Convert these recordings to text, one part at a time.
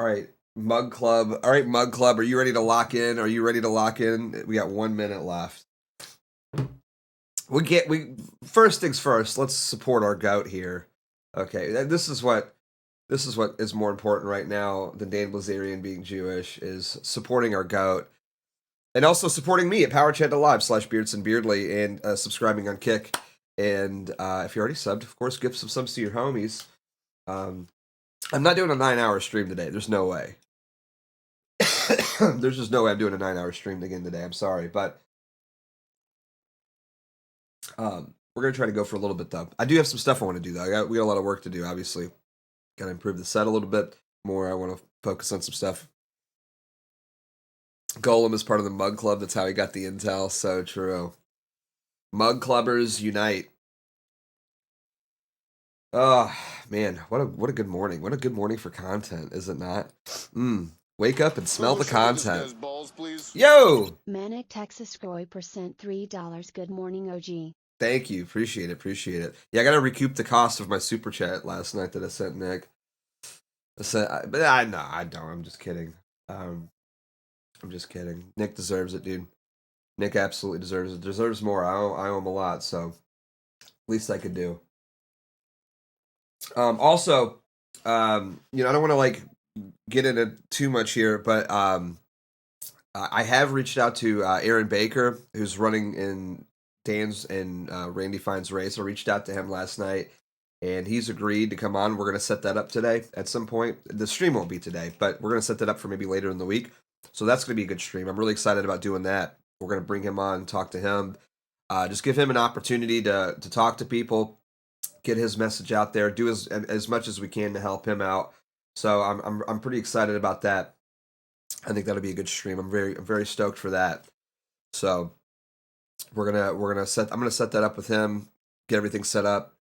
All right, Mug Club. All right, Mug Club. Are you ready to lock in? Are you ready to lock in? We got 1 minute left. We first things first. Let's support our goat here. Okay, this is what is more important right now than Dan Blazarian being Jewish is supporting our goat and also supporting me at Power Channel Live /Beardson Beardly and subscribing on Kick. And if you already subbed, of course, give some subs to your homies. I'm not doing a 9-hour stream today. There's no way. There's just no way I'm doing a 9-hour stream again today. I'm sorry, but we're gonna try to go for a little bit though. I do have some stuff I want to do though. We got a lot of work to do. Obviously, gotta improve the set a little bit more. I want to focus on some stuff. Golem is part of the Mug Club. That's how he got the intel. So true. Mug Clubbers unite. Oh man, what a good morning. What a good morning for content, is it not? Wake up and smell the content. Balls, Yo! Manic Texas Groy % $3. Good morning, OG. Thank you. Appreciate it. Yeah, I gotta recoup the cost of my super chat last night that I sent Nick. But I don't. I'm just kidding. I'm just kidding. Nick deserves it, dude. Nick absolutely deserves it. Deserves more. I owe him a lot, so least I could do. Also, I don't want to like get into too much here, but I have reached out to Aaron Baker, who's running in Dan's and Randy Fine's race. I reached out to him last night, and he's agreed to come on. We're going to set that up today at some point. The stream won't be today, but we're going to set that up for maybe later in the week. So that's going to be a good stream. I'm really excited about doing that. We're going to bring him on, talk to him, just give him an opportunity to talk to people, get his message out there, do as much as we can to help him out. So I'm pretty excited about that. I think that'll be a good stream. I'm very stoked for that. So I'm gonna set that up with him, get everything set up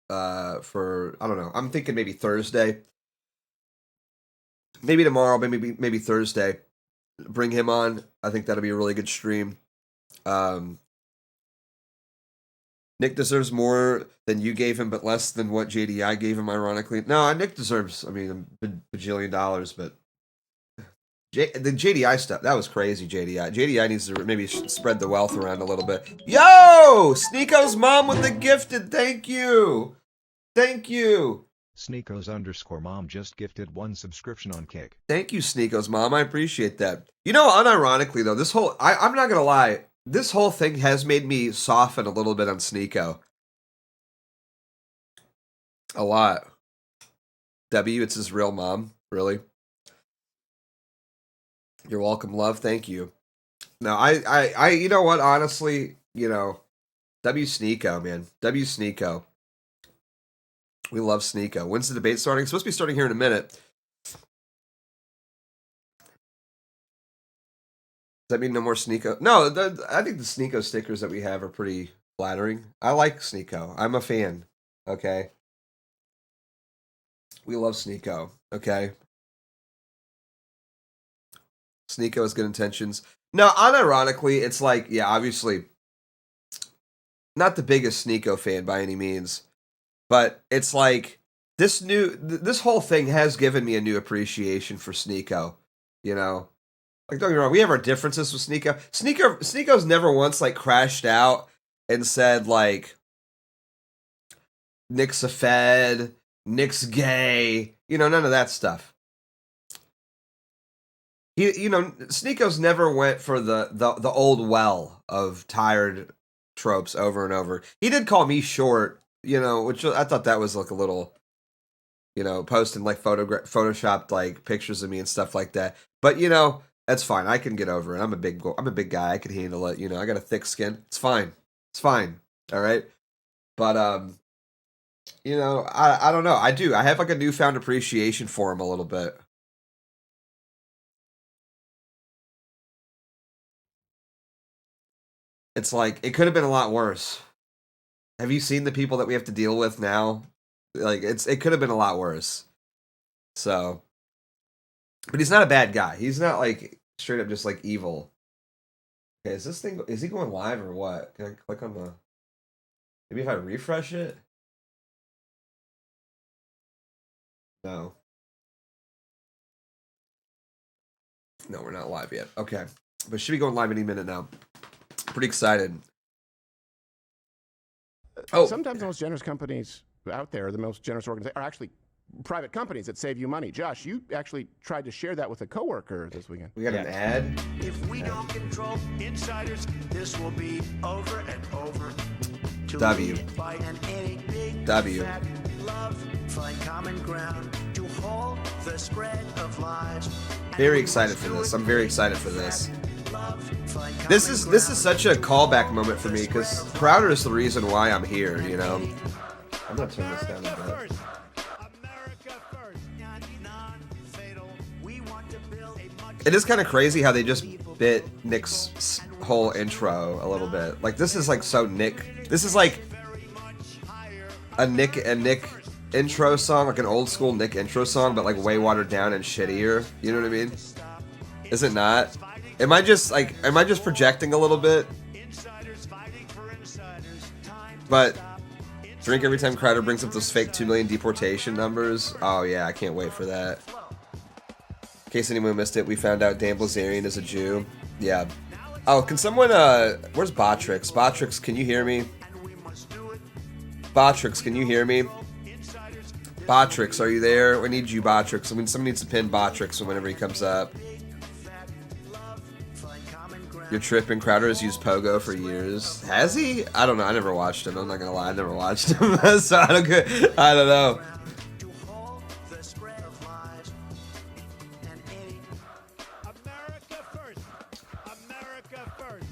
for I don't know. I'm thinking maybe Thursday. Maybe tomorrow, maybe Thursday. Bring him on. I think that'll be a really good stream. Nick deserves more than you gave him, but less than what JDI gave him, ironically. No, Nick deserves, a bajillion dollars, but the JDI stuff, that was crazy, JDI. JDI needs to maybe spread the wealth around a little bit. Yo! Sneeko's mom with the gifted. Thank you. Thank you. Sneakos_mom just gifted 1 subscription on Kick. Thank you, Sneeko's mom. I appreciate that. You know, unironically, though, I'm not going to lie. This whole thing has made me soften a little bit on Sneeko. A lot. W, it's his real mom. Really? You're welcome, love. Thank you. No, I you know what? Honestly, W Sneeko, man. W Sneeko. We love Sneeko. When's the debate starting? It's supposed to be starting here in a minute. Does that mean no more Sneeko? No, I think the Sneeko stickers that we have are pretty flattering. I like Sneeko. I'm a fan. Okay. We love Sneeko. Okay. Sneeko has good intentions. No, unironically, it's like, yeah, obviously, not the biggest Sneeko fan by any means, but it's like this whole thing has given me a new appreciation for Sneeko. You know, like don't get me wrong, we have our differences with Sneeko. Sneeko's never once like crashed out and said like Nick's a Fed, Nick's gay. None of that stuff. Sneeko's never went for the old well of tired tropes over and over. He did call me short, which I thought that was like a little, posting like photoshopped like pictures of me and stuff like that. But that's fine. I can get over it. I'm a big guy. I can handle it. I got a thick skin. It's fine. All right. But I don't know. I do. I have like a newfound appreciation for him a little bit. It's like, it could have been a lot worse. Have you seen the people that we have to deal with now? Like, it could have been a lot worse. So, but he's not a bad guy. He's not like straight up just like evil. Okay, is he going live or what? Can I click on maybe if I refresh it? No. No, we're not live yet. Okay. But should be going live any minute now. Pretty excited. Oh. Sometimes the most generous companies out there, the most generous organizations, are actually private companies that save you money. Josh, you actually tried to share that with a coworker this weekend. We got an ad. If we don't control insiders, this will be over and over. To W. lead by an any big W. fat love, find common ground to hold the spread of lies. Very excited for this. I'm very excited for this. This is such a callback moment for me because Crowder is the reason why I'm here, you know. I'm gonna turn this down a bit. It is kind of crazy how they just bit Nick's whole intro a little bit. Like this is like so Nick. This is like a Nick intro song, like an old school Nick intro song, but like way watered down and shittier. You know what I mean? Is it not? Am I just projecting a little bit? But drink every time Crowder brings up those fake 2 million deportation numbers. Oh yeah, I can't wait for that. In case anyone missed it, we found out Dan Blazarian is a Jew. Yeah. Oh, can someone where's Botrix? Botrix, can you hear me? Botrix, can you hear me? Botrix, are you there? We need you, Botrix. I mean, someone needs to pin Botrix whenever he comes up. You're tripping. Crowder has used Pogo for years. Has he? I don't know. I never watched him. I'm not gonna lie. I never watched him. So I don't know. America first.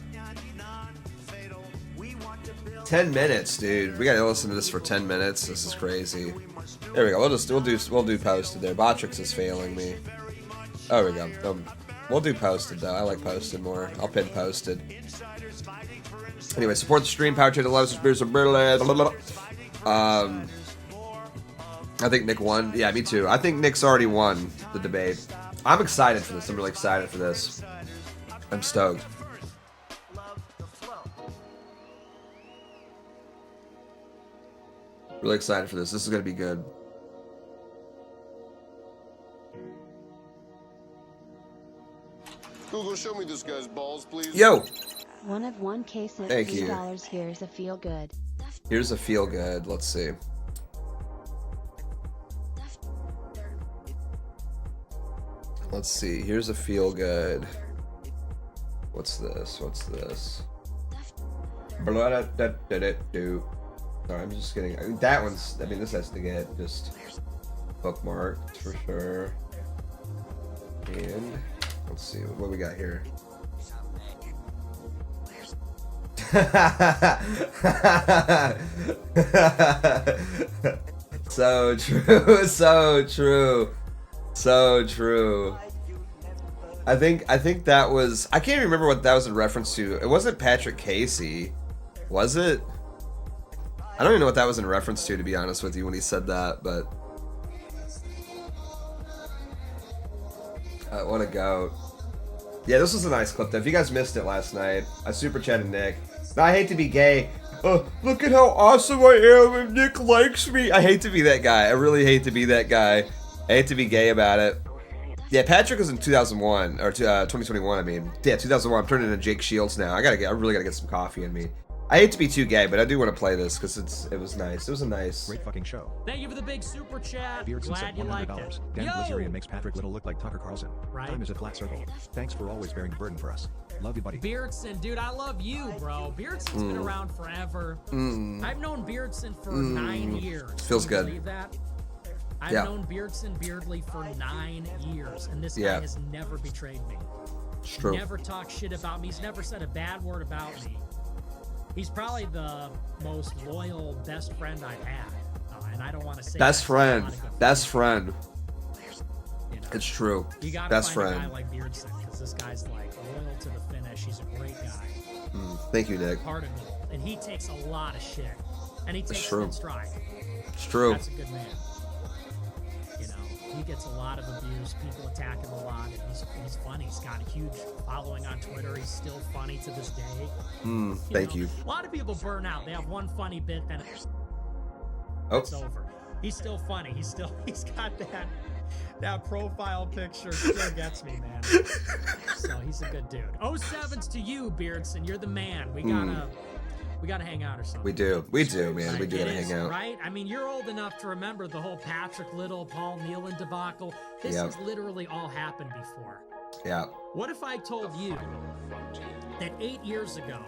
10 minutes, dude. We gotta listen to this for 10 minutes. This is crazy. There we go. We'll do posted there. Botrix is failing me. Oh, there we go. We'll do posted though. I like posted more. I'll pin posted. Anyway, support the stream. Power trade the loves. I think Nick won. Yeah, me too. I think Nick's already won the debate. I'm excited for this. I'm really excited for this. I'm stoked. Really excited for this. This is gonna be good. Google, show me this guy's balls, please. Yo! One of one case at Thank you. $3. Here's a feel good. Here's a feel good. Let's see. Let's see. Here's a feel good. What's this? What's this? Sorry, I'm just kidding. I mean, that one's. I mean, this has to get just bookmarked for sure. And let's see what we got here. So true, so true, so true. I think that was. I can't even remember what that was in reference to. It wasn't Patrick Casey, was it? I don't even know what that was in reference to be honest with you, when he said that, but what a goat. Yeah, this was a nice clip though. If you guys missed it last night, I super chatted Nick. Now, I hate to be gay. Look at how awesome I am and Nick likes me. I hate to be that guy. I really hate to be that guy. I hate to be gay about it. Yeah, Patrick was in 2001 or 2021. I mean, yeah, 2001. I'm turning into Jake Shields now. I really gotta get some coffee in me. I hate to be too gay, but I do want to play this because it was nice. It was a nice. Great fucking show. Thank you for the big super chat. Beardson Glad sent you liked $100. it. Dan Yo! Blazarian makes Patrick Little look like Tucker Carlson. Right. Time is a flat circle. Thanks for always bearing the burden for us. Love you, buddy. Beardson, dude, I love you, bro. Beardson's been around forever. I've known Beardson for 9 years. Feels Can you good. Believe that? I've Yeah. known Beardson Beardley for 9 years, and this Yeah. guy has never betrayed me. It's true. Never talked shit about me. He's never said a bad word about me. He's probably the most loyal best friend I've had, and I don't want to say Best friend. Best friend. You know, It's true. you gotta Best find a friend. guy like Beardson, because this guy's like loyal to the finish. He's a great guy. Thank you, Nick. Pardon me. And he takes a lot of shit, and he takes true. it in stride. It's true. That's a good man. You know, he gets a lot of abuse. People attack him a lot, and he's funny. He's got a huge following on Twitter. He's still funny to this day. Thank you. A lot of people burn out. They have one funny bit, then Oh, it's over. He's still funny. He's got that. That profile picture still gets me, man. So he's a good dude. 07's to you, Beardson. You're the man. We gotta hang out or something. We do, man. We do gotta hang out. Right? I mean, you're old enough to remember the whole Patrick Little, Paul Nealon debacle. This has literally all happened before. Yeah. What if I told you that 8 years ago,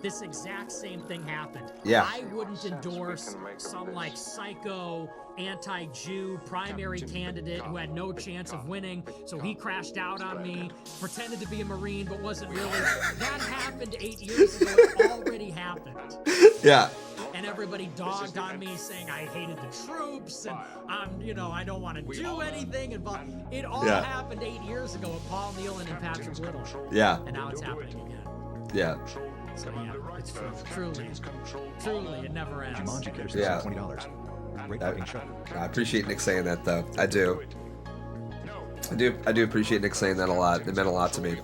this exact same thing happened? Yeah. I wouldn't endorse some like psycho anti-Jew primary candidate who had no chance of winning, so he crashed out on me, pretended to be a Marine but wasn't really. That happened 8 years ago. It already happened. Yeah. And everybody dogged on me saying I hated the troops and I don't want to do anything. And it all happened 8 years ago with Paul Nealon and Patrick Little. Yeah. And now it's happening again. Yeah. So yeah, it's true. Truly, it never ends. Jumanji cares Yeah. $20. Great fucking show. I appreciate Nick saying that, though. I do. I do appreciate Nick saying that a lot. It meant a lot to me.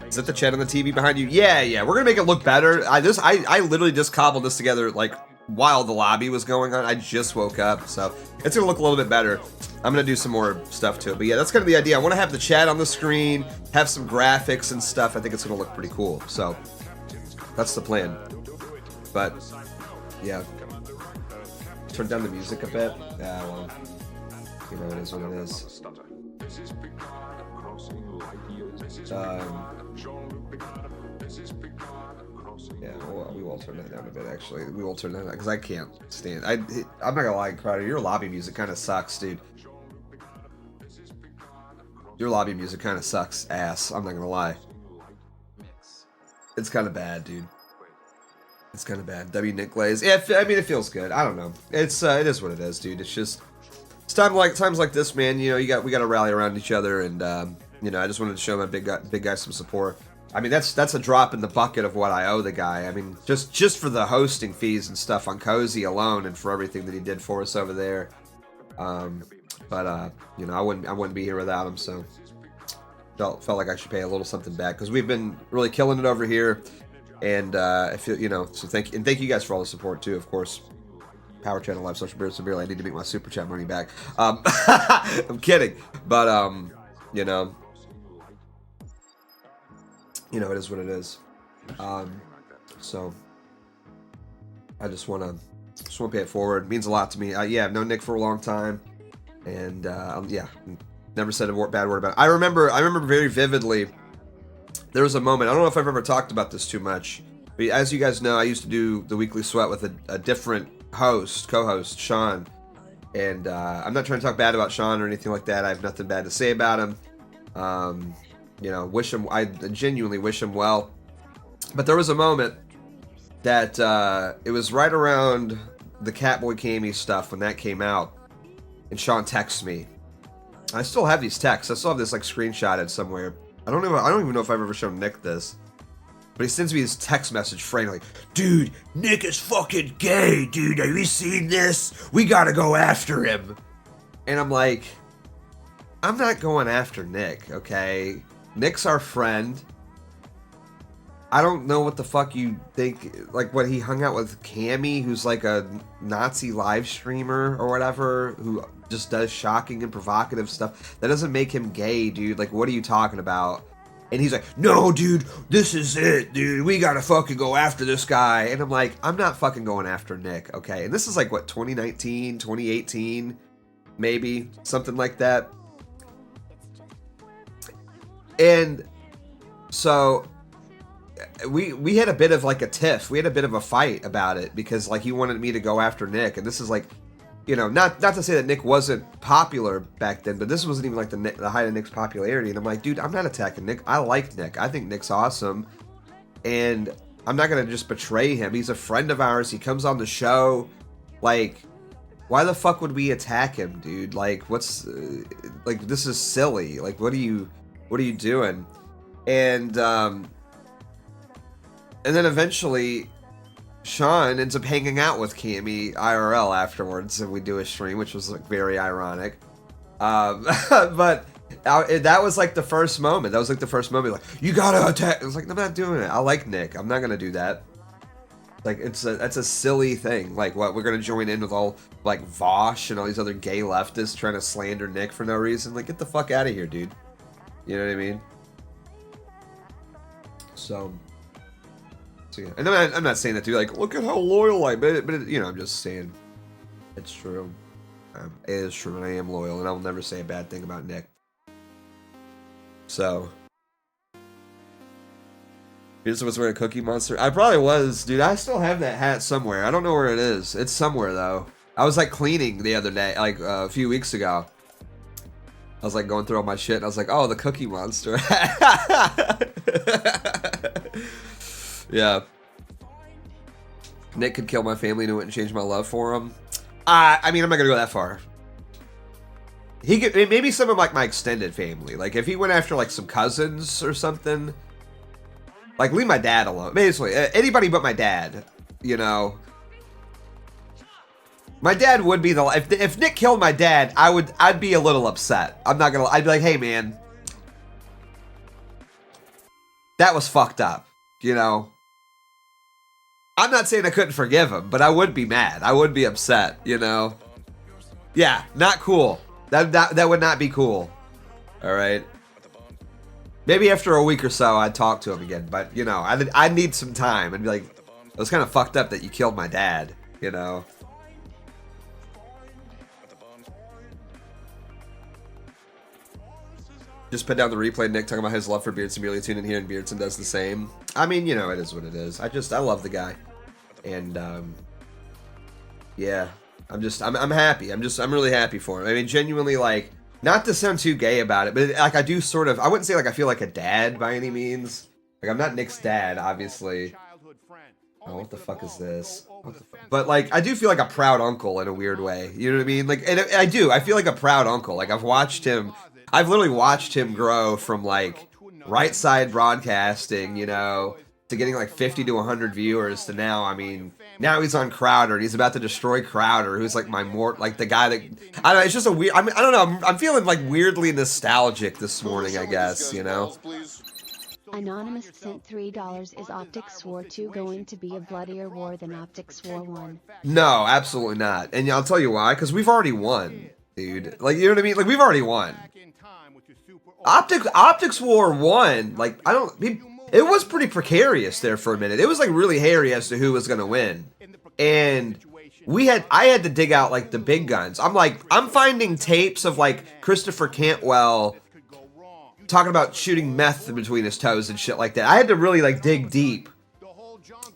Is that the chat on the TV behind you? Yeah. We're gonna make it look better. I literally just cobbled this together like while the lobby was going on. I just woke up, so it's gonna look a little bit better. I'm gonna do some more stuff to it, but yeah, that's kind of the idea. I want to have the chat on the screen, have some graphics and stuff. I think it's gonna look pretty cool. So that's the plan. But yeah, turn down the music a bit. Yeah, well, it is what it is. Yeah, we will turn that down a bit. Actually, we will turn that down because I can't stand. I'm not gonna lie, Crowder. Your lobby music kind of sucks, dude. Your lobby music kind of sucks ass. I'm not gonna lie. It's kind of bad, dude. It's kind of bad. W. Nick Glaze. Yeah, I mean, it feels good. I don't know. It is what it is, dude. It's just times like this, man. We got to rally around each other, and I just wanted to show my big guy some support. I mean, that's a drop in the bucket of what I owe the guy. I mean, just for the hosting fees and stuff on Cozy alone, and for everything that he did for us over there. But I wouldn't be here without him. So felt like I should pay a little something back because we've been really killing it over here. And I feel, so thank you guys for all the support too, of course. Power Channel Live Social Beardson Barely. I need to make my super chat money back. I'm kidding, but it is what it is. So I just want to pay it forward. It means a lot to me. I've known Nick for a long time, and never said a bad word about it. I remember very vividly. There was a moment, I don't know if I've ever talked about this too much, but as you guys know, I used to do the Weekly Sweat with a different co-host, Sean, and I'm not trying to talk bad about Sean or anything like that. I have nothing bad to say about him. I genuinely wish him well. But there was a moment that it was right around the Catboy Cammy stuff when that came out, and Sean texts me. I still have these texts. I still have this like screenshotted somewhere. I don't even know if I've ever shown Nick this, but he sends me this text message frankly. Dude, Nick is fucking gay, dude. Have you seen this? We gotta go after him. And I'm like, I'm not going after Nick, okay? Nick's our friend. I don't know what the fuck you think, like what he hung out with Cammy, who's like a Nazi live streamer or whatever, who just does shocking and provocative stuff. That doesn't make him gay, dude. Like, what are you talking about? And he's like, no, dude, this is it, dude. We gotta fucking go after this guy. And I'm like, I'm not fucking going after Nick, okay? And this is like, what, 2019, 2018, maybe? Something like that. And so we had a bit of like a tiff. We had a bit of a fight about it because like he wanted me to go after Nick, and this is like, not to say that Nick wasn't popular back then, but this wasn't even like the height of Nick's popularity. And I'm like, dude, I'm not attacking Nick. I like Nick. I think Nick's awesome, and I'm not gonna just betray him. He's a friend of ours. He comes on the show. Like, why the fuck would we attack him, dude? Like, what's like, this is silly. Like, what are you doing? And then eventually Sean ends up hanging out with Cammy IRL afterwards, and we do a stream, which was like very ironic. But that was like the first moment. That was like the first moment. Like, you gotta attack. I was like, I'm not doing it. I like Nick. I'm not gonna do that. Like that's a silly thing. Like what, we're gonna join in with all like Vosh and all these other gay leftists trying to slander Nick for no reason? Like, get the fuck out of here, dude. You know what I mean? So yeah. And I'm not saying that to be like, look at how loyal I am, but you know, I'm just saying it's true. It is true, and I am loyal, and I will never say a bad thing about Nick. So. Beardson was wearing a Cookie Monster. I probably was, dude. I still have that hat somewhere. I don't know where it is. It's somewhere though. I was like cleaning the other day, like a few weeks ago. I was like going through all my shit, and I was like, "Oh, the Cookie Monster." Yeah. Nick could kill my family and it wouldn't change my love for him. I mean, I'm not gonna go that far. He could, maybe some of like my extended family. Like if he went after like some cousins or something. Like, leave my dad alone. Basically, anybody but my dad, you know. My dad would be the... If Nick killed my dad, I'd be a little upset. I'm not gonna... I'd be like, hey, man. That was fucked up, you know. I'm not saying I couldn't forgive him, but I would be mad. I would be upset, you know. Yeah, not cool. That would not be cool. All right. Maybe after a week or so, I'd talk to him again. But, you know, I'd need some time. I'd be like, it was kind of fucked up that you killed my dad, you know? Just put down the replay, Nick talking about his love for Beardson. Merely tune in here, and Beardson does the same. I mean, you know, it is what it is. I love the guy. And, yeah. I'm happy. I'm really happy for him. I mean, genuinely, like... Not to sound too gay about it, but like I do sort of, I wouldn't say like I feel like a dad by any means. Like I'm not Nick's dad, obviously. Oh, what the fuck is this? But like I do feel like a proud uncle in a weird way. You know what I mean? Like, and I do. I feel like a proud uncle. Like I've literally watched him grow from like right side broadcasting, you know, to getting like 50 to 100 viewers to now, I mean, now he's on Crowder and he's about to destroy Crowder, who's like like the guy that, I don't know, it's just a weird, I mean, I don't know, I'm feeling like weirdly nostalgic this morning, I guess, you know? Anonymous sent $3. Is Optics War 2 going to be a bloodier war than Optics War 1? No, absolutely not. And I'll tell you why, because we've already won, dude. Like, you know what I mean? Like, we've already won. Optics War 1, like, it was pretty precarious there for a minute. It was like really hairy as to who was gonna win. And I had to dig out like the big guns. I'm finding tapes of like Christopher Cantwell talking about shooting meth in between his toes and shit like that. I had to really like dig deep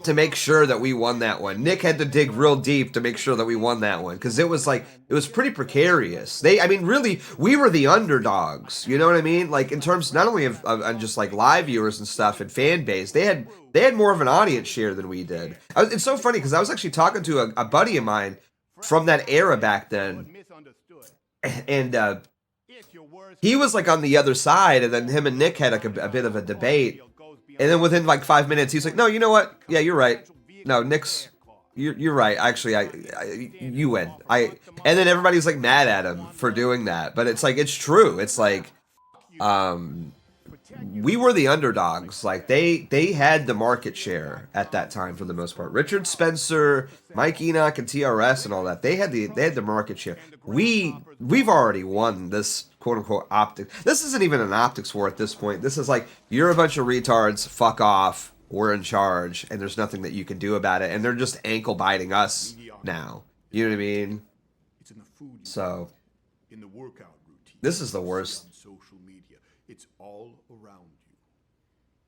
to make sure that we won that one. Nick had to dig real deep to make sure that we won that one, because it was pretty precarious. I mean, really, we were the underdogs. You know what I mean? Like in terms not only of just like live viewers and stuff and fan base, they had more of an audience share than we did. It's so funny because I was actually talking to a buddy of mine from that era back then, and he was like on the other side, and then him and Nick had like a bit of a debate. And then within like 5 minutes, he's like, "No, you know what? Yeah, you're right. No, Nick's, you're right. Actually, you win." And then everybody's like mad at him for doing that, but it's like it's true. It's like, we were the underdogs. Like they had the market share at that time for the most part. Richard Spencer, Mike Enoch, and TRS and all that. They had the market share. We've already won this quote unquote optics. This isn't even an optics war at this point. This is like, you're a bunch of retards, fuck off, we're in charge, and there's nothing that you can do about it. And they're just ankle biting us now. You know what I mean? So this is the worst. It's all around you.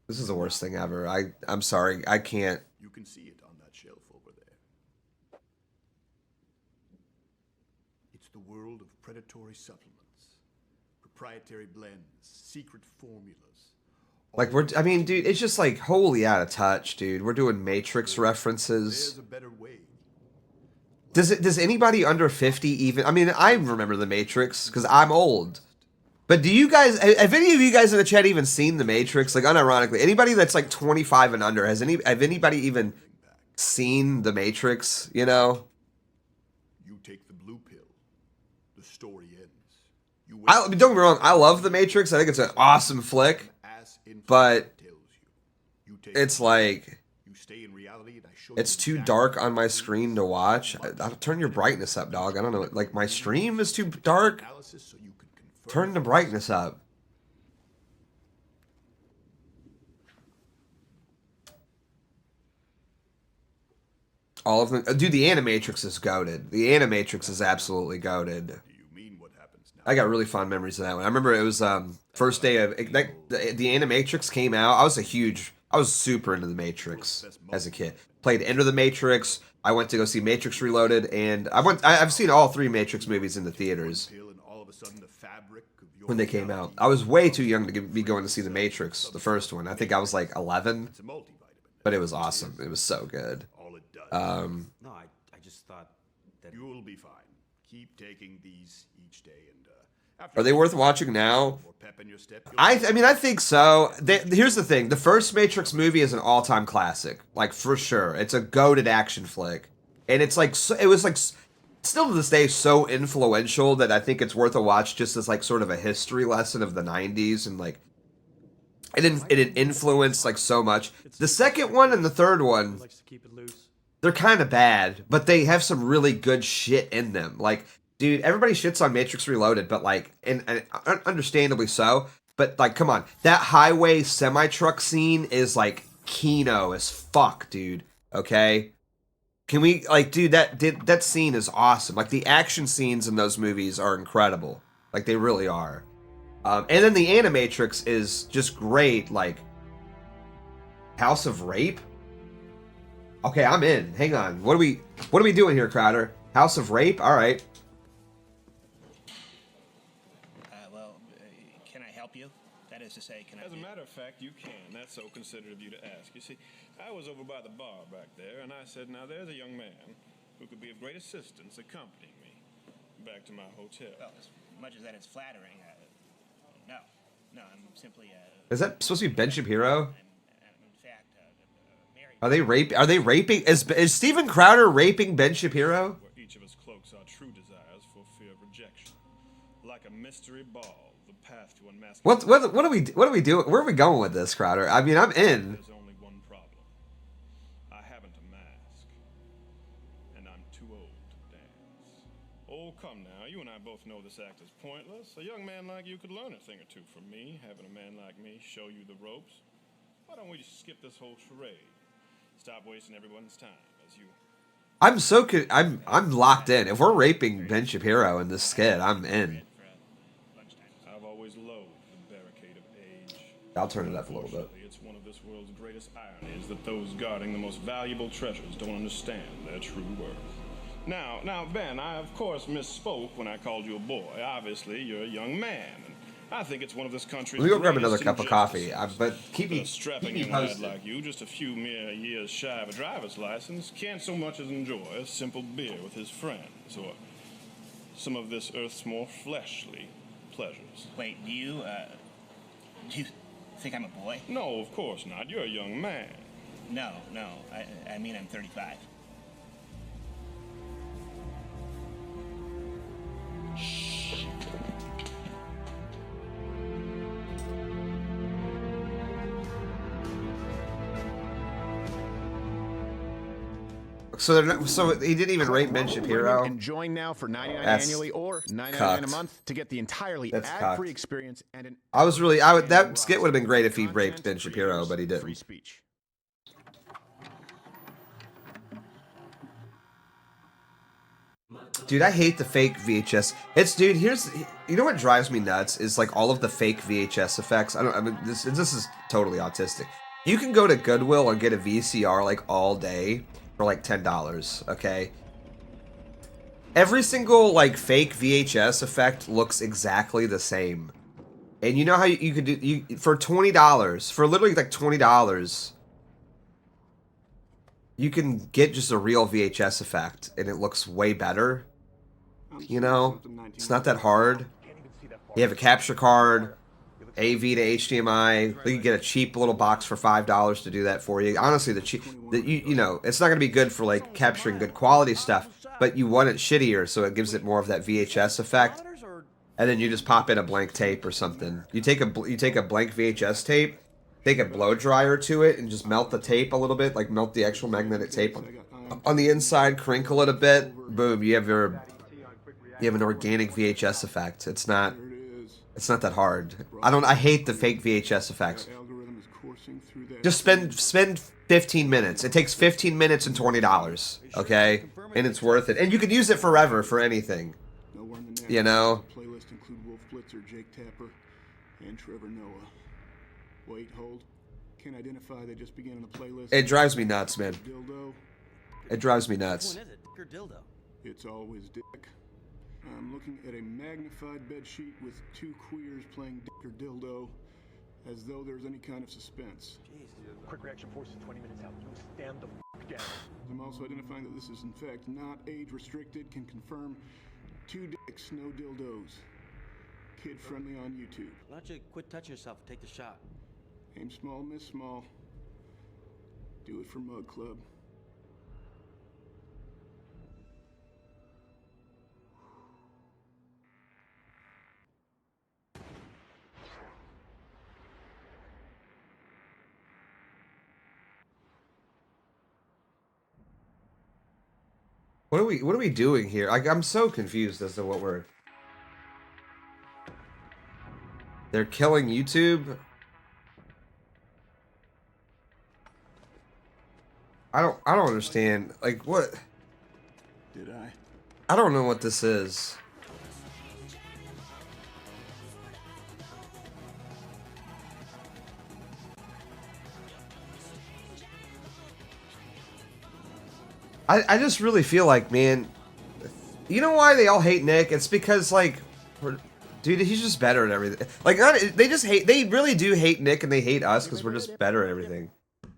This is the worst thing ever. I'm sorry, I can't. You can see it on that shelf over there. It's the world of predatory supplements, proprietary blends, secret formulas. Like I mean, dude, it's just like wholly out of touch, dude. We're doing Matrix references. There's a better way. Does anybody under 50 even? I mean, I remember the Matrix because I'm old. But do you guys, have any of you guys in the chat even seen The Matrix? Like, unironically, anybody that's like 25 and under, have anybody even seen The Matrix, you know? You take the blue pill, the story ends. Don't get me wrong, I love The Matrix. I think it's an awesome flick. But it's like, It's too dark on my screen to watch. I'll turn your brightness up, dog. I don't know. Like, my stream is too dark. Turn the brightness up. All of them. Dude, the Animatrix is goated. The Animatrix is absolutely goated. I got really fond memories of that one. I remember it was first day of the Animatrix came out. I was super into the Matrix as a kid. Played Enter the Matrix. I went to go see Matrix Reloaded, and I've seen all 3 Matrix movies in the theaters when they came out. I was way too young to be going to see the Matrix, the first one. I think I was like 11, but it was awesome. It was so good. No, I just thought that you will be fine. Keep taking these each day, and are they worth watching now? I mean, I think so. Here's the thing: the first Matrix movie is an all-time classic, like for sure. It's a goated action flick, and it's like it was like still to this day so influential that I think it's worth a watch, just as like sort of a history lesson of the '90s, and like it influenced like so much. The second one and the third one, they're kind of bad, but they have some really good shit in them. Like, dude, everybody shits on Matrix Reloaded, but like, and understandably so. But like, come on, that highway semi-truck scene is like Kino as fuck, dude. Okay, can we like, dude, that scene is awesome. Like, the action scenes in those movies are incredible. Like, they really are. And then the Animatrix is just great. Like, House of Rape. Okay, I'm in. Hang on. What are we doing here, Crowder? House of Rape? All right. Can I help you? That is to say, can I... As a matter of fact, you can. That's so considerate of you to ask. You see, I was over by the bar back there, and I said, now there's a young man who could be of great assistance accompanying me back to my hotel. Well, as much as that is flattering, no, I'm simply... Is that supposed to be Ben Shapiro? in fact, Are they raping? Is Steven Crowder raping Ben Shapiro? Where each of us cloaks our true desires for fear of rejection. Like a mystery ball, the path to unmasking... What are we doing? Where are we going with this, Crowder? I mean, I'm in. There's only one problem. I haven't a mask. And I'm too old to dance. Oh, come now. You and I both know this act is pointless. A young man like you could learn a thing or two from me, having a man like me show you the ropes. Why don't we just skip this whole charade? Stop wasting everyone's time as you... I'm locked in. If we're raping Ben Shapiro in this skit, I'm in. I've always loathed the barricade of age. I'll turn it up a little bit. It's one of this world's greatest ironies that those guarding the most valuable treasures don't understand their true worth. Now, Ben, I of course misspoke when I called you a boy. Obviously, you're a young man. And I think it's one of this country's... Let me go grab another greatest cup of coffee. injustices. But keep A me strapping young lad posted. like you, just a few mere years shy of a driver's license, can't so much as enjoy a simple beer with his friends, or some of this earth's more fleshly pleasures. Wait, do you think I'm a boy? No, of course not. You're a young man. No, I mean I'm 35. So he didn't even rape Ben Shapiro. And join now for $99 That's annually or $99 a cucked. month to get the entirely That's ad-free cucked. experience and an... That skit would have been great if he raped Ben Shapiro, but he Free didn't. speech. Dude, I hate the fake VHS. You know what drives me nuts is like all of the fake VHS effects. This is totally autistic. You can go to Goodwill and get a VCR like all day for like $10, okay? Every single like fake VHS effect looks exactly the same. And you know how you could do for $20, for literally like $20, you can get just a real VHS effect and it looks way better. You know, it's not that hard. You have a capture card, AV to HDMI. You can get a cheap little box for $5 to do that for you. Honestly, you know, it's not going to be good for like capturing good quality stuff, but you want it shittier so it gives it more of that VHS effect. And then you just pop in a blank tape or something. You take a blank VHS tape, take a blow dryer to it and just melt the tape a little bit, like melt the actual magnetic tape on the inside, crinkle it a bit, boom, you have an organic VHS effect. It's not that hard. I hate the fake VHS effects. Just spend 15 minutes. It takes 15 minutes and $20, okay? And it's worth it. And you can use it forever for anything. You know? Playlist include Wolf Blitzer, Jake Tapper, and Trevor Noah. Wait, hold. Can't identify. They just began on the playlist. It drives me nuts, man. Dildo. It drives me nuts. Which one is it? Dick or dildo? It's always dick. I'm looking at a magnified bed sheet with two queers playing dick or dildo, as though there's any kind of suspense. Quick reaction force is 20 minutes out. You stand the f down. I'm also identifying that this is in fact not age restricted. Can confirm 2 dicks, no dildos. Kid friendly on YouTube. Why don't you quit touching yourself and take the shot? Aim small, miss small. Do it for Mug Club. What are we doing here? I'm so confused as to what we're... They're killing YouTube? I don't understand. Like, what? Did I? I don't know what this is. I just really feel like, man, you know why they all hate Nick? It's because, like, dude, he's just better at everything. Like, they really do hate Nick and they hate us because we're just better at everything.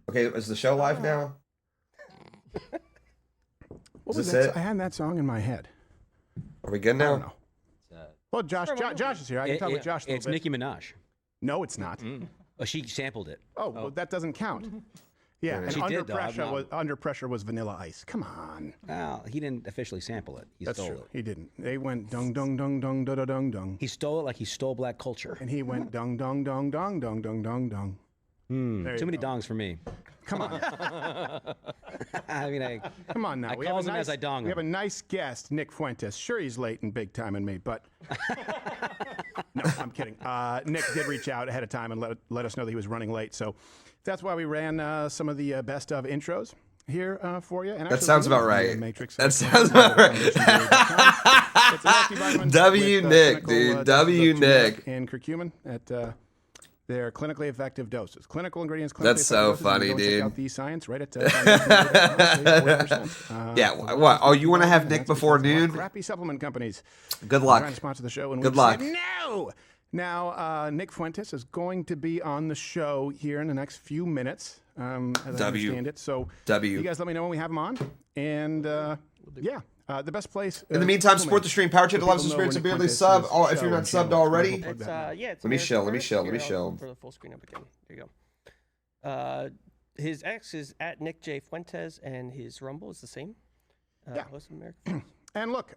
Okay, is the show live now? What Is was this that? it? I had that song in my head. Are we good I now? don't know. Well, Josh is here. I can talk with Josh a little It's bit. Nicki Minaj. No, it's not. Oh, she sampled it. Oh, well, that doesn't count. Yeah, and She under did, though. pressure No. was Under Pressure was Vanilla Ice. Come on. Well, he didn't officially sample it. He That's stole true. it. He didn't. They went dung dung dung dung da da dung dung. He stole it like he stole black culture. And he went dung dung dung dung dung dung dung dung. Too many dongs for me. Come on. I mean, Come on now. I calls him as I dong We have a him. nice guest, Nick Fuentes. Sure, he's late and big time in me, but no, I'm kidding. Nick did reach out ahead of time and let us know that he was running late. So that's why we ran some of the best of intros here for you. And That actually, sounds we're about gonna do right. a Matrix That section. sounds about right. It's Lefty Bachman W with, Nick, clinical, dude. doses W of Nick. turmeric and curcumin at their clinically effective doses. Clinical ingredients. Clinically That's so effective doses. funny, Go and dude. Check out the science right at 40%. Yeah, what? Oh, you want to have Nick before noon? Crappy supplement companies. Good luck. Trying to sponsor the show. And Good we've luck. said no. Now, Nick Fuentes is going to be on the show here in the next few minutes, as I understand it. So, you guys let me know when we have him on. And, yeah. The best place. In the meantime, support the stream. Power to the love, subscribe to Beardly sub. Oh, if you're not subbed already. It's, it's Let me show. For the full screen up again. There you go. His X is at Nick J Fuentes, and his Rumble is the same. Yeah. Host of America. And look,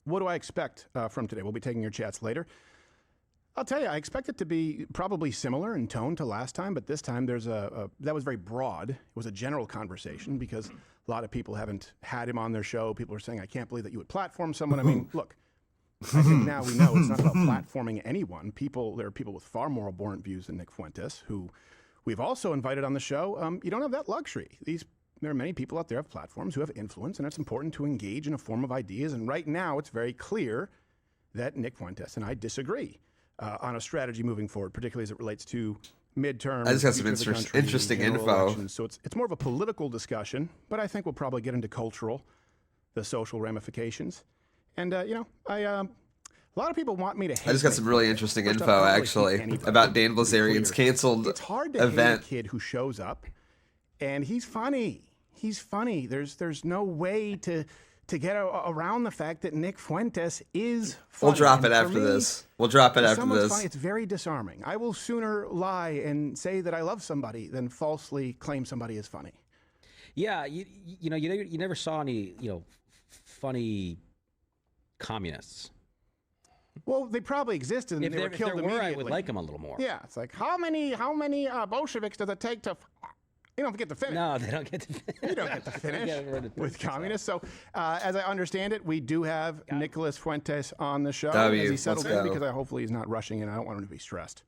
what do I expect from today? We'll be taking your chats later. I'll tell you, I expect it to be probably similar in tone to last time, but this time there's that was very broad. It was a general conversation because a lot of people haven't had him on their show. People are saying, I can't believe that you would platform someone. I mean, look, I think now we know it's not about platforming anyone. There are people with far more abhorrent views than Nick Fuentes, who we've also invited on the show. You don't have that luxury. There are many people out there have platforms who have influence, and it's important to engage in a form of ideas. And right now, it's very clear that Nick Fuentes and I disagree on a strategy moving forward, particularly as it relates to midterm. I just got some interesting info. Elections. So it's more of a political discussion, but I think we'll probably get into the social ramifications. And a lot of people want me to hate I just got Nick some really Fuentes. interesting First off, info, I don't really actually, hate anybody, about Dan to be Blazarian's clear. canceled It's hard to event. hate a kid who shows up, and he's funny. He's funny. There's no way to get around the fact that Nick Fuentes is funny. We'll drop it And for after me, this. We'll drop it if after someone's this. funny, it's very disarming. I will sooner lie and say that I love somebody than falsely claim somebody is funny. Yeah, you never saw any funny communists. Well, they probably existed and If they were there killed were, immediately. I would like them a little more. Yeah, it's like how many Bolsheviks does it take to? You don't get to finish. No, they don't get to finish. You don't get to finish Get with communists. So, as I understand it, we do have Nicholas Fuentes on the show. W, As he settled let's in, go. because hopefully he's not rushing in. I don't want him to be stressed.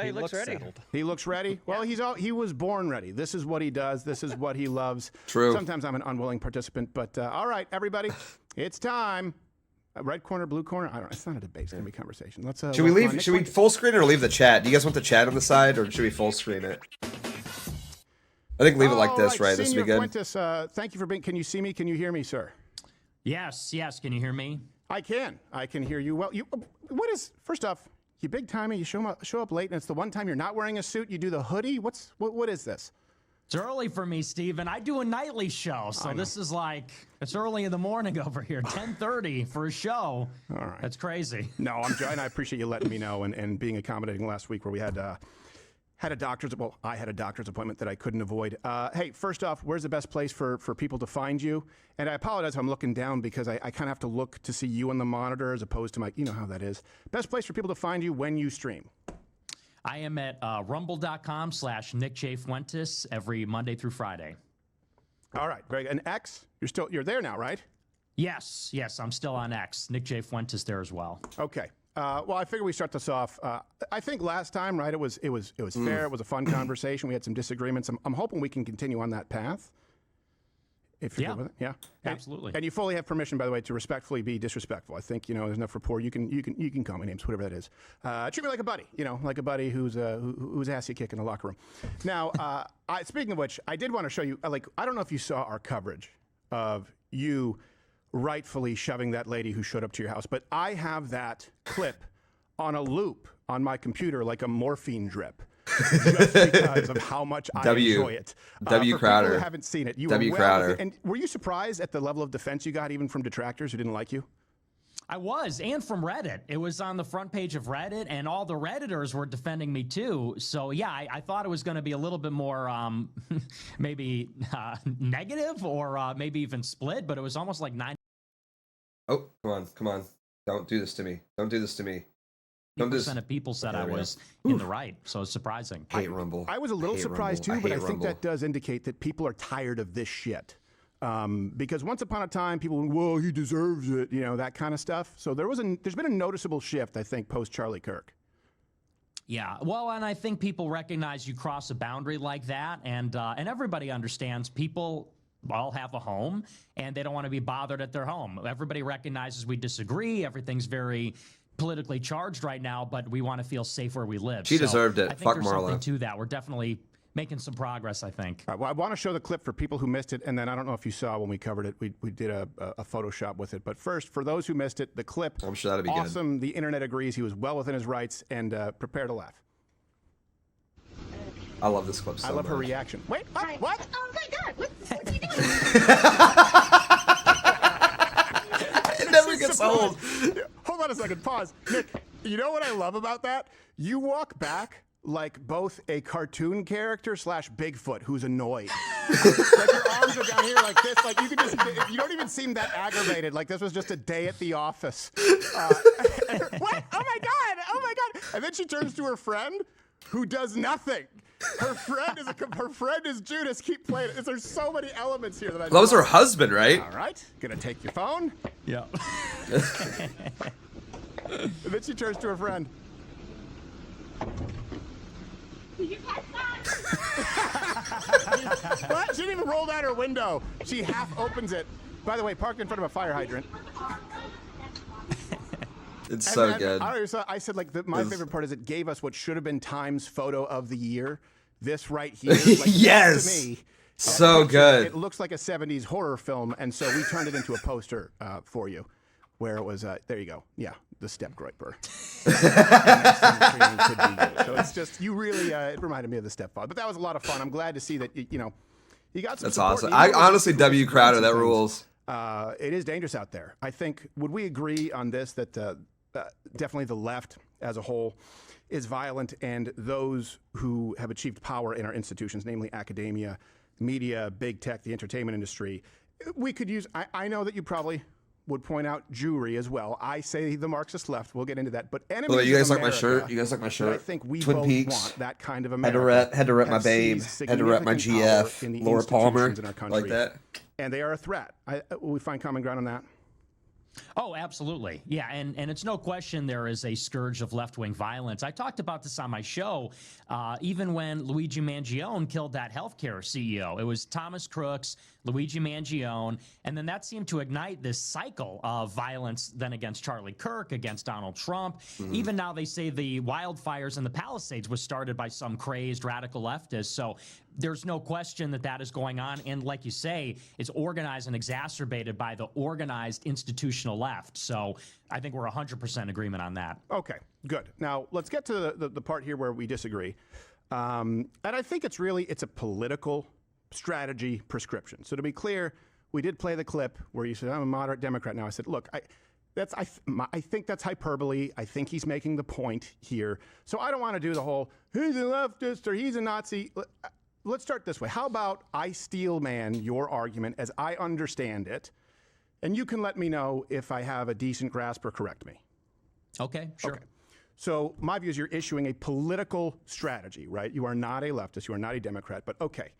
He looks ready. settled. He looks ready. Well, he was born ready. This is what he does. This is what he loves. True. Sometimes I'm an unwilling participant, but all right, everybody, it's time. Red corner, blue corner. I don't know. It's not a debate. It's gonna be a conversation. Let's. Should we leave? Should we full screen or leave the chat? Do you guys want the chat on the side, or should we full screen it? I think leave it like this, right? This would be good. Fuentes, thank you for being. Can you see me? Can you hear me, sir? Yes. Can you hear me? I can. I can hear you well. What is? First off, you big timing. You show up late, and it's the one time you're not wearing a suit. You do the hoodie. What is this? It's early for me, Steven. I do a nightly show, so this is like it's early in the morning over here. 10:30 for a show. All right. That's crazy. No, and I appreciate you letting me know and being accommodating last week where we had a doctor's I had a doctor's appointment that I couldn't avoid. Hey, first off, where's the best place for people to find you? And I apologize if I'm looking down because I kind of have to look to see you on the monitor as opposed to you know how that is. Best place for people to find you when you stream. I am at rumble.com/NickJFuentes every Monday through Friday. All right, very good. And X, you're there now, right? Yes, I'm still on X. Nick J. Fuentes there as well. Okay. Well, I figured we start this off. I think last time, right? It was fair. It was a fun conversation. We had some disagreements. I'm hoping we can continue on that path. If you're good with it, yeah, absolutely. And you fully have permission, by the way, to respectfully be disrespectful. I think there's enough rapport. You can call me names, whatever that is. Treat me like a buddy, like a buddy whose ass you kick in the locker room. Now, speaking of which, I did want to show you. I don't know if you saw our coverage of you rightfully shoving that lady who showed up to your house, but I have that clip on a loop on my computer like a morphine drip. Just because of how much I enjoy it. W. For Crowder. people who haven't seen it. W. Crowder. And were you surprised at the level of defense you got even from detractors who didn't like you? I was, and from Reddit. It was on the front page of Reddit, and all the Redditors were defending me too. So yeah, I thought it was going to be a little bit more maybe negative or maybe even split, but it was almost like 9. Oh, come on. Don't do this to me. 90% of people said I was in the right, so it's surprising. Hate Rumble. I was a little surprised too, but I think that does indicate that people are tired of this shit. Because once upon a time, people went, "Well, he deserves it," that kind of stuff. So there's been a noticeable shift, I think, post Charlie Kirk. Yeah, well, and I think people recognize you cross a boundary like that, and everybody understands people all have a home, and they don't want to be bothered at their home. Everybody recognizes we disagree. Everything's very politically charged right now, but we want to feel safe where we live. She deserved it. I think Fuck there's Marla. something to that. We're definitely making some progress, I think. All right, well, I want to show the clip for people who missed it, and then I don't know if you saw when we covered it, we did a Photoshop with it. But first, for those who missed it, the clip, I'm sure that'll be awesome. The internet agrees he was well within his rights, and prepare to laugh. I love this clip so I love her much. reaction. Wait, what? Oh my God, what's he doing? It never gets old. Hold on a second, pause. Nick, you know what I love about that? You walk back like both a cartoon character / Bigfoot who's annoyed. Like your arms are down here like this. Like you don't even seem that aggravated. Like this was just a day at the office. What? Oh my God. And then she turns to her friend who does nothing. Her friend is Judas. Keep playing it. There's so many elements here that I. That was her husband, right? All right, gonna take your phone. Yeah. And then she turns to her friend. What? She didn't even roll down her window. She half opens it. By the way, parked in front of a fire hydrant. It's so good. I said, my favorite part is it gave us what should have been Time's photo of the year. This right here. Like, yes. To me, so good. It looks like a 70s horror film, and so we turned it into a poster for you, where it was, there you go. Yeah, the step groiper. So it's just, you really, it reminded me of the stepfather. But that was a lot of fun. I'm glad to see that, you got some That's support. awesome. I honestly, W. Crowder, that rules. It is dangerous out there. I think, would we agree on this, that definitely the left as a whole is violent, and those who have achieved power in our institutions, namely academia, media, big tech, the entertainment industry, we could use, I know that you probably would point out Jewry as well. I say the Marxist left. We'll get into that. But enemies Well, you guys of like my America, shirt? You guys like my shirt? I think we Twin both Peaks. want that kind of Had America. to rep my have babe. seized Had to rep my significant power GF. in the Laura Palmer. institutions in our country. Like that. And they are a threat. We find common ground on that. Oh, absolutely. Yeah, and it's no question there is a scourge of left-wing violence. I talked about this on my show, even when Luigi Mangione killed that healthcare CEO. It was Thomas Crooks, Luigi Mangione, and then that seemed to ignite this cycle of violence then against Charlie Kirk, against Donald Trump. Even now they say the wildfires in the Palisades was started by some crazed radical leftist. So there's no question that that is going on. And like you say, it's organized and exacerbated by the organized institutional left. So I think we're 100% agreement on that. Okay, good. Now let's get to the part here where we disagree. And I think it's a political strategy prescription. So to be clear, we did play the clip where you said, I'm a moderate Democrat now. I said, look, I think that's hyperbole. I think he's making the point here. So I don't want to do the whole, he's a leftist or he's a Nazi. Let's start this way. How about I steel man your argument as I understand it, and you can let me know if I have a decent grasp or correct me. Okay, sure. Okay. So my view is you're issuing a political strategy, right? You are not a leftist. You are not a Democrat. But okay.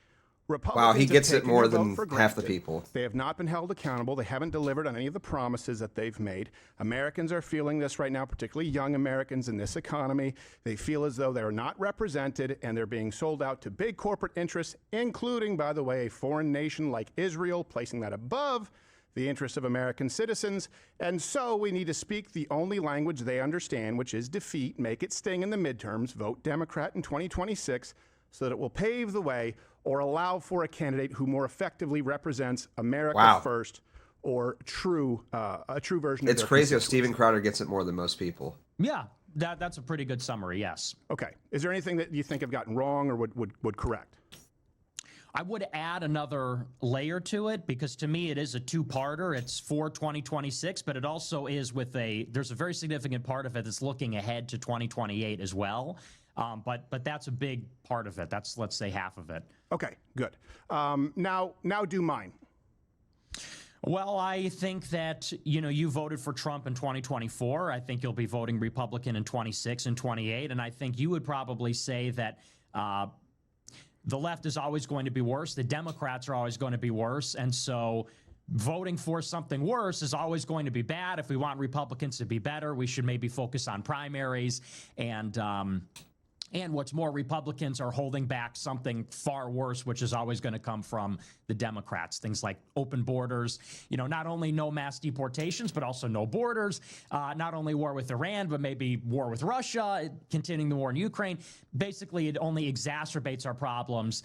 Republicans wow, he gets it more than half the granted. people. They have not been held accountable. They haven't delivered on any of the promises that they've made. Americans are feeling this right now, particularly young Americans in this economy. They feel as though they're not represented and they're being sold out to big corporate interests, including, by the way, a foreign nation like Israel, placing that above the interests of American citizens. And so we need to speak the only language they understand, which is defeat, make it sting in the midterms, vote Democrat in 2026, so that it will pave the way or allow for a candidate who more effectively represents America first or a true version of It's crazy how Steven Crowder gets it more than most people. Yeah, that's a pretty good summary, yes. Okay. Is there anything that you think I've gotten wrong or would correct? I would add another layer to it because to me it is a two-parter. It's for 2026, but it also is there's a very significant part of it that's looking ahead to 2028 as well. But that's a big part of it. That's, let's say, half of it. Okay, good. Now do mine. Well, I think that, you voted for Trump in 2024. I think you'll be voting Republican in 26 and 28. And I think you would probably say that the left is always going to be worse. The Democrats are always going to be worse. And so voting for something worse is always going to be bad. If we want Republicans to be better, we should maybe focus on primaries and what's more, Republicans are holding back something far worse, which is always going to come from the Democrats. Things like open borders, not only no mass deportations, but also no borders, not only war with Iran, but maybe war with Russia, continuing the war in Ukraine. Basically, it only exacerbates our problems,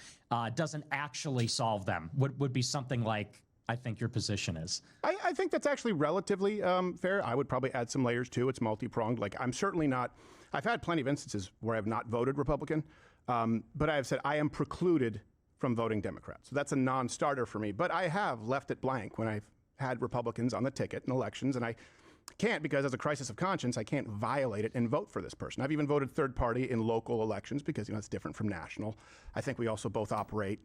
doesn't actually solve them. Would be something like, I think your position is. I think that's actually relatively fair. I would probably add some layers too. It's multi-pronged. Like I'm certainly not, I've had plenty of instances where I've not voted Republican, but I have said I am precluded from voting Democrat. So that's a non-starter for me. But I have left it blank when I've had Republicans on the ticket in elections, and I can't because as a crisis of conscience, I can't violate it and vote for this person. I've even voted third party in local elections because it's different from national. I think we also both operate.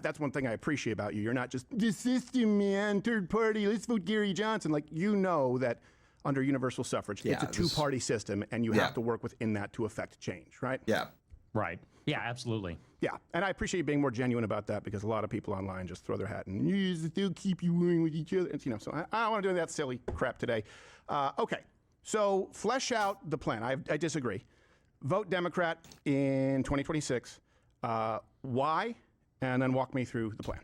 That's one thing I appreciate about you. You're not just the system, man, third party, let's vote Gary Johnson. Like, that under universal suffrage, it's a two-party system, and you have to work within that to affect change, right? Yeah. Right. Yeah, absolutely. Yeah, and I appreciate you being more genuine about that because a lot of people online just throw their hat and they'll keep you warring with each other. And, so I don't want to do that silly crap today. Okay, so flesh out the plan. I disagree. Vote Democrat in 2026. Why? And then walk me through the plan.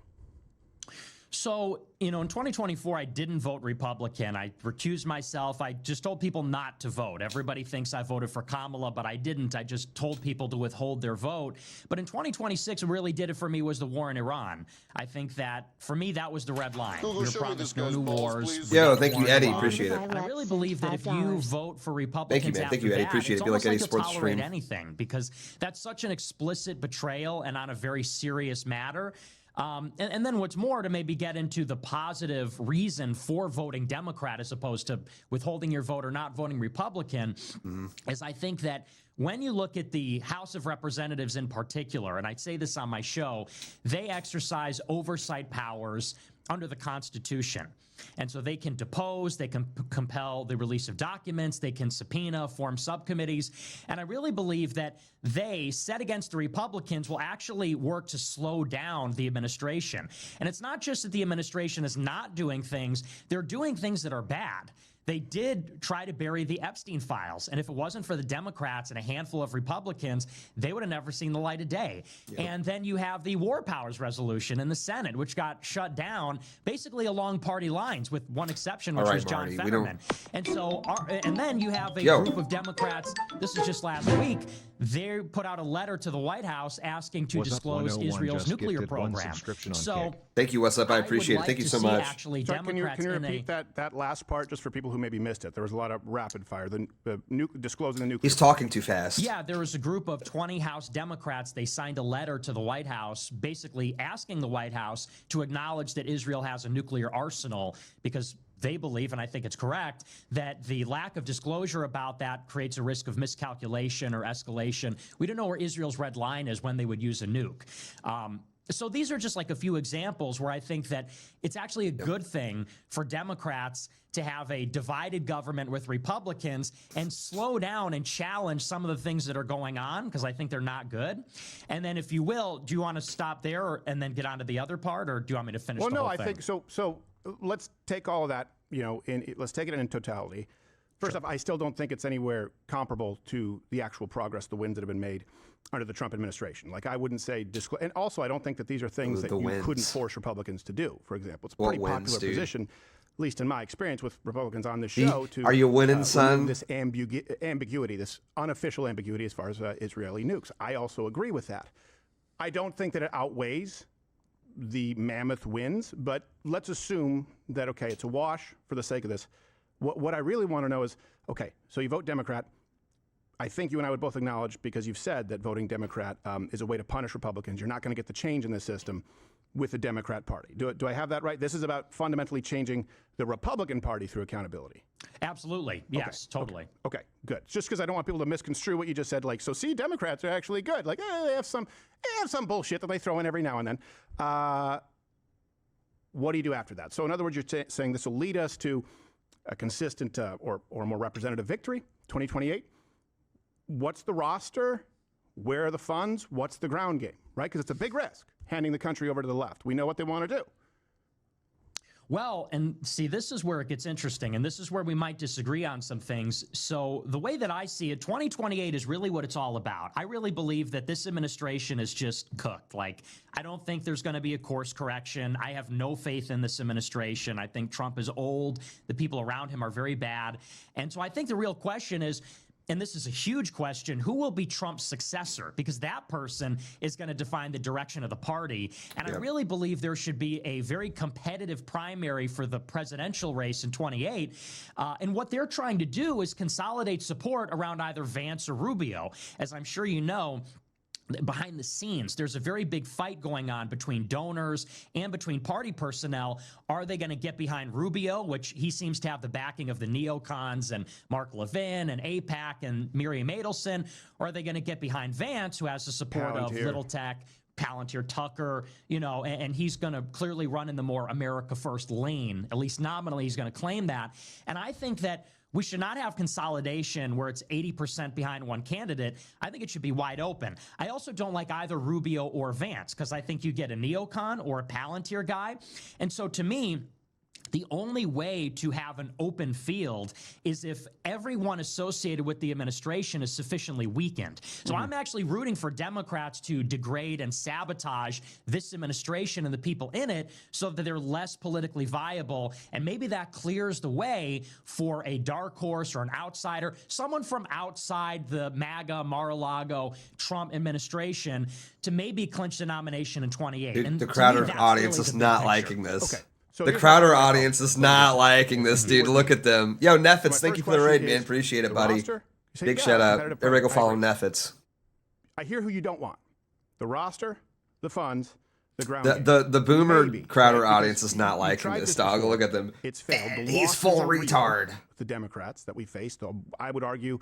So, in 2024, I didn't vote Republican. I recused myself. I just told people not to vote. Everybody thinks I voted for Kamala, but I didn't. I just told people to withhold their vote. But in 2026, what really did it for me was the war in Iran. I think that, for me, that was the red line. We were promised no new wars. Yo, thank you, Eddie. Appreciate it. I really believe that if you vote for Republicans Thank you, Eddie. Appreciate it. It's almost like Eddie you'll sports tolerate stream. anything because that's such an explicit betrayal and on a very serious matter. And then what's more, to maybe get into the positive reason for voting Democrat as opposed to withholding your vote or not voting Republican, is I think that when you look at the House of Representatives in particular, and I say this on my show, they exercise oversight powers under the Constitution. And so they can depose, they can compel the release of documents, they can subpoena, form subcommittees. And I really believe that they, set against the Republicans, will actually work to slow down the administration. And it's not just that the administration is not doing things, they're doing things that are bad. They did try to bury the Epstein files. And if it wasn't for the Democrats and a handful of Republicans, they would have never seen the light of day. Yep. And then you have the War Powers Resolution in the Senate, which got shut down basically along party lines, with one exception, which was John Fetterman. And so, and then you have a group of Democrats, this is just last week, they put out a letter to the White House asking to disclose Israel's nuclear program. So, thank you, What's Up? I appreciate it. Thank you so much. Sorry, can you repeat that last part just for people who maybe missed it? There was a lot of rapid fire. Disclosing the nuclear. He's talking too fast. Yeah, there was a group of 20 House Democrats. They signed a letter to the White House, basically asking the White House to acknowledge that Israel has a nuclear arsenal, because they believe, and I think it's correct, that the lack of disclosure about that creates a risk of miscalculation or escalation. We don't know where Israel's red line is when they would use a nuke. So these are just like a few examples where I think that it's actually a good thing for Democrats to have a divided government with Republicans and slow down and challenge some of the things that are going on, because I think they're not good. And then, if you will, do you want to stop there and then get on to the other part, or do you want me to finish the whole thing? I think so. So let's take all of that, let's take it in totality. First off, I still don't think it's anywhere comparable to the actual progress, the wins that have been made under the Trump administration. Like, I wouldn't say and also, I don't think that these are things that you couldn't force Republicans to do. For example, it's a pretty popular position, at least in my experience with Republicans on this show, are you winning, son? This ambiguity, this unofficial ambiguity as far as Israeli nukes. I also agree with that. I don't think that it outweighs the mammoth wins, but let's assume that, okay, it's a wash for the sake of this. What I really want to know is, okay, so you vote Democrat. I think you and I would both acknowledge, because you've said that voting Democrat is a way to punish Republicans. You're not going to get the change in this system with the Democrat Party. Do I have that right? This is about fundamentally changing the Republican Party through accountability. Absolutely. Yes, totally. Okay, good. Just because I don't want people to misconstrue what you just said, like, so see, Democrats are actually good. Like, they have some bullshit that they throw in every now and then. What do you do after that? So in other words, you're saying this will lead us to a consistent or more representative victory, 2028. What's the roster? Where are the funds? What's the ground game, right? Because it's a big risk, handing the country over to the left. We know what they want to do. Well, and see, this is where it gets interesting, and this is where we might disagree on some things. So the way that I see it, 2028 is really what it's all about. I really believe that this administration is just cooked. Like, I don't think there's going to be a course correction. I have no faith in this administration. I think Trump is old. The people around him are very bad. And so I think the real question is, and this is a huge question, who will be Trump's successor? Because that person is going to define the direction of the party. And I really believe there should be a very competitive primary for the presidential race in 28. And what they're trying to do is consolidate support around either Vance or Rubio. As I'm sure you know, behind the scenes, there's a very big fight going on between donors and between party personnel. Are they going to get behind Rubio, which he seems to have the backing of the neocons and Mark Levin and AIPAC and Miriam Adelson? Or are they going to get behind Vance, who has the support of Little Tech, Palantir, Tucker, and he's going to clearly run in the more America First lane. At least nominally, he's going to claim that. And I think that we should not have consolidation where it's 80% behind one candidate. I think it should be wide open. I also don't like either Rubio or Vance, because I think you get a neocon or a Palantir guy. And so to me, the only way to have an open field is if everyone associated with the administration is sufficiently weakened. So I'm actually rooting for Democrats to degrade and sabotage this administration and the people in it so that they're less politically viable. And maybe that clears the way for a dark horse or an outsider, someone from outside the MAGA, Mar-a-Lago, Trump administration to maybe clinch the nomination in 28. Dude, and the Crowder audience is not liking this. Okay. So the Crowder audience is not liking this, dude. Look at them. Yo, Neffits, thank you for the raid, man. Appreciate it, buddy. Big shout out. Everybody go follow Neffits. I hear who you don't want. The roster, the funds, the ground game. The boomer Crowder audience is not liking this, dog. Look at them. It's failed. He's full retard. The Democrats that we faced, I would argue,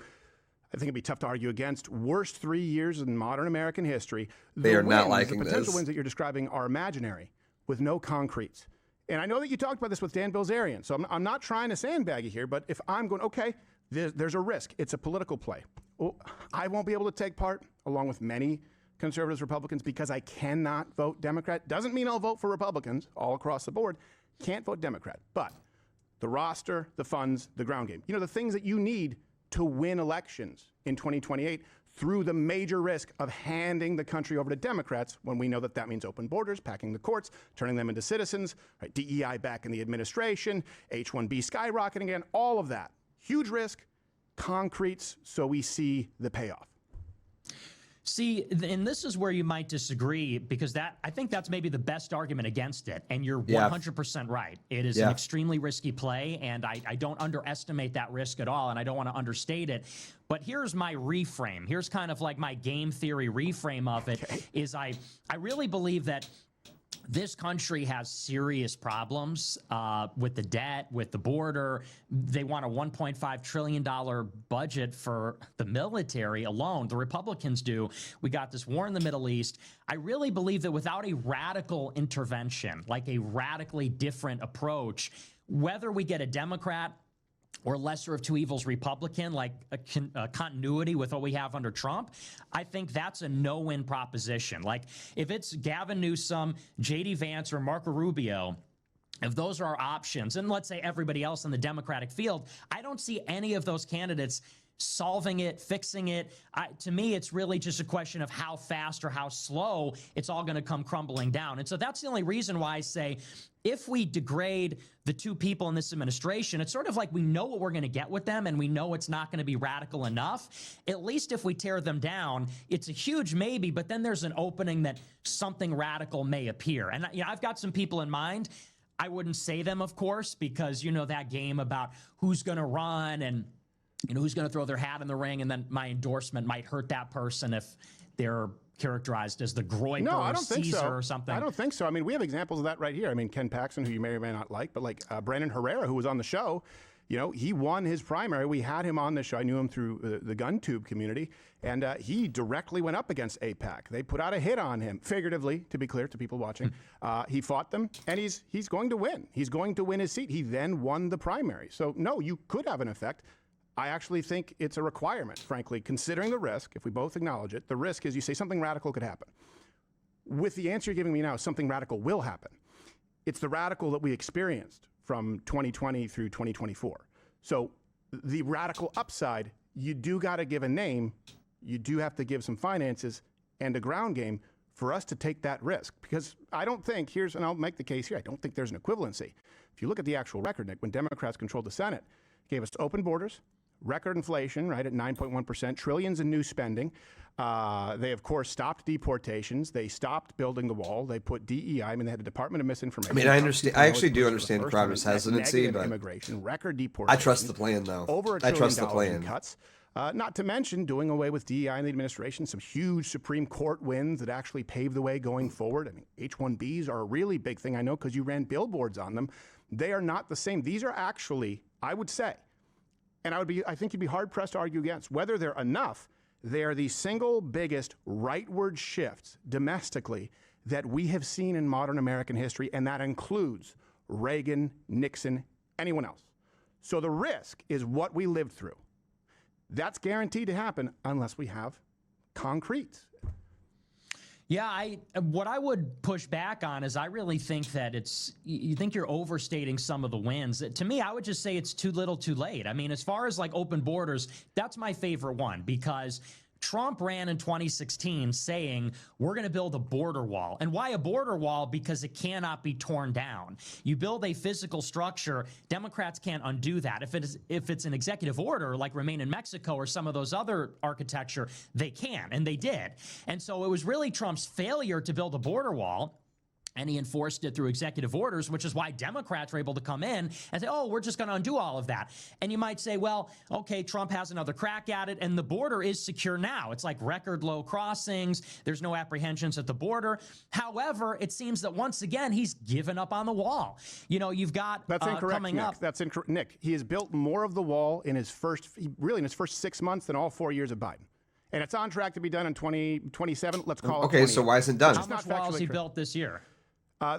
I think it'd be tough to argue against. Worst 3 years in modern American history. They are not liking this. The potential wins that you're describing are imaginary with no concretes. And I know that you talked about this with Dan Bilzerian, so I'm not trying to sandbag you here, but if I'm going, okay, there's a risk. It's a political play. Well, I won't be able to take part, along with many conservatives, Republicans, because I cannot vote Democrat. Doesn't mean I'll vote for Republicans all across the board. Can't vote Democrat. But the roster, the funds, the ground game, the things that you need to win elections in 2028 through the major risk of handing the country over to Democrats when we know that that means open borders, packing the courts, turning them into citizens, right, DEI back in the administration, H-1B skyrocketing again, all of that. Huge risk, concretes, so we see the payoff. See, and this is where you might disagree, because I think that's maybe the best argument against it. And you're 100% right. It is an extremely risky play, and I don't underestimate that risk at all, and I don't want to understate it. But here's my reframe. Here's kind of like my game theory reframe of it, is I really believe that this country has serious problems with the debt, with the border. They want a $1.5 trillion budget for the military alone. The Republicans do. We got this war in the Middle East. I really believe that without a radical intervention, like a radically different approach, whether we get a Democrat or lesser of two evils Republican, like a continuity with what we have under Trump, I think that's a no-win proposition. Like, if it's Gavin Newsom, J.D. Vance, or Marco Rubio, if those are our options, and let's say everybody else in the Democratic field, I don't see any of those candidates solving it, fixing it. To me, it's really just a question of how fast or how slow it's all going to come crumbling down. And so that's the only reason why I say, if we degrade the two people in this administration, it's sort of like we know what we're going to get with them, and we know it's not going to be radical enough. At least if we tear them down, it's a huge maybe, but then there's an opening that something radical may appear. And I've got some people in mind. I wouldn't say them, of course, because that game about who's going to run and who's going to throw their hat in the ring, and then my endorsement might hurt that person if they're characterized as the Groiper or Caesar or something. I don't think so. I mean, we have examples of that right here. I mean, Ken Paxton, who you may or may not like, but like Brandon Herrera, who was on the show, he won his primary. We had him on the show. I knew him through the GunTube community, and he directly went up against AIPAC. They put out a hit on him, figuratively, to be clear to people watching. He fought them, and he's going to win. He's going to win his seat. He then won the primary. So, no, you could have an effect. I actually think it's a requirement, frankly, considering the risk. If we both acknowledge it, the risk is you say something radical could happen. With the answer you're giving me now, something radical will happen. It's the radical that we experienced from 2020 through 2024. So the radical upside, you do got to give a name. You do have to give some finances and a ground game for us to take that risk. Because I don't think, and I'll make the case here, I don't think there's an equivalency. If you look at the actual record, Nick, when Democrats controlled the Senate, gave us open borders, record inflation, right, at 9.1%, trillions in new spending. They, of course, stopped deportations. They stopped building the wall. They put DEI. I mean, they had a Department of Misinformation. I mean, I understand. I actually do understand Crowder's hesitancy, but immigration, record deportations. I trust the plan, though. Over $1 trillion in cuts. Not to mention doing away with DEI in the administration, some huge Supreme Court wins that actually paved the way going forward. I mean, H-1Bs are a really big thing, I know, because you ran billboards on them. They are not the same. These are actually, I would say, and I think you'd be hard-pressed to argue against, whether they're enough, they are the single biggest rightward shifts domestically that we have seen in modern American history, and that includes Reagan, Nixon, anyone else. So the risk is what we lived through. That's guaranteed to happen unless we have concrete. Yeah, what I would push back on is I really think that you think you're overstating some of the wins. To me, I would just say it's too little too late. I mean, as far as like open borders, that's my favorite one, because Trump ran in 2016 saying, we're going to build a border wall. And why a border wall? Because it cannot be torn down. You build a physical structure, Democrats can't undo that. If it's an executive order, like remain in Mexico or some of those other architecture, they can, and they did. And so it was really Trump's failure to build a border wall, and he enforced it through executive orders, which is why Democrats were able to come in and say, oh, we're just going to undo all of that. And you might say, well, okay, Trump has another crack at it, and the border is secure now. It's like record low crossings. There's no apprehensions at the border. However, it seems that once again, he's given up on the wall. You've got That's incorrect, coming Nick. up. That's incorrect. Nick, he has built more of the wall in his first 6 months than all 4 years of Biden. And it's on track to be done in 2027. Let's call it. Okay, so why isn't it done? How much wall has he built this year?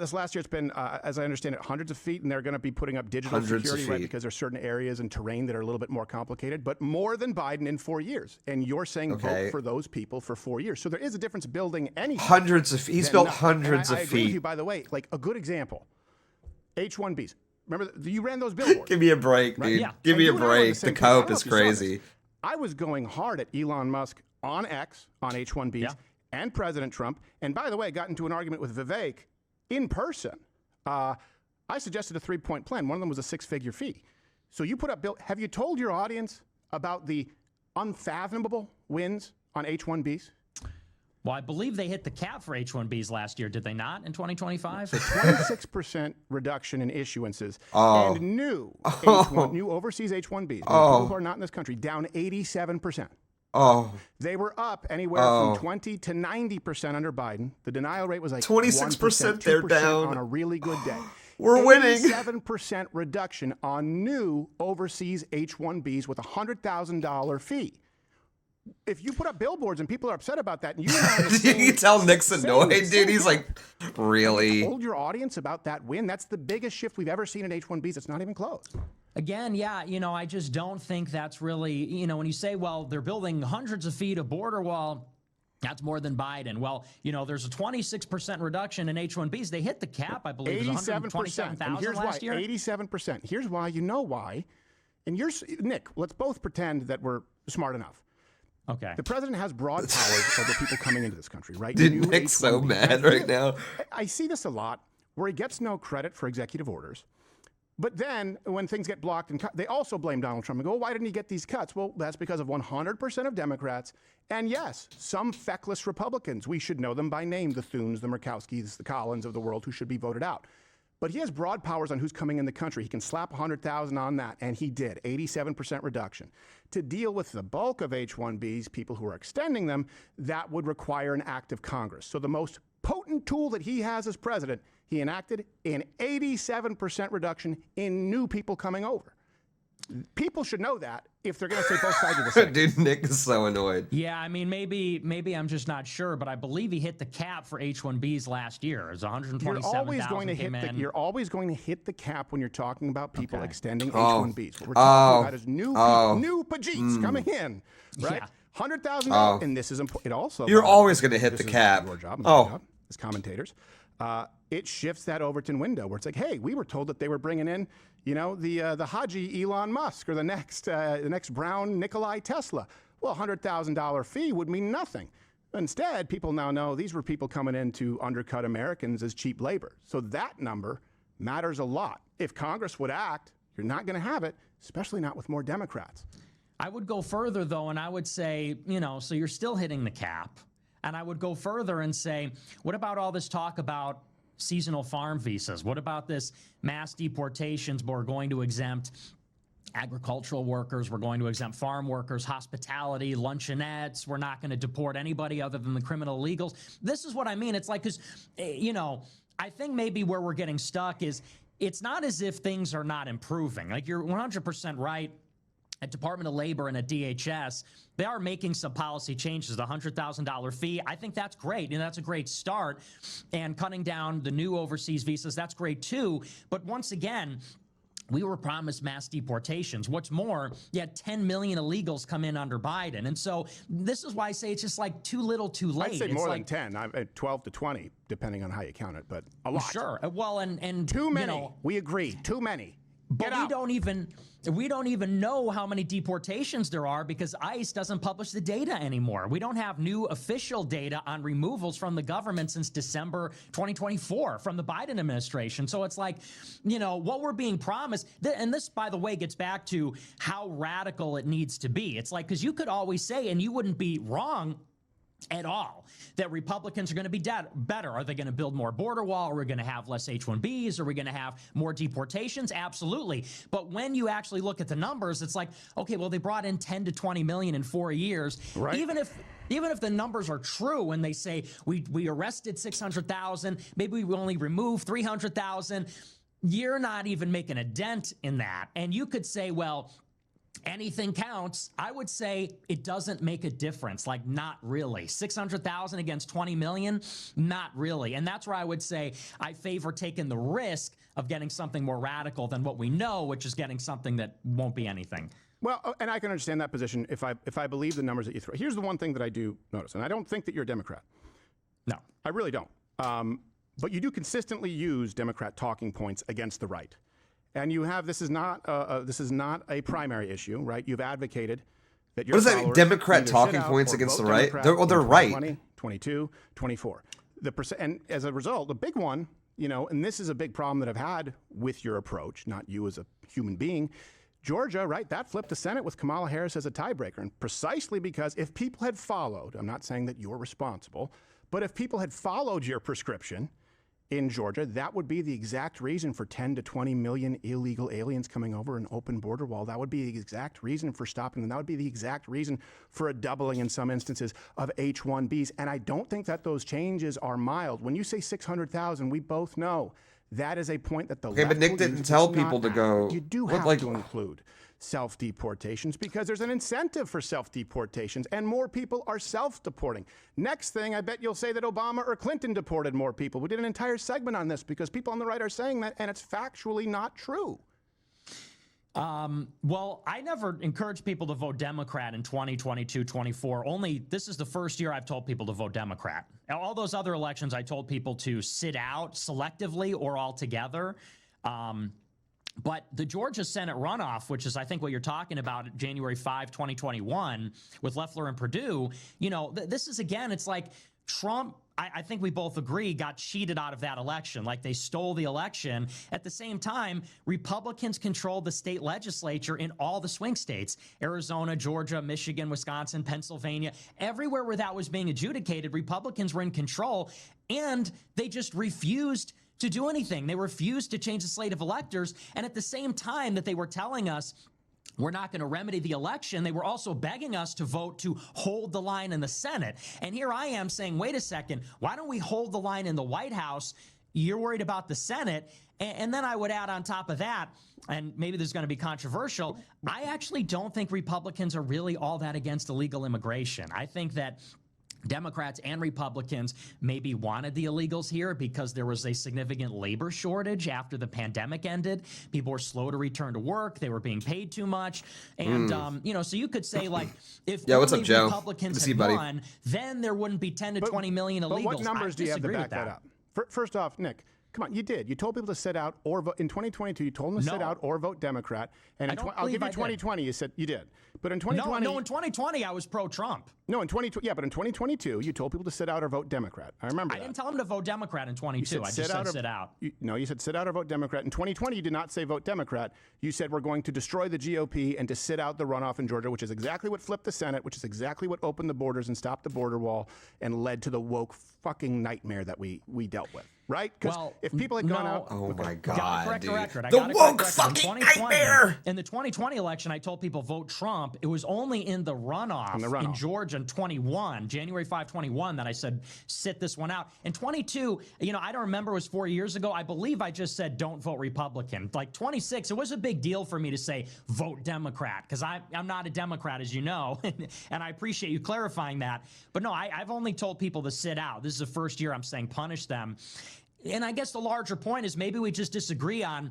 This last year, it's been, as I understand it, hundreds of feet, and they're going to be putting up digital Hundreds of security, right? feet. Because there's certain areas and terrain that are a little bit more complicated, but more than Biden in 4 years. And you're saying vote for those people for 4 years. So there is a difference building anything. Hundreds of feet. He's built hundreds of I agree with feet. you, by the way. Like a good example, H-1Bs. Remember, you ran those billboards. Give me a break, right? dude. Yeah. Give And me you a and I were on break. the same The page. I don't cope know is if you saw this. crazy. I was going hard at Elon Musk on X on H-1Bs and President Trump. And by the way, I got into an argument with Vivek in person. I suggested a 3-point plan. One of them was a 6-figure fee. So you put up bill. Have you told your audience about the unfathomable wins on H-1Bs? Well, I believe they hit the cap for H-1Bs last year, did they not, in 2025? So 26% reduction in issuances. Oh. And new overseas H-1Bs, people who are not in this country, down 87%. Oh. They were up anywhere from 20 to 90% under Biden. The denial rate was like 26%, they're 2% down. on a really good day. We're winning. 87% reduction on new overseas H-1Bs with a $100,000 fee. If you put up billboards and people are upset about that, and you can tell Nick's annoyed, dude. He's like, really? Told your audience about that win. That's the biggest shift we've ever seen in H-1Bs. It's not even close. Again, yeah, I just don't think that's really, when you say, well, they're building hundreds of feet of border wall, that's more than Biden. Well, there's a 26% reduction in H-1Bs. They hit the cap, I believe. 87%. And here's last why. year. 87%. Here's why. You know why. And Nick, let's both pretend that we're smart enough. Okay. The president has broad powers over people coming into this country, right? Dude, Nick's so mad right now. I see this a lot where he gets no credit for executive orders. But then when things get blocked and cut, they also blame Donald Trump and go, why didn't he get these cuts? Well, that's because of 100% of Democrats. And yes, some feckless Republicans. We should know them by name, the Thunes, the Murkowskis, the Collins of the world who should be voted out. But he has broad powers on who's coming in the country. He can slap 100,000 on that, and he did, 87% reduction. To deal with the bulk of H-1Bs, people who are extending them, that would require an act of Congress. So the most potent tool that he has as president, he enacted an 87% reduction in new people coming over. People should know that if they're going to say both sides of the same. Dude, Nick is so annoyed. Yeah, I mean, maybe I'm just not sure, but I believe he hit the cap for H-1Bs last year. It was 127,000 came in. You're always going to hit the cap when you're talking about people extending H-1Bs. What we're talking about is new Pajeets coming in, right? Yeah. $100,000, and this is important. It also You're always going to hit the cap. Your job, as commentators. It shifts that Overton window where it's like, hey, we were told that they were bringing in, the Haji Elon Musk or the next brown Nikolai Tesla. Well, $100,000 fee would mean nothing. Instead, people now know these were people coming in to undercut Americans as cheap labor. So that number matters a lot. If Congress would act, you're not going to have it, especially not with more Democrats. I would go further, though, and I would say, so you're still hitting the cap. And I would go further and say, what about all this talk about seasonal farm visas? What about this mass deportations? We're going to exempt agricultural workers. We're going to exempt farm workers, hospitality, luncheonettes. We're not going to deport anybody other than the criminal illegals. This is what I mean. It's like, because, I think maybe where we're getting stuck is it's not as if things are not improving. Like, you're 100% right. At Department of Labor and at DHS, they are making some policy changes. The $100,000 fee, I think that's great, and that's a great start. And cutting down the new overseas visas, that's great too. But once again, we were promised mass deportations. What's more, you had 10 million illegals come in under Biden. And so this is why I say it's just like too little too late. I'd say it's more like, than 10, 12 to 20, depending on how you count it, but a lot. Sure. Well, and too many. We agree. Too many. But we don't even know how many deportations there are because ICE doesn't publish the data anymore. We don't have new official data on removals from the government since December 2024 from the Biden administration. So it's like, what we're being promised, and this, by the way, gets back to how radical it needs to be. It's like, because you could always say, and you wouldn't be wrong at all, that Republicans are going to be better. Are they going to build more border wall? Are we going to have less H-1Bs? Are we going to have more deportations? Absolutely. But when you actually look at the numbers, it's like, okay, well, they brought in 10 to 20 million in 4 years. Right. Even if the numbers are true when they say we arrested 600,000, maybe we only removed 300,000, you're not even making a dent in that. And you could say, well, anything counts, I would say it doesn't make a difference. Like, not really. 600,000 against 20 million, not really. And that's where I would say I favor taking the risk of getting something more radical than what we know, which is getting something that won't be anything. Well, and I can understand that position if I believe the numbers that you throw. Here's the one thing that I do notice, and I don't think that you're a Democrat. No. I really don't. But you do consistently use Democrat talking points against the right. And you have, this is not a primary issue, right? You've advocated that your What does that mean, Democrat talking points against the right? They're right. 2020, 22, 24. And as a result, the big one, and this is a big problem that I've had with your approach, not you as a human being. Georgia, right, that flipped the Senate with Kamala Harris as a tiebreaker. And precisely because if people had followed, I'm not saying that you're responsible, but if people had followed your prescription in Georgia, that would be the exact reason for 10 to 20 million illegal aliens coming over an open border wall. That would be the exact reason for stopping them. That would be the exact reason for a doubling in some instances of H-1Bs. And I don't think that those changes are mild. When you say 600,000, we both know that is a point that the left but Nick will didn't use. tell It's people not to go. You do have to include self-deportations because there's an incentive for self-deportations and more people are self-deporting. Next thing, I bet you'll say that Obama or Clinton deported more people. We did an entire segment on this because people on the right are saying that, and it's factually not true. Well, I never encourage people to vote Democrat in 2022, 24. Only this is the first year I've told people to vote Democrat. All those other elections, I told people to sit out selectively or altogether. But the Georgia Senate runoff, which is, I think, what you're talking about, January 5, 2021, with Loeffler and Perdue, this is, again, it's like Trump, I think we both agree, got cheated out of that election. Like, they stole the election. At the same time, Republicans controlled the state legislature in all the swing states, Arizona, Georgia, Michigan, Wisconsin, Pennsylvania. Everywhere where that was being adjudicated, Republicans were in control, and they just refused to do anything. They refused to change the slate of electors. And at the same time that they were telling us we're not going to remedy the election, they were also begging us to vote to hold the line in the Senate. And here I am saying, wait a second, why don't we hold the line in the White House? You're worried about the Senate. And then I would add on top of that, and maybe this is going to be controversial, I actually don't think Republicans are really all that against illegal immigration. I think that Democrats and Republicans maybe wanted the illegals here because there was a significant labor shortage after the pandemic ended. People were slow to return to work. They were being paid too much. And, so you could say, like, if what's up, Joe? Republicans had won, then there wouldn't be 10 to 20 million illegals. But what numbers do you have to back that up? First off, Nick, come on, you did. You told people to sit out or vote. In 2022, you told them to sit out or vote Democrat. And I'll give you 2020, you said you did. But in 2020... No, in 2020, I was pro-Trump. No, in 2020, yeah, but in 2022, you told people to sit out or vote Democrat. I remember that. I didn't tell them to vote Democrat in 22. I just said sit out. You said sit out or vote Democrat. In 2020, you did not say vote Democrat. You said we're going to destroy the GOP and to sit out the runoff in Georgia, which is exactly what flipped the Senate, which is exactly what opened the borders and stopped the border wall and led to the woke fucking nightmare that we dealt with. Right? Because if people had gone out... Oh, my God, dude. The woke fucking nightmare! In the 2020 election, I told people vote Trump. It was only in the runoff in Georgia in 21, January 5, 21, that I said, sit this one out. In 22, I don't remember, it was 4 years ago. I believe I just said, don't vote Republican. Like 26, it was a big deal for me to say, vote Democrat, because I'm not a Democrat, as you know, and I appreciate you clarifying that. But no, I've only told people to sit out. This is the first year I'm saying punish them. And I guess the larger point is maybe we just disagree on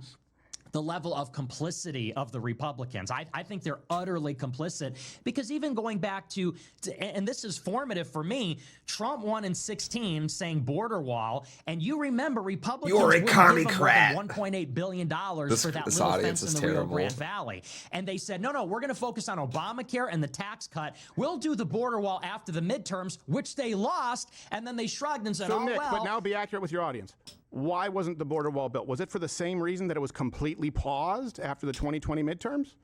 the level of complicity of the Republicans. I think they're utterly complicit because even going back to, and this is formative for me, Trump won in 16 saying border wall, and you remember Republicans You're a commie crap. $1.8 billion for that little fence in the terrible. Rio Grande Valley. And they said, no, we're going to focus on Obamacare and the tax cut. We'll do the border wall after the midterms, which they lost, and then they shrugged and said, so Nick, but now be accurate with your audience. Why wasn't the border wall built? Was it for the same reason that it was completely paused after the 2020 midterms?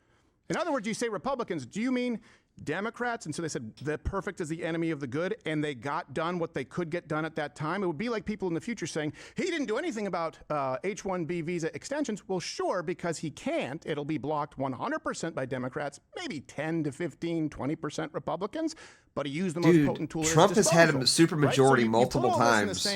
In other words, you say Republicans, do you mean Democrats? And so they said the perfect is the enemy of the good, and they got done what they could get done at that time. It would be like people in the future saying, he didn't do anything about H-1B visa extensions. Well, sure, because he can't. It'll be blocked 100% by Democrats, maybe 10 to 15, 20% Republicans, but he used the most potent tool at his disposal. Trump has had a supermajority multiple times.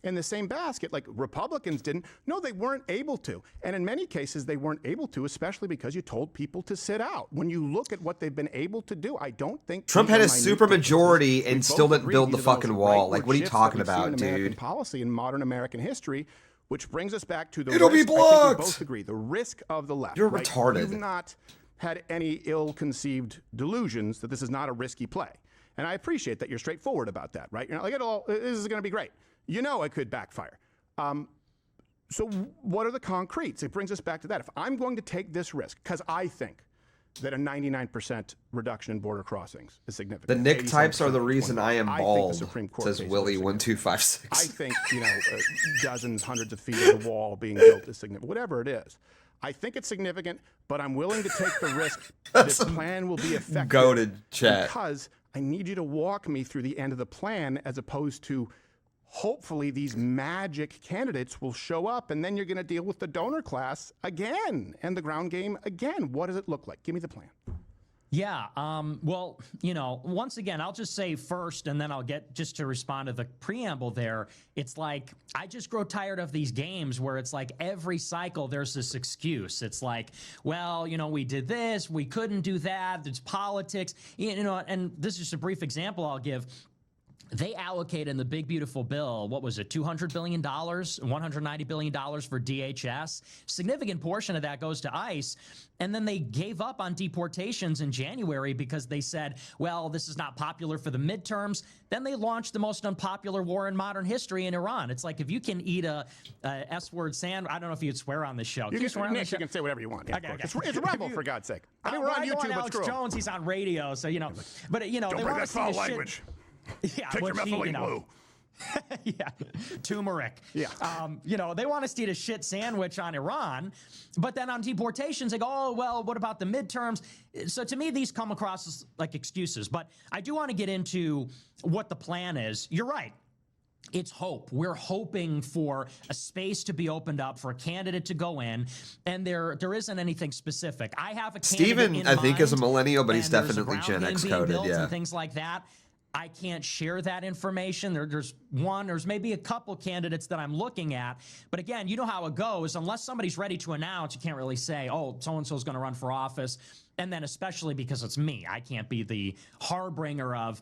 in the same basket like Republicans didn't. No, they weren't able to. And in many cases, they weren't able to, especially because you told people to sit out. When you look at what they've been able to do, I don't think Trump had a super majority and still didn't build the fucking wall. Like, what are you talking about, dude? Policy in modern American history, which brings us back to the It'll risk. be I think blocked. we both agree. The risk of the left. You're right? retarded. You've not had any ill-conceived delusions that this is not a risky play. And I appreciate that you're straightforward about that, right? You're not like, this is going to be great. You know it could backfire. So what are the concretes? It brings us back to that. If I'm going to take this risk, because I think that a 99% reduction in border crossings is significant. The Nick types are the 87% reason I am think the bald, Supreme Court says case is Willie significant. 1256. I think, dozens, hundreds of feet of the wall being built is significant. Whatever it is. I think it's significant, but I'm willing to take the risk that this plan will be effective. Goated chat. Because I need you to walk me through the end of the plan as opposed to hopefully these magic candidates will show up and then you're going to deal with the donor class again and the ground game again. What does it look like? Give me the plan. Yeah. Well, once again, I'll just say first, and then I'll get just to respond to the preamble there. It's like, I just grow tired of these games where it's like every cycle there's this excuse. It's like, well, we did this, we couldn't do that. It's politics, and this is just a brief example I'll give. They allocated in the big, beautiful bill, what was it, $200 billion, $190 billion for DHS. Significant portion of that goes to ICE. And then they gave up on deportations in January because they said, well, this is not popular for the midterms. Then they launched the most unpopular war in modern history in Iran. It's like, if you can eat a S-word sandwich, I don't know if you'd swear on this show. You can say whatever you want. Yeah, okay. It's Rebel, for God's sake. I mean, we're on YouTube, but Alex screw Jones, he's on radio, so, but, Don't they bring want that to see foul the language. Yeah, Take your methylene blue. Yeah, turmeric. Yeah. They want us to eat a shit sandwich on Iran, but then on deportations, they go, oh, well, what about the midterms? So to me, these come across as like excuses, but I do want to get into what the plan is. You're right. It's hope. We're hoping for a space to be opened up for a candidate to go in, and there isn't anything specific. I have a candidate Steven, in I think, is a mind, millennial, but he's and there's a definitely ground Gen game X being coded, built yeah. and things like that. I can't share that information. There's maybe a couple candidates that I'm looking at. But again, you know how it goes. Unless somebody's ready to announce, you can't really say, oh, so-and-so is going to run for office. And then especially because it's me, I can't be the harbinger of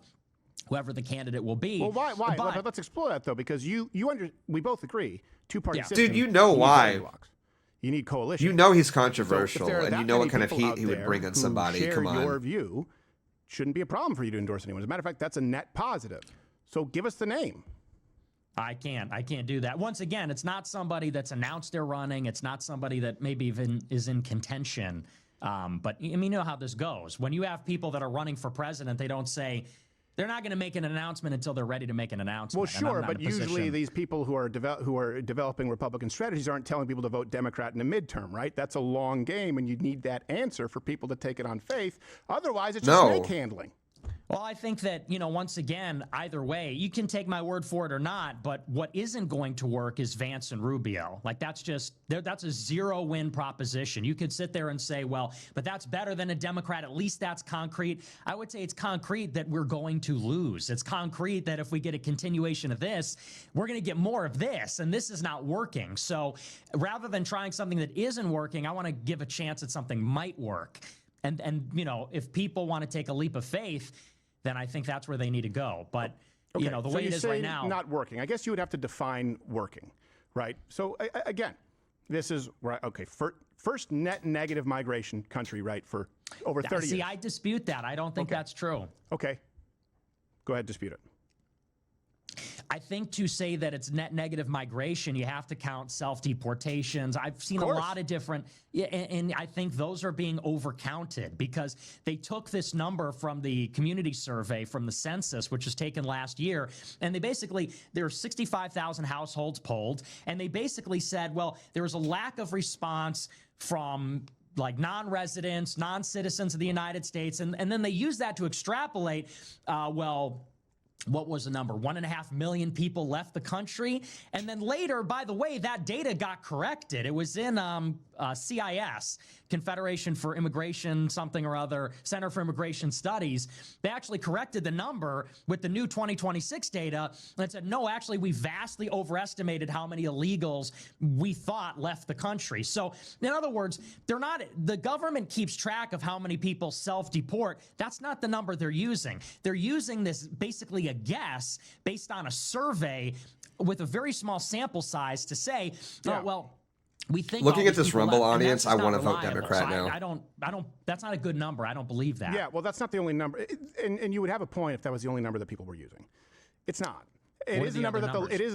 whoever the candidate will be. Well, why? But, Let's explore that, though, because we both agree, two-party system. Dude, you know why. You need coalition. You know he's controversial, so and you know what kind of heat he would bring on somebody. Come on. Your view shouldn't be a problem for you to endorse anyone. As a matter of fact, that's a net positive. So give us the name. I can't do that. Once again, it's not somebody that's announced they're running. It's not somebody that maybe even is in contention. But I mean, you know how this goes. When you have people that are running for president, they don't say, they're not going to make an announcement until they're ready to make an announcement. Well, sure, but usually these people who are developing Republican strategies aren't telling people to vote Democrat in a midterm, right? That's a long game, and you need that answer for people to take it on faith. Otherwise, it's just snake handling. Well, I think that, once again, either way, you can take my word for it or not, but what isn't going to work is Vance and Rubio. Like, that's a zero-win proposition. You could sit there and say, well, but that's better than a Democrat. At least that's concrete. I would say it's concrete that we're going to lose. It's concrete that if we get a continuation of this, we're going to get more of this, and this is not working. So rather than trying something that isn't working, I want to give a chance that something might work. And if people want to take a leap of faith, then I think that's where they need to go. But, okay. The so way it is right now. Not working. I guess you would have to define working, right? So, again, this is, right. Okay, first net negative migration country, right, for over 30 years. See, I dispute that. I don't think that's true. Okay. Go ahead, dispute it. I think to say that it's net negative migration, you have to count self-deportations. I've seen a lot of different, and I think those are being overcounted because they took this number from the community survey from the census, which was taken last year, and there were 65,000 households polled, and they basically said, well, there was a lack of response from like non-residents, non-citizens of the United States, and then they used that to extrapolate, what was the number? 1.5 million people left the country. And then later, by the way, that data got corrected. It was in CIS, Confederation for Immigration something or other, Center for Immigration Studies, they actually corrected the number with the new 2026 data and said, no, actually, we vastly overestimated how many illegals we thought left the country. So, in other words, the government keeps track of how many people self-deport. That's not the number they're using. They're using this basically a guess based on a survey with a very small sample size to say, oh, well, we think looking at this Rumble left, audience, I want to vote reliable. Democrat So now. I don't. That's not a good number. I don't believe that. Yeah, well, that's not the only number, and you would have a point if that was the only number that people were using. It's not. It is the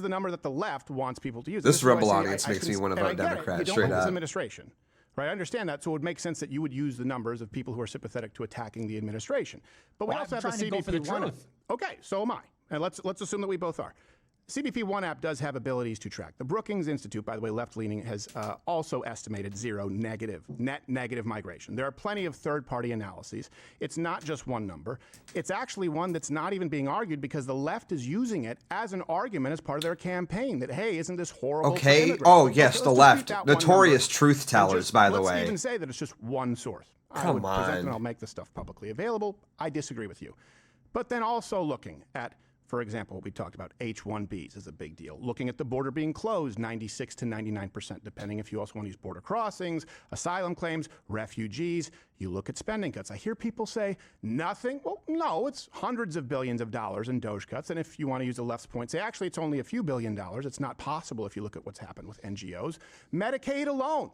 number that the left wants people to use. This Rumble audience makes me want to vote Democrat straight up. Administration, right? I understand that, so it would make sense that you would use the numbers of people who are sympathetic to attacking the administration. But we also have the CBP1. Okay, so am I, and let's assume that we both are. CBP1 app does have abilities to track. The Brookings Institute, by the way, left-leaning, has also estimated net negative migration. There are plenty of third-party analyses. It's not just one number. It's actually one that's not even being argued because the left is using it as an argument as part of their campaign that, hey, isn't this horrible? Okay. Oh, yes, the left. Notorious truth tellers, by the way. Let's even say that it's just one source. I would present and I'll make the stuff publicly available. I disagree with you. But then also looking at, for example, what we talked about, H-1Bs is a big deal. Looking at the border being closed, 96 to 99%, depending if you also want to use border crossings, asylum claims, refugees. You look at spending cuts. I hear people say nothing. Well, no, it's hundreds of billions of dollars in DOGE cuts. And if you want to use the left's point, say actually it's only a few $1 billion. It's not possible if you look at what's happened with NGOs. Medicaid alone,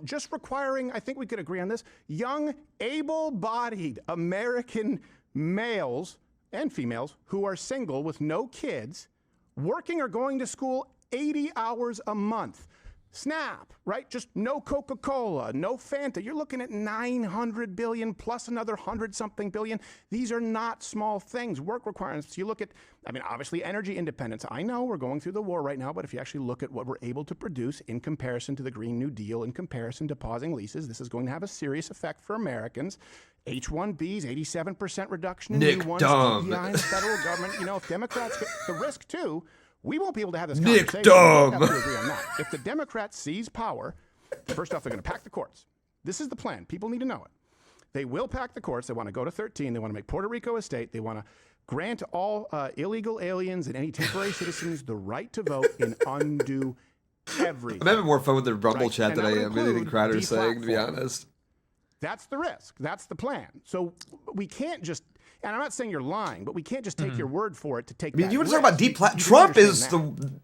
just requiring, I think we could agree on this, young, able-bodied American males and females who are single with no kids, working or going to school 80 hours a month. SNAP, right? Just no Coca-Cola, no Fanta. You're looking at $900 billion plus another 100-something billion. These are not small things. Work requirements. You look at, obviously energy independence. I know we're going through the war right now, but if you actually look at what we're able to produce in comparison to the Green New Deal, in comparison to pausing leases, this is going to have a serious effect for Americans. H-1Bs, 87% reduction in new ones. Behind the federal government. If Democrats get the risk too, we won't be able to have this conversation. We have to agree on that. If the Democrats seize power, first off, they're going to pack the courts. This is the plan. People need to know it. They will pack the courts. They want to go to 13. They want to make Puerto Rico a state. They want to grant all illegal aliens and any temporary citizens the right to vote and undo everything. I'm having more fun with the Rumble chat than I am anything Crowder's saying, to be honest. That's the risk. That's the plan. So we can't just, and I'm not saying you're lying, but we can't just take your word for it to take. You want to talk about Trump is the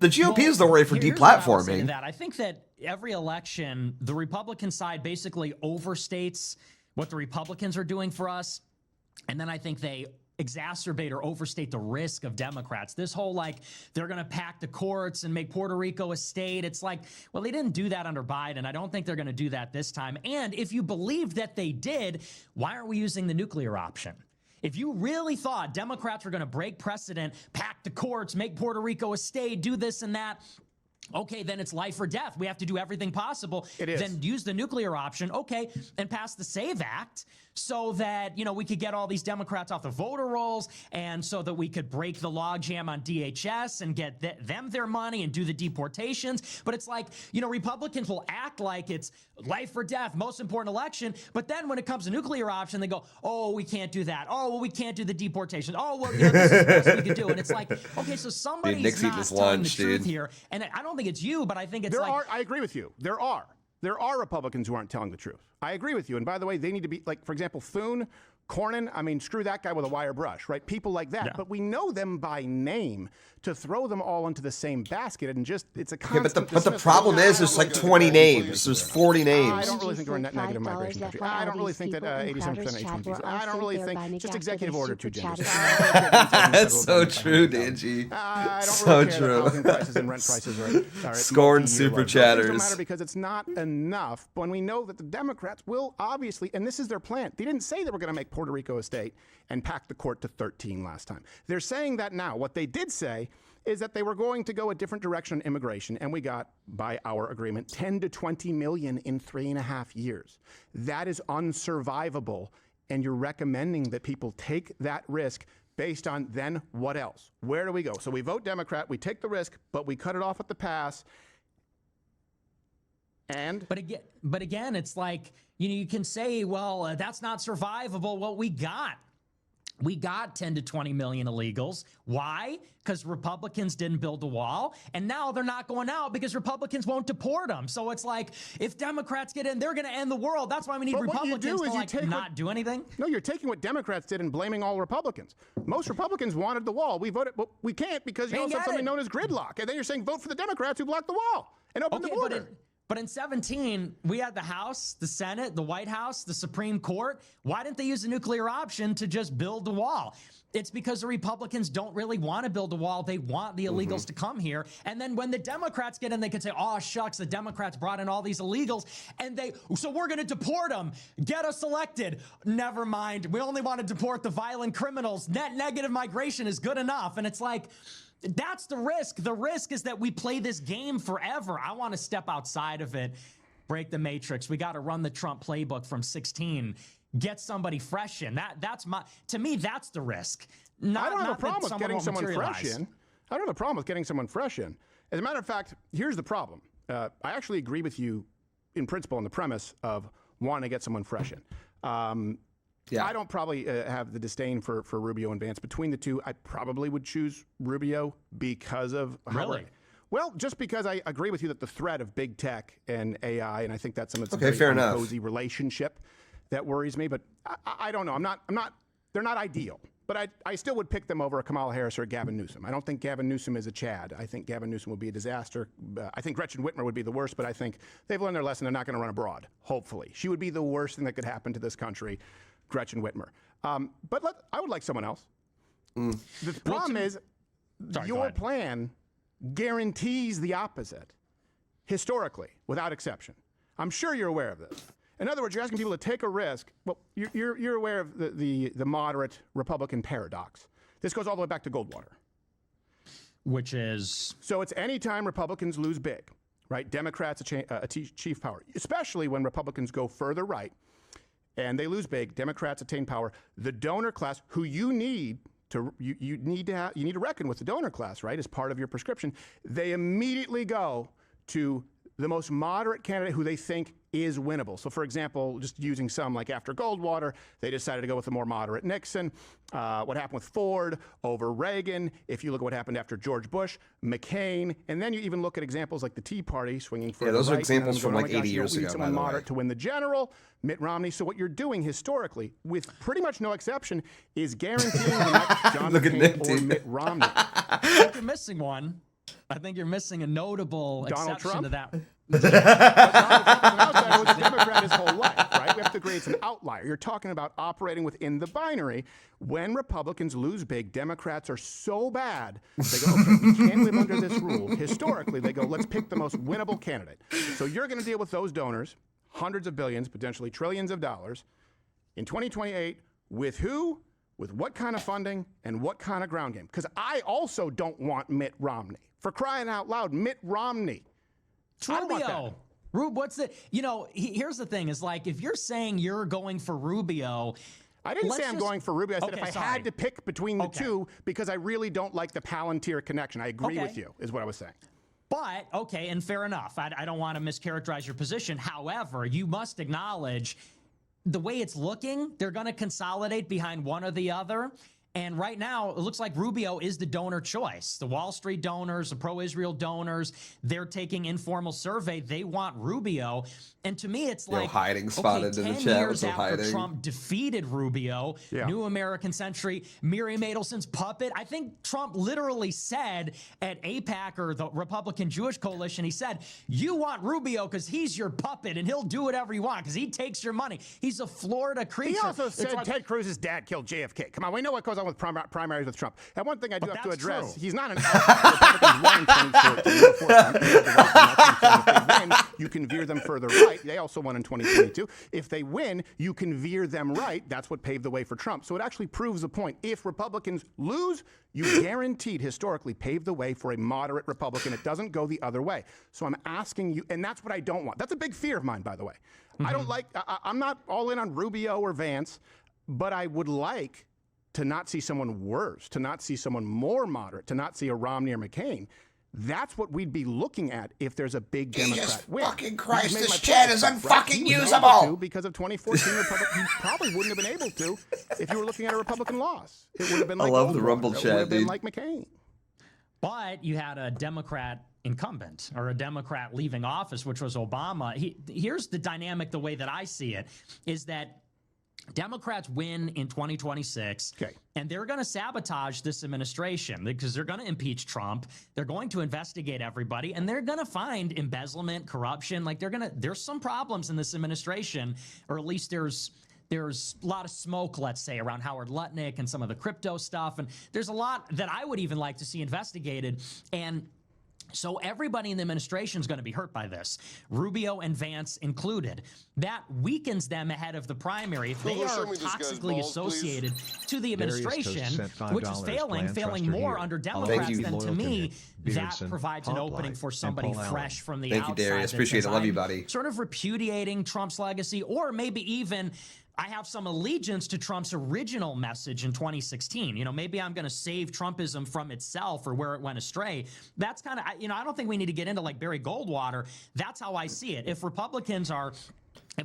GOP is the worry for deplatforming. I think that every election, the Republican side basically overstates what the Republicans are doing for us, and then I think they exacerbate or overstate the risk of Democrats. This whole they're going to pack the courts and make Puerto Rico a state. It's like, well, they didn't do that under Biden. I don't think they're going to do that this time. And if you believe that they did, why aren't we using the nuclear option? If you really thought Democrats were going to break precedent, pack the courts, make Puerto Rico a state, do this and that, okay, then it's life or death. We have to do everything possible. It is. Then use the nuclear option, okay, and pass the SAVE Act so that, we could get all these Democrats off the voter rolls and so that we could break the logjam on DHS and get them their money and do the deportations. But it's like, Republicans will act like it's life or death, most important election. But then when it comes to nuclear option, they go, oh, we can't do that. Oh, well, we can't do the deportations. Oh, well, this is the best we could do. And it's like, okay, so somebody's not telling the truth here. And I don't think it's you, but I think it's I agree with you. There are Republicans who aren't telling the truth. I agree with you. And by the way, they need to be, for example, Thune, Cornyn, screw that guy with a wire brush, right? People like that. Yeah. But we know them by name. To throw them all into the same basket and just, it's a constant but the problem is there's 20 names. There's 40 names. I don't really think we're in net negative migration country. I don't really think that 87% H-1Bs. I don't really think, just executive order too generous. That's so true, Danji. I don't really care that housing prices and rent prices are scorn super chatters. It doesn't matter because it's not enough. When we know that the Democrats will obviously, and this is their plan. They didn't say they were going to make Puerto Rico a state and pack the court to 13 last time. They're saying that now. What they did say is that they were going to go a different direction on immigration, and we got, by our agreement, 10 to 20 million in 3.5 years. That is unsurvivable, and you're recommending that people take that risk based on then what else? Where do we go? So we vote Democrat, we take the risk, but we cut it off at the pass. But again, it's like, you can say, well, that's not survivable. Well, we got 10 to 20 million illegals. Why? Because Republicans didn't build a wall, and now they're not going out because Republicans won't deport them. So it's like, if Democrats get in, they're going to end the world. That's why we need Republicans to not do anything. No, you're taking what Democrats did and blaming all Republicans. Most Republicans wanted the wall. We voted, but we can't because you also have something known as gridlock. And then you're saying vote for the Democrats who blocked the wall and open the border. But in 17, we had the House, the Senate, the White House, the Supreme Court. Why didn't they use the nuclear option to just build the wall? It's because the Republicans don't really want to build a wall. They want the illegals to come here. And then when the Democrats get in, they can say, oh, shucks, the Democrats brought in all these illegals. And so we're going to deport them. Get us elected. Never mind. We only want to deport the violent criminals. Net negative migration is good enough. And it's like, that's the risk. The risk is that we play this game forever. I want to step outside of it, break the matrix. We got to run the Trump playbook from 16. Get somebody fresh in. To me, that's the risk. I don't have a problem with getting someone fresh in. I don't have a problem with getting someone fresh in. As a matter of fact, here's the problem. I actually agree with you in principle on the premise of wanting to get someone fresh in. I don't probably have the disdain for Rubio and Vance. Between the two, I probably would choose Rubio because of really. Well, just because I agree with you that the threat of big tech and AI, and I think that's some fair enough. Cozy relationship that worries me. But I don't know. I'm not. They're not ideal. But I still would pick them over a Kamala Harris or a Gavin Newsom. I don't think Gavin Newsom is a Chad. I think Gavin Newsom would be a disaster. I think Gretchen Whitmer would be the worst, but I think they've learned their lesson. They're not going to run abroad, hopefully. She would be the worst thing that could happen to this country, Gretchen Whitmer. But I would like someone else. The problem is your plan guarantees the opposite, historically, without exception. I'm sure you're aware of this. In other words, you're asking people to take a risk. Well, you're aware of the moderate Republican paradox. This goes all the way back to Goldwater. Which is? So it's any time Republicans lose big, right? Democrats achieve power, especially when Republicans go further right and they lose big, Democrats attain power. The donor class, who you need to reckon with the donor class, right, as part of your prescription, they immediately go to the most moderate candidate who they think is winnable. So, for example, just using some, like after Goldwater, they decided to go with a more moderate Nixon. What happened with Ford over Reagan? If you look at what happened after George Bush, McCain, and then you even look at examples like the Tea Party swinging further right. Yeah, those are examples from like 80 years ago. We need someone moderate to win the general, Mitt Romney. So what you're doing historically, with pretty much no exception, is guaranteeing the next John McCain or Mitt Romney. I think you're missing one. I think you're missing a notable Donald exception Trump? to that. But Donald Trump is an outsider, was a Democrat his whole life, right? We have to agree it's an outlier. You're talking about operating within the binary. When Republicans lose big, Democrats are so bad, they go, okay, we can't live under this rule. Historically, they go, let's pick the most winnable candidate. So you're going to deal with those donors, hundreds of billions, potentially trillions of dollars, in 2028, with who? With what kind of funding and what kind of ground game? Because I also don't want Mitt Romney. For crying out loud, Mitt Romney. Rubio. What's the, here's the thing is like, if you're saying you're going for Rubio. I didn't say I'm going for Rubio. I said if I had to pick between the two, because I really don't like the Palantir connection. I agree with you, is what I was saying. But, okay, and fair enough. I don't want to mischaracterize your position. However, you must acknowledge the way it's looking, they're going to consolidate behind one or the other. And right now, it looks like Rubio is the donor choice. The Wall Street donors, the pro-Israel donors, they're taking informal survey. They want Rubio. And to me, it's like, hiding spotted in the 10 chat. years So after hiding. Trump defeated Rubio, New American Century, Miriam Adelson's puppet. I think Trump literally said at AIPAC, or the Republican Jewish Coalition, he said, you want Rubio because he's your puppet and he'll do whatever you want because he takes your money. He's a Florida creature. He also said Ted Cruz's dad killed JFK. Come on, we know what goes on with primaries with Trump. And one thing I do have to address, he's not an Republicans won in 2014. If they win, you can veer them further right. They also won in 2022. If they win, you can veer them right. That's what paved the way for Trump. So it actually proves the point. If Republicans lose, you guaranteed historically paved the way for a moderate Republican. It doesn't go the other way. So I'm asking you, and that's what I don't want. That's a big fear of mine, by the way. I don't like, I'm not all in on Rubio or Vance, but I would like to not see someone worse, to not see someone more moderate, to not see a Romney or McCain. That's what we'd be looking at if there's a big Democrat win. Fucking Christ, You just made this my chat point, is right? unfucking He was able usable. to because of 2014 Republican. You probably wouldn't have been able to if you were looking at a Republican loss. It would have been like I love the Goldwater. Rumble It chat, would have been dude. like McCain. But you had a Democrat incumbent or a Democrat leaving office, which was Obama. Here's the dynamic, the way that I see it, is that Democrats win in 2026, and they're going to sabotage this administration because they're going to impeach Trump. They're going to investigate everybody, and they're going to find embezzlement, corruption. Like there's some problems in this administration, or at least there's a lot of smoke, let's say, around Howard Lutnick and some of the crypto stuff, and there's a lot that I would even like to see investigated. And so everybody in the administration is going to be hurt by this, Rubio and Vance included. That weakens them ahead of the primary if they are toxically associated to the administration, which is failing more under Democrats. Then to me, that provides an opening for somebody fresh from the outside. Thank you, Darius. Appreciate it. Love you, buddy. Sort of repudiating Trump's legacy, or maybe even I have some allegiance to Trump's original message in 2016. Maybe I'm going to save Trumpism from itself or where it went astray. That's kind of, I don't think we need to get into like Barry Goldwater. That's how I see it. If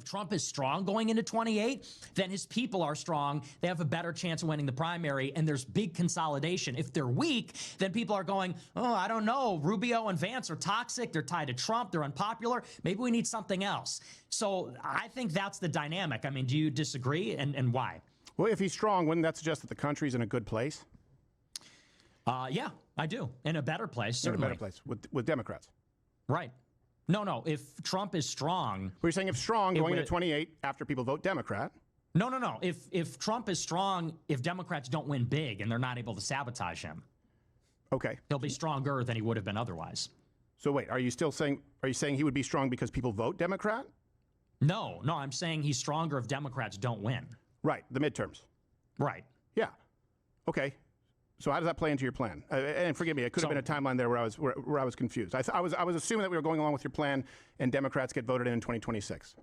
Trump is strong going into 28, then his people are strong. They have a better chance of winning the primary, and there's big consolidation. If they're weak, then people are going, oh, I don't know. Rubio and Vance are toxic. They're tied to Trump. They're unpopular. Maybe we need something else. So I think that's the dynamic. I mean, do you disagree, and why? Well, if he's strong, wouldn't that suggest that the country's in a good place? Yeah, I do. In a better place, certainly. In a better place with Democrats. Right. No. If Trump is strong... We're saying if strong going into 28 after people vote Democrat. No. If Trump is strong, if Democrats don't win big and they're not able to sabotage him. Okay. He'll be stronger than he would have been otherwise. So wait, are you saying he would be strong because people vote Democrat? No, I'm saying he's stronger if Democrats don't win. Right, the midterms. Right. Yeah. Okay. So how does that play into your plan? And forgive me, it could have been a timeline there where I was confused. I was assuming that we were going along with your plan, and Democrats get voted in 2026.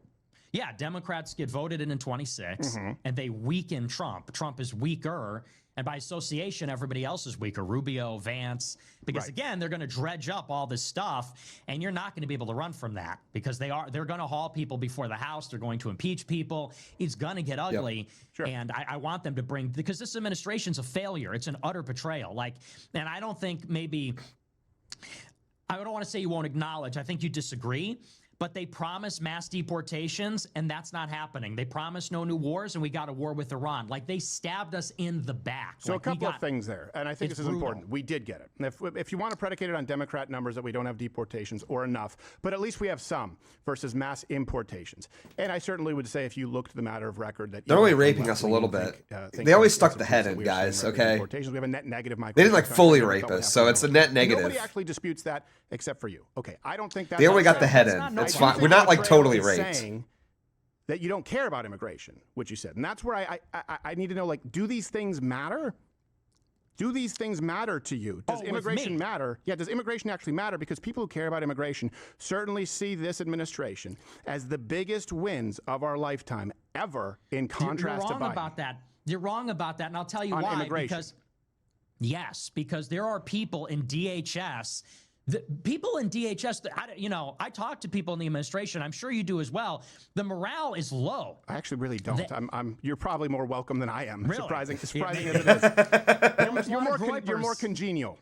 Yeah, Democrats get voted in 26, and they weaken Trump. Trump is weaker, and by association, everybody else is weaker. Rubio, Vance, because again, they're going to dredge up all this stuff, and you're not going to be able to run from that because they're going to haul people before the House. They're going to impeach people. It's going to get ugly. Yep. Sure. And I want them to bring, because this administration's a failure. It's an utter betrayal. And I don't think I don't want to say you won't acknowledge. I think you disagree. But they promised mass deportations, and that's not happening. They promised no new wars, and we got a war with Iran. They stabbed us in the back. So a couple of things there, and I think this is important. We did get it. And if you want to predicate it on Democrat numbers that we don't have deportations or enough, but at least we have some versus mass importations. And I certainly would say if you look to the matter of record that... They're only raping us a little bit. They always stuck the head in, guys, okay? We have a net negative migration. They didn't fully rape us, so it's a net negative. Nobody actually disputes that except for you. Okay, I don't think that... They only got the head in. It's fine. We're not totally raped. Saying that you don't care about immigration, which you said, and that's where I need to know. Do these things matter? Do these things matter to you? Does immigration matter? Yeah, does immigration actually matter? Because people who care about immigration certainly see this administration as the biggest wins of our lifetime ever. In contrast to Biden. You're wrong about that. You're wrong about that, and I'll tell you why. Immigration. Because there are people in DHS. The people in DHS, I talk to people in the administration. I'm sure you do as well. The morale is low. I actually really don't. You're probably more welcome than I am. Really? Surprising as it is. You're more congenial.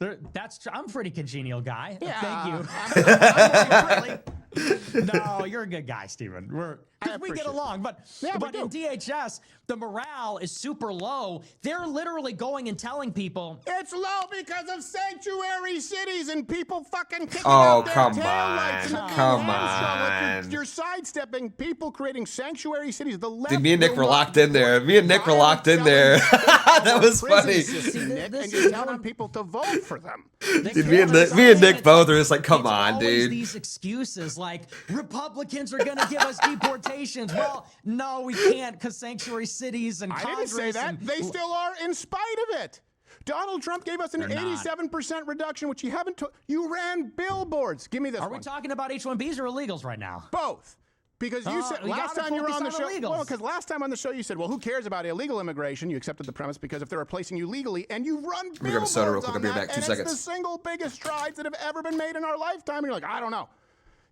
I'm a pretty congenial guy. Yeah. Thank you. No, you're a good guy, Stephen. We get along, but in DHS, the morale is super low. They're literally going and telling people it's low because of sanctuary cities and people fucking kicking out their taillights. Come on. You're sidestepping people creating sanctuary cities. The left. Dude, me and Nick were locked in there. That was funny. And you're telling people to vote for them. Dude, me and Nick both are just like, come on, dude. These excuses like Republicans are going to give us deportations. Well, no, we can't because sanctuary cities and Congress. I didn't say that. They still are in spite of it. Donald Trump gave us an 87% reduction, which you haven't. You ran billboards. Give me this. Are we talking about H-1Bs or illegals right now? Both. Because you said you last gotta time you were focus on the on show. illegals. Well, because last time on the show you said, "Well, who cares about illegal immigration?" You accepted the premise because if they're replacing you legally, and you run me grab a soda real quick. I'll be on back. that, 2 and seconds. It's the single biggest strides that have ever been made in our lifetime. And you're like, I don't know.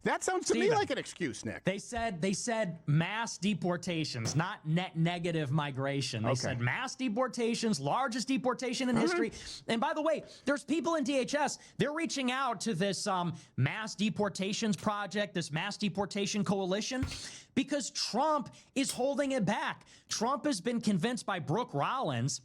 That sounds to me like an excuse, Nick. They said mass deportations, not net negative migration. They said mass deportations, largest deportation in history. And by the way, there's people in DHS, they're reaching out to this mass deportations project, this mass deportation coalition, because Trump is holding it back. Trump has been convinced by Brooke Rollins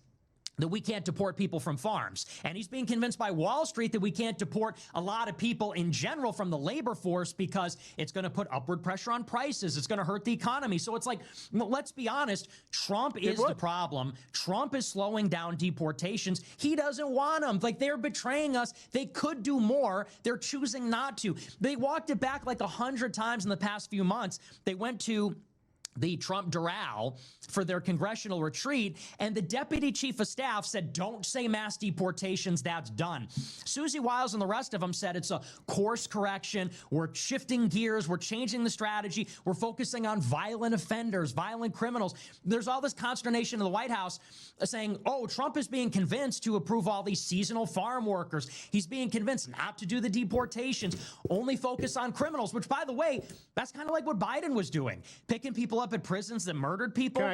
that we can't deport people from farms. And he's being convinced by Wall Street that we can't deport a lot of people in general from the labor force because it's going to put upward pressure on prices. It's going to hurt the economy. So it's like, let's be honest, Trump is the problem. Trump is slowing down deportations. He doesn't want them. Like, they're betraying us. They could do more. They're choosing not to. They walked it back like 100 times in the past few months. They went to the Trump Doral for their congressional retreat, and the deputy chief of staff said, don't say mass deportations, that's done. Susie Wiles and the rest of them said it's a course correction. We're shifting gears. We're changing the strategy. We're focusing on violent offenders, violent criminals. There's all this consternation in the White House saying, oh, Trump is being convinced to approve all these seasonal farm workers. He's being convinced not to do the deportations, only focus on criminals, which, by the way, that's kind of like what Biden was doing, picking people up at prisons that murdered people.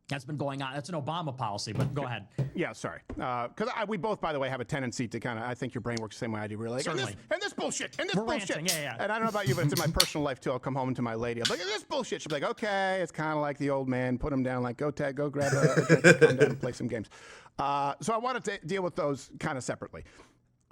That's been going on. That's an Obama policy, but go ahead. Yeah, sorry. Because we both, by the way, have a tendency to kind of, I think your brain works the same way I do. We're like, and this bullshit, and this We're bullshit. ranting, yeah. And I don't know about you, but it's in my personal life, too. I'll come home to my lady. I'm like, this bullshit. She'll be like, okay. It's kind of like the old man. Put him down, like, go, Ted, go grab a drink and come down and play some games. So I wanted to deal with those kind of separately.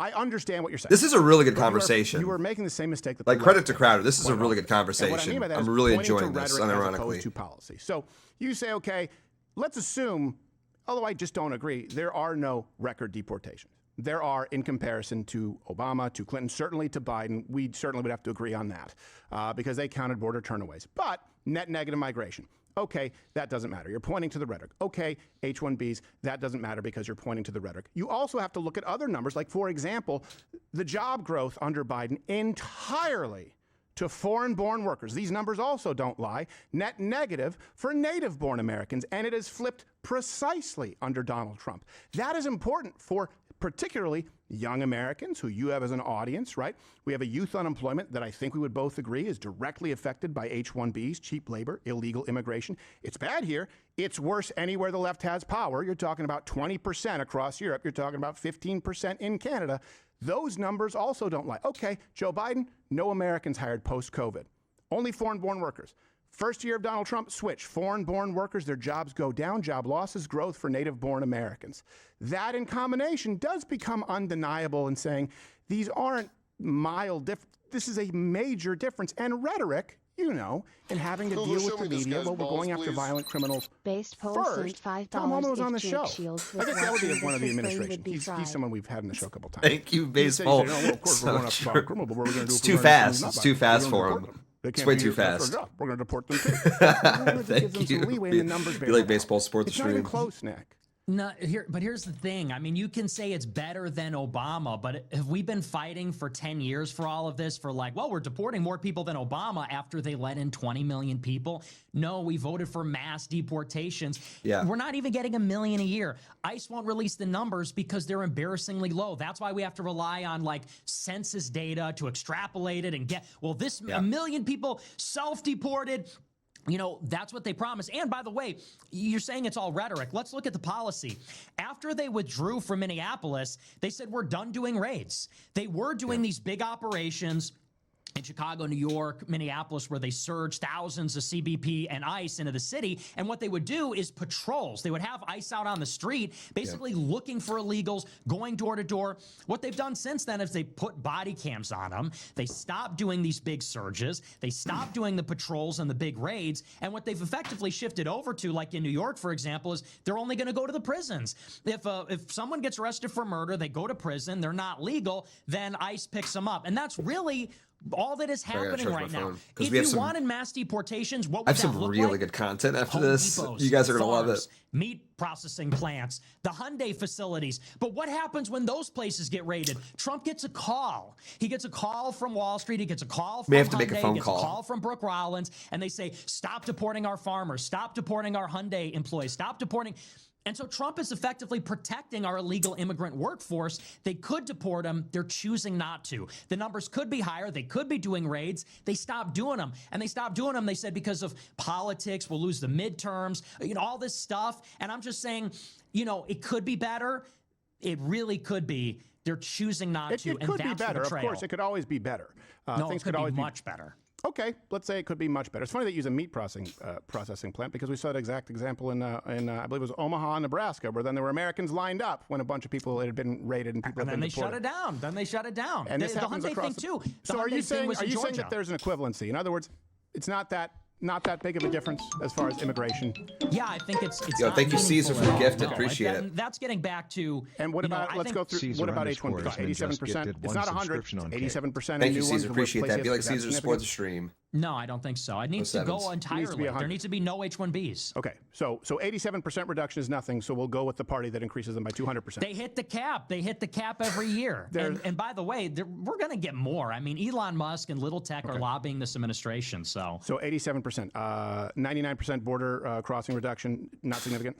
I understand what you're saying. This is a really good conversation. You were making the same mistake. That like, credit to Crowder. This is a really good and what I conversation. mean by that is I'm really pointing to enjoying this, rhetoric as unironically. opposed to policy. So you say, okay, let's assume, although I just don't agree, there are no record deportations. There are, in comparison to Obama, to Clinton, certainly to Biden. We certainly would have to agree on that because they counted border turnaways. But net negative migration. Okay, that doesn't matter. You're pointing to the rhetoric. Okay, H-1Bs, that doesn't matter because you're pointing to the rhetoric. You also have to look at other numbers, like, for example, the job growth under Biden entirely to foreign-born workers. These numbers also don't lie. Net negative for native-born Americans, and it has flipped precisely under Donald Trump. That is important for particularly young Americans who you have as an audience, right? We have a youth unemployment that I think we would both agree is directly affected by H-1Bs, cheap labor, illegal immigration. It's bad here. It's worse anywhere the left has power. You're talking about 20% across Europe. You're talking about 15% in Canada. Those numbers also don't lie. Okay, Joe Biden, no Americans hired post-COVID. Only foreign-born workers. First year of Donald Trump, switch. Foreign-born workers, their jobs go down, job losses, growth for native-born Americans. That in combination does become undeniable in saying these aren't mild differences. This is a major difference. And rhetoric, you know, in having to deal with the media while we're going after violent criminals. Based poll First, sent $5 Tom Homan was on the if show. Jake Shields I was think that would be watching one of the this, his brain administration. would be He's fried. someone we've had in the show a couple times. Thank you, He said, baseball. well, of course, we're going So after criminal, but what are we going to do? It's too fast. It's too fast for him. It's way too fast. We're going to deport them too. Thank you. Leeway and the numbers You like baseball sports It's not even stream? close, Nick. No, but here's the thing. I mean, you can say it's better than Obama, but have we been fighting for 10 years for all of this? For like, well, we're deporting more people than Obama after they let in 20 million people. No, we voted for mass deportations. Yeah. We're not even getting 1 million a year. ICE won't release the numbers because they're embarrassingly low. That's why we have to rely on like census data to extrapolate it and get, well, this 1 million people self-deported. You know, that's what they promised. And by the way, you're saying it's all rhetoric. Let's look at the policy. After they withdrew from Minneapolis, they said, we're done doing raids. They were doing these big operations in Chicago, New York, Minneapolis, where they surged thousands of CBP and ICE into the city. And what they would do is patrols. They would have ICE out on the street, basically looking for illegals, going door to door. What they've done since then is they put body cams on them. They stopped doing these big surges. They stopped doing the patrols and the big raids. And what they've effectively shifted over to, like in New York, for example, is they're only going to go to the prisons. If someone gets arrested for murder, they go to prison, they're not legal, then ICE picks them up. And that's really All that is Sorry, I gotta happening charge my right now. phone, 'cause If we have you some- wanted mass deportations, what I would have that some look really like? good content after Home this. Depots, You guys are gonna love it. farms, meat processing plants, the Hyundai facilities. But what happens when those places get raided? Trump gets a call. He gets a call from Wall Street. He gets a call from May have to Hyundai. make a phone He gets call. a call from Brooke Rollins, and they say, stop deporting our farmers. Stop deporting our Hyundai employees. Stop deporting. And so Trump is effectively protecting our illegal immigrant workforce. They could deport them. They're choosing not to. The numbers could be higher. They could be doing raids. They stopped doing them. And they stopped doing them, they said, because of politics. We'll lose the midterms, all this stuff. And I'm just saying, it could be better. It really could be. They're choosing not to. It could be better. Of course, it could always be better. No, Things it could always be much better. Okay, let's say it could be much better. It's funny that you use a meat processing plant because we saw that exact example in I believe it was Omaha, Nebraska, where then there were Americans lined up when a bunch of people had been raided and people And had then been they shut it down. And this the happens Hyundai across thing too. So are you saying that there's an equivalency? In other words, it's not that big of a difference as far as immigration? Yeah, I think it's Yo, not thank you, Caesar, for the meaningful at gift. all. No, Appreciate it. That's getting back to. And what about? Let's go through. Caesar What about H1B? _ Isman just 87%. gifted It's one not 100. subscription on 87%. Thank you, Caesar. Appreciate that. Be like Caesar support the stream. No, I don't think so. It needs to go entirely. There needs to be no H-1Bs. Okay, so 87% reduction is nothing. So we'll go with the party that increases them by 200%. They hit the cap. They hit the cap every year. And by the way, we're going to get more. I mean, Elon Musk and Little Tech are lobbying this administration. So 87%, 99% border crossing reduction, not significant.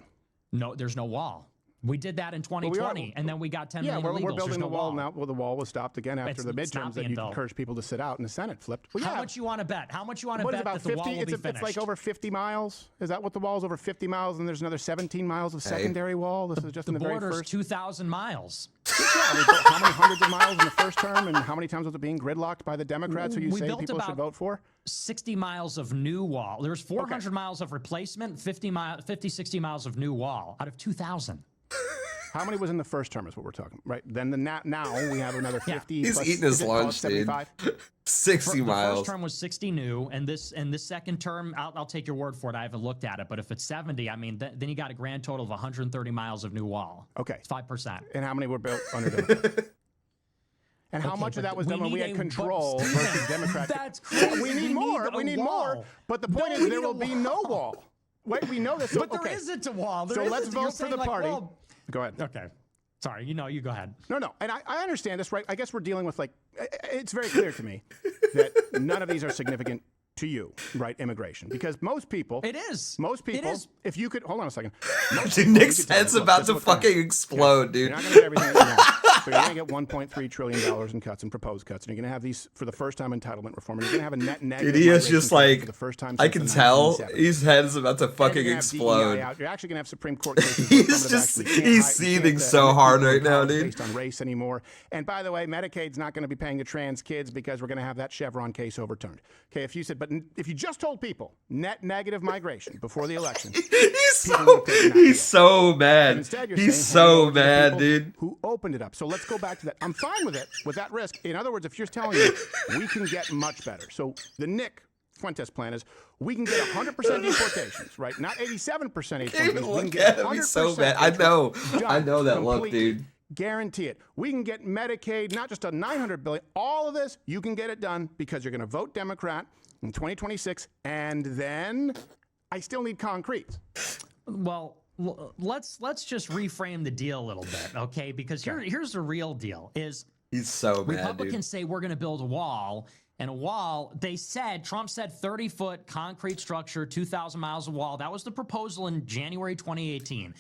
No, there's no wall. We did that in 2020, and then we got 10 million illegals. We're building There's the no wall now. Well, the wall was stopped again after the It's not midterms that being you built. encouraged people to sit out, and the Senate flipped. Well, How much you want to bet? How much you want to What is bet it, about that the 50? wall will be It's finished? like over 50 miles. Is that what the wall is? Over 50 miles, and there's another 17 miles of secondary wall. This is just in the very border's first. 2,000 miles. How many hundreds of miles in the first term, and how many times was it being gridlocked by the Democrats who you We say built people should about vote for? 60 miles of new wall. There's 400 miles of replacement, 50, 60 miles of new wall out of 2,000. How many was in the first term is what we're talking, right? Then now we have another 50. He's plus, eating his lunch, dude. 75? 60 The miles. first term was 60 new, and this second term, I'll take your word for it. I haven't looked at it, but if it's 70, I mean, then you got a grand total of 130 miles of new wall. Okay, it's 5%. And how many were built under Democrats? And how much of that was done when we had control versus Democrats? That's crazy. We need more. We need more. But the point is, there will be no wall. Wait, we know this. But there isn't a wall. So let's vote for the party. Go ahead. Okay. Sorry, you go ahead. No. And I understand this, right? I guess we're dealing with, it's very clear to me that none of these are significant to you, right? Immigration. Because most people. It is. Most people. It is. If you could. Hold on a second. Dude, Nick's head's about to fucking explode, dude. You're not going to get everything that you want. But you're going to get $1.3 trillion in cuts and proposed cuts. And you're going to have these, for the first time, entitlement reform. And you're going to have a net negative. Dude, he is just like, for the first time I since can the tell 1970s. his head is about to fucking You're gonna have explode. DEI out. You're actually going to have Supreme Court cases. He's seething so hard right now, dude. Based on race anymore. And by the way, Medicaid's not going to be paying the trans kids because we're going to have that Chevron case overturned. Okay, if you just told people net negative migration before the election, he's so mad. Instead, you're He's saying, so mad, dude. Who opened it up? So let's go back to that. I'm fine with it, with that risk. In other words, if you're telling me we can get much better. So the Nick Fuentes plan is we can get 100% deportations, right? Not 87% H1Bs. Can't even look at him. He's so mad. I know that look, dude. Guarantee it. We can get Medicaid, not just a $900 billion. All of this, you can get it done because you're going to vote Democrat in 2026, and then I still need concrete. Well, let's just reframe the deal a little bit, okay? Because here's the real deal: is he's so mad, Republicans dude. say we're going to build a wall. And a wall, Trump said 30-foot concrete structure, 2,000 miles of wall. That was the proposal in January 2018.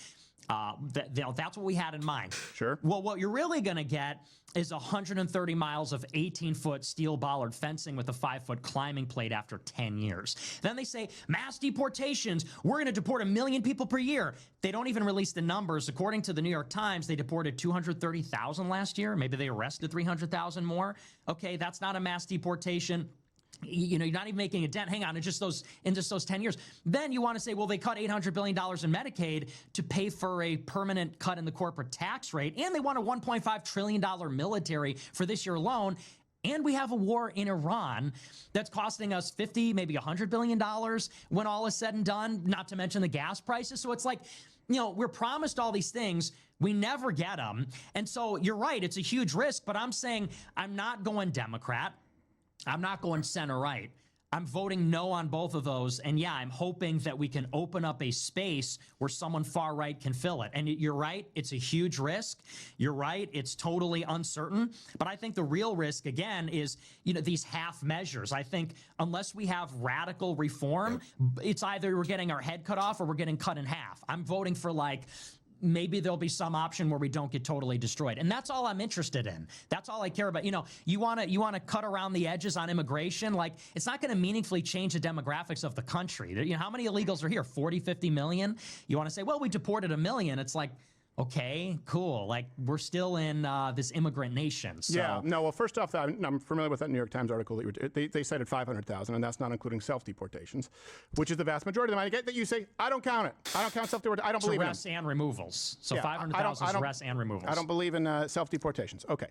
That's what we had in mind. Sure. Well, what you're really going to get is 130 miles of 18-foot steel bollard fencing with a 5-foot climbing plate after 10 years. Then they say mass deportations. We're going to deport 1 million people per year. They don't even release the numbers. According to the New York Times, they deported 230,000 last year. Maybe they arrested 300,000 more. Okay, that's not a mass deportation. You're not even making a dent. Hang on, in just those 10 years. Then you want to say, well, they cut $800 billion in Medicaid to pay for a permanent cut in the corporate tax rate, and they want a $1.5 trillion military for this year alone. And we have a war in Iran that's costing us $50, maybe $100 billion when all is said and done, not to mention the gas prices. So it's like, we're promised all these things. We never get them. And so you're right, it's a huge risk, but I'm saying I'm not going Democrat. I'm not going center right. I'm voting no on both of those. And yeah, I'm hoping that we can open up a space where someone far right can fill it. And you're right, it's a huge risk. You're right, it's totally uncertain. But I think the real risk, again, is, these half measures. I think unless we have radical reform, it's either we're getting our head cut off or we're getting cut in half. I'm voting for maybe there'll be some option where we don't get totally destroyed. And that's all I'm interested in. That's all I care about. You want to cut around the edges on immigration. It's not going to meaningfully change the demographics of the country. How many illegals are here? 40, 50 million? You want to say, well, we deported 1 million. It's like, okay, cool. We're still in this immigrant nation. So. Yeah. No, well, first off, I'm familiar with that New York Times article that they cited 500,000, and that's not including self-deportations, which is the vast majority of them. I get that you say, I don't count it. I don't count self-deportations. I don't believe in arrests and removals. So 500,000 is arrests and removals. I don't believe in self-deportations. Okay.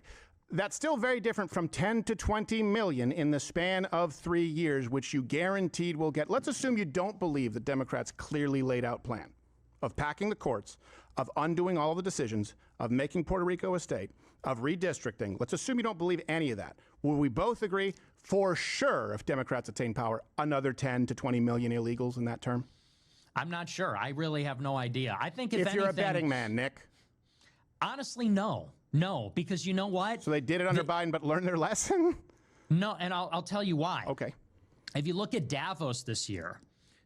That's still very different from 10 to 20 million in the span of 3 years, which you guaranteed will get. Let's assume you don't believe the Democrats' clearly laid out plan of packing the courts, of undoing all the decisions, of making Puerto Rico a state, of redistricting. Let's assume you don't believe any of that. Will we both agree, for sure, if Democrats attain power, another 10 to 20 million illegals in that term? I'm not sure. I really have no idea. I think if you're a betting man, Nick. Honestly, no. No, because you know what? So they did it under Biden, but learned their lesson? No, and I'll tell you why. Okay. If you look at Davos this year,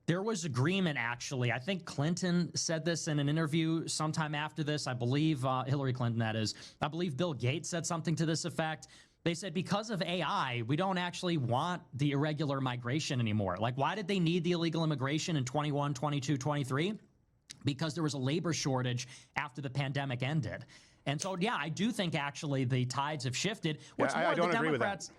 there was agreement, actually. I think Clinton said this in an interview sometime after this. I believe Hillary Clinton, that is. I believe Bill Gates said something to this effect. They said because of AI, we don't actually want the irregular migration anymore. Why did they need the illegal immigration in 21, 22, 23? Because there was a labor shortage after the pandemic ended. And so, yeah, I do think actually the tides have shifted. What's more, I don't the agree Democrats. With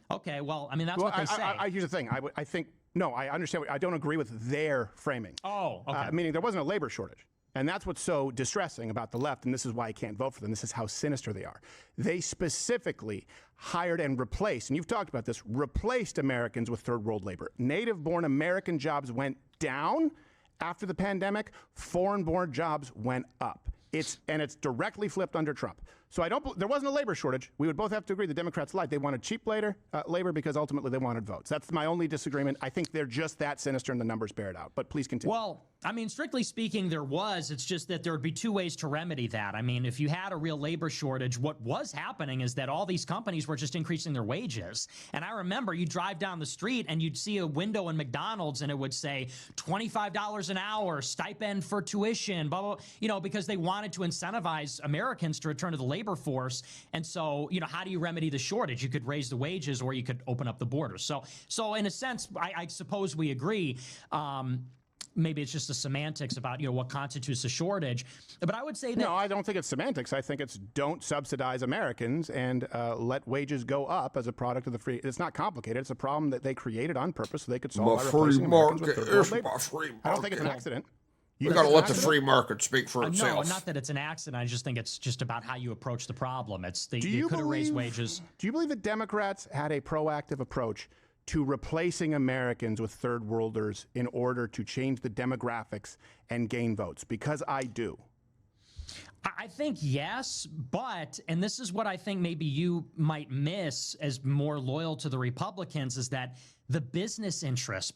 that. Okay, well, I mean, that's what they say. Here's the thing. I think. No, I understand. I don't agree with their framing. Oh, okay. Meaning there wasn't a labor shortage. And that's what's so distressing about the left, and this is why I can't vote for them. This is how sinister they are. They specifically hired and replaced, and you've talked about this, replaced Americans with third world labor. Native-born American jobs went down after the pandemic. Foreign-born jobs went up. It's directly flipped under Trump. So there wasn't a labor shortage. We would both have to agree the Democrats lied. They wanted cheap labor because ultimately they wanted votes. That's my only disagreement. I think they're just that sinister and the numbers bear it out. But please continue. Well, I mean, strictly speaking, there was. It's just that there would be two ways to remedy that. I mean, if you had a real labor shortage, what was happening is that all these companies were just increasing their wages. And I remember you drive down the street and you'd see a window in McDonald's and it would say $25 an hour, stipend for tuition, blah, blah, because they wanted to incentivize Americans to return to the labor force. And so, how do you remedy the shortage? You could raise the wages or you could open up the borders. So in a sense, I suppose we agree. Maybe it's just the semantics about what constitutes a shortage, but I would say that no, I don't think it's semantics. I think it's don't subsidize Americans and let wages go up as a product of the free. It's not complicated. It's a problem that they created on purpose so they could solve by replacing Americans with third world labor. I don't think it's an accident. You got to let the free market speak for itself. No, not that it's an accident. I just think it's just about how you approach the problem. They could have raised wages. Do you believe the Democrats had a proactive approach to replacing Americans with third worlders in order to change the demographics and gain votes? Because I do. I think yes, but, and this is what I think maybe you might miss as more loyal to the Republicans, is that the business interests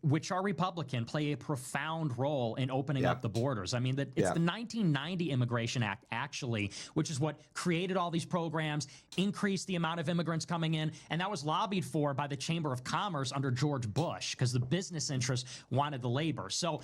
which are Republican, play a profound role in opening up the borders. I mean, it's the 1990 Immigration Act, actually, which is what created all these programs, increased the amount of immigrants coming in, and that was lobbied for by the Chamber of Commerce under George Bush because the business interests wanted the labor. So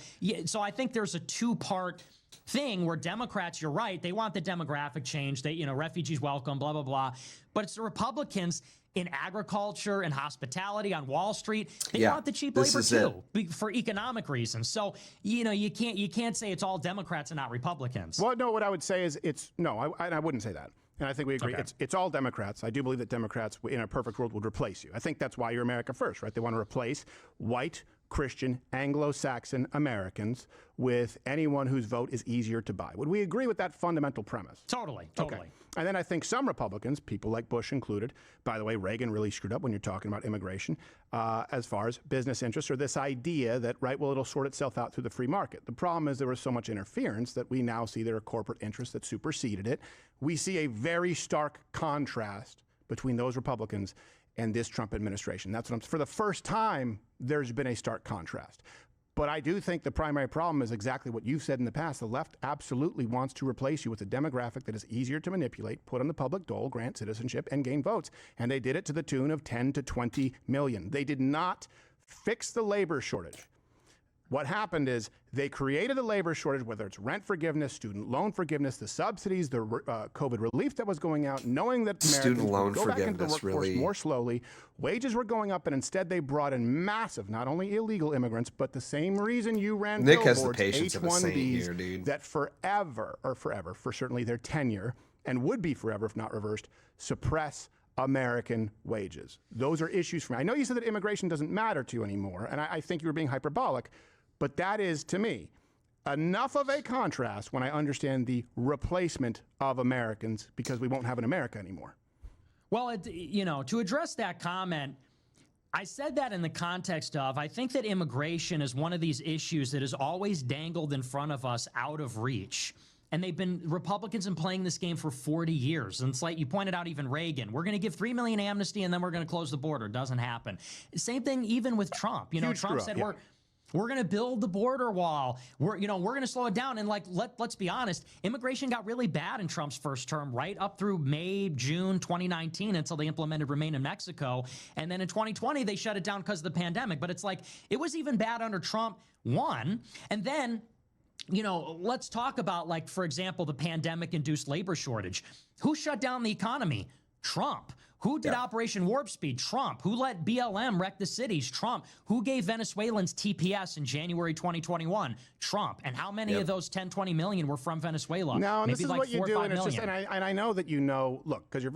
I think there's a two-part thing where Democrats, you're right, they want the demographic change. They, refugees welcome, blah, blah, blah. But it's the Republicans in agriculture and hospitality on Wall Street. They want the cheap labor too, for economic reasons. So, you can't say it's all Democrats and not Republicans. Well, no, what I would say is I wouldn't say that. And I think we agree. Okay. It's all Democrats. I do believe that Democrats in a perfect world would replace you. I think that's why you're America First, right? They want to replace white, Christian, Anglo-Saxon Americans with anyone whose vote is easier to buy. Would we agree with that fundamental premise? Totally. Okay. And then I think some Republicans, people like Bush included, by the way, Reagan really screwed up when you're talking about immigration, as far as business interests, or this idea that, it'll sort itself out through the free market. The problem is there was so much interference that we now see there are corporate interests that superseded it. We see a very stark contrast between those Republicans and this Trump administration. That's what for the first time, there's been a stark contrast. But I do think the primary problem is exactly what you've said in the past. The left absolutely wants to replace you with a demographic that is easier to manipulate, put on the public dole, grant citizenship, and gain votes. And they did it to the tune of 10 to 20 million. They did not fix the labor shortage. What happened is they created a labor shortage, whether it's rent forgiveness, student loan forgiveness, the subsidies, the COVID relief that was going out, knowing that Americans would go back into the workforce more slowly. Wages were going up, and instead they brought in massive, not only illegal immigrants, but the same reason you ran Nick has billboards, the patience of a saint here, H-1Bs, dude. that forever, for certainly their tenure, and would be forever if not reversed, suppress American wages. Those are issues for me. I know you said that immigration doesn't matter to you anymore, and I think you were being hyperbolic, but that is, to me, enough of a contrast when I understand the replacement of Americans because we won't have an America anymore. Well, to address that comment, I said that in the context of, I think that immigration is one of these issues that is always dangled in front of us out of reach. And Republicans have been playing this game for 40 years. And it's like you pointed out, even Reagan, we're going to give 3 million amnesty and then we're going to close the border. Doesn't happen. Same thing even with Trump. Trump said we're going to build the border wall. We're going to slow it down. And let's be honest, immigration got really bad in Trump's first term, right up through May, June 2019 until they implemented Remain in Mexico. And then in 2020, they shut it down because of the pandemic. But it's like it was even bad under Trump 1. And then, let's talk about, for example, the pandemic-induced labor shortage. Who shut down the economy? Trump. Who did Operation Warp Speed? Trump. Who let BLM wreck the cities? Trump. Who gave Venezuelans TPS in January 2021? Trump. And how many of those 10, 20 million were from Venezuela? No, and Maybe this is like what you 4 or do, 5 and it's just, million. and I know that look, because you're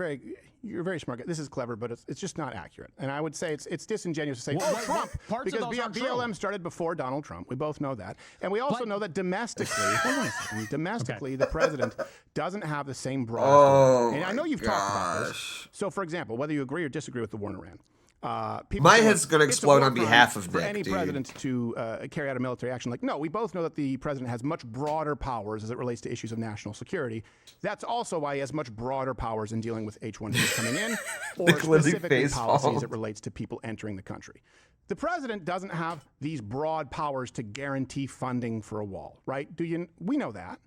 very smart. This is clever, but it's just not accurate. And I would say it's disingenuous to say, Trump, parts of because those aren't true. BLM started before Donald Trump. We both know that. And we also know that domestically, hold on a second, domestically, the president doesn't have the same broad. And I know you've talked about this. So, for example, whether you agree or disagree with the Warren Iran, my head's going to explode on behalf of for Nick, any dude. president to carry out a military action. No, we both know that the president has much broader powers as it relates to issues of national security. That's also why he has much broader powers in dealing with H-1Bs coming in or specifically policies as it relates to people entering the country. The president doesn't have these broad powers to guarantee funding for a wall, right? We know that.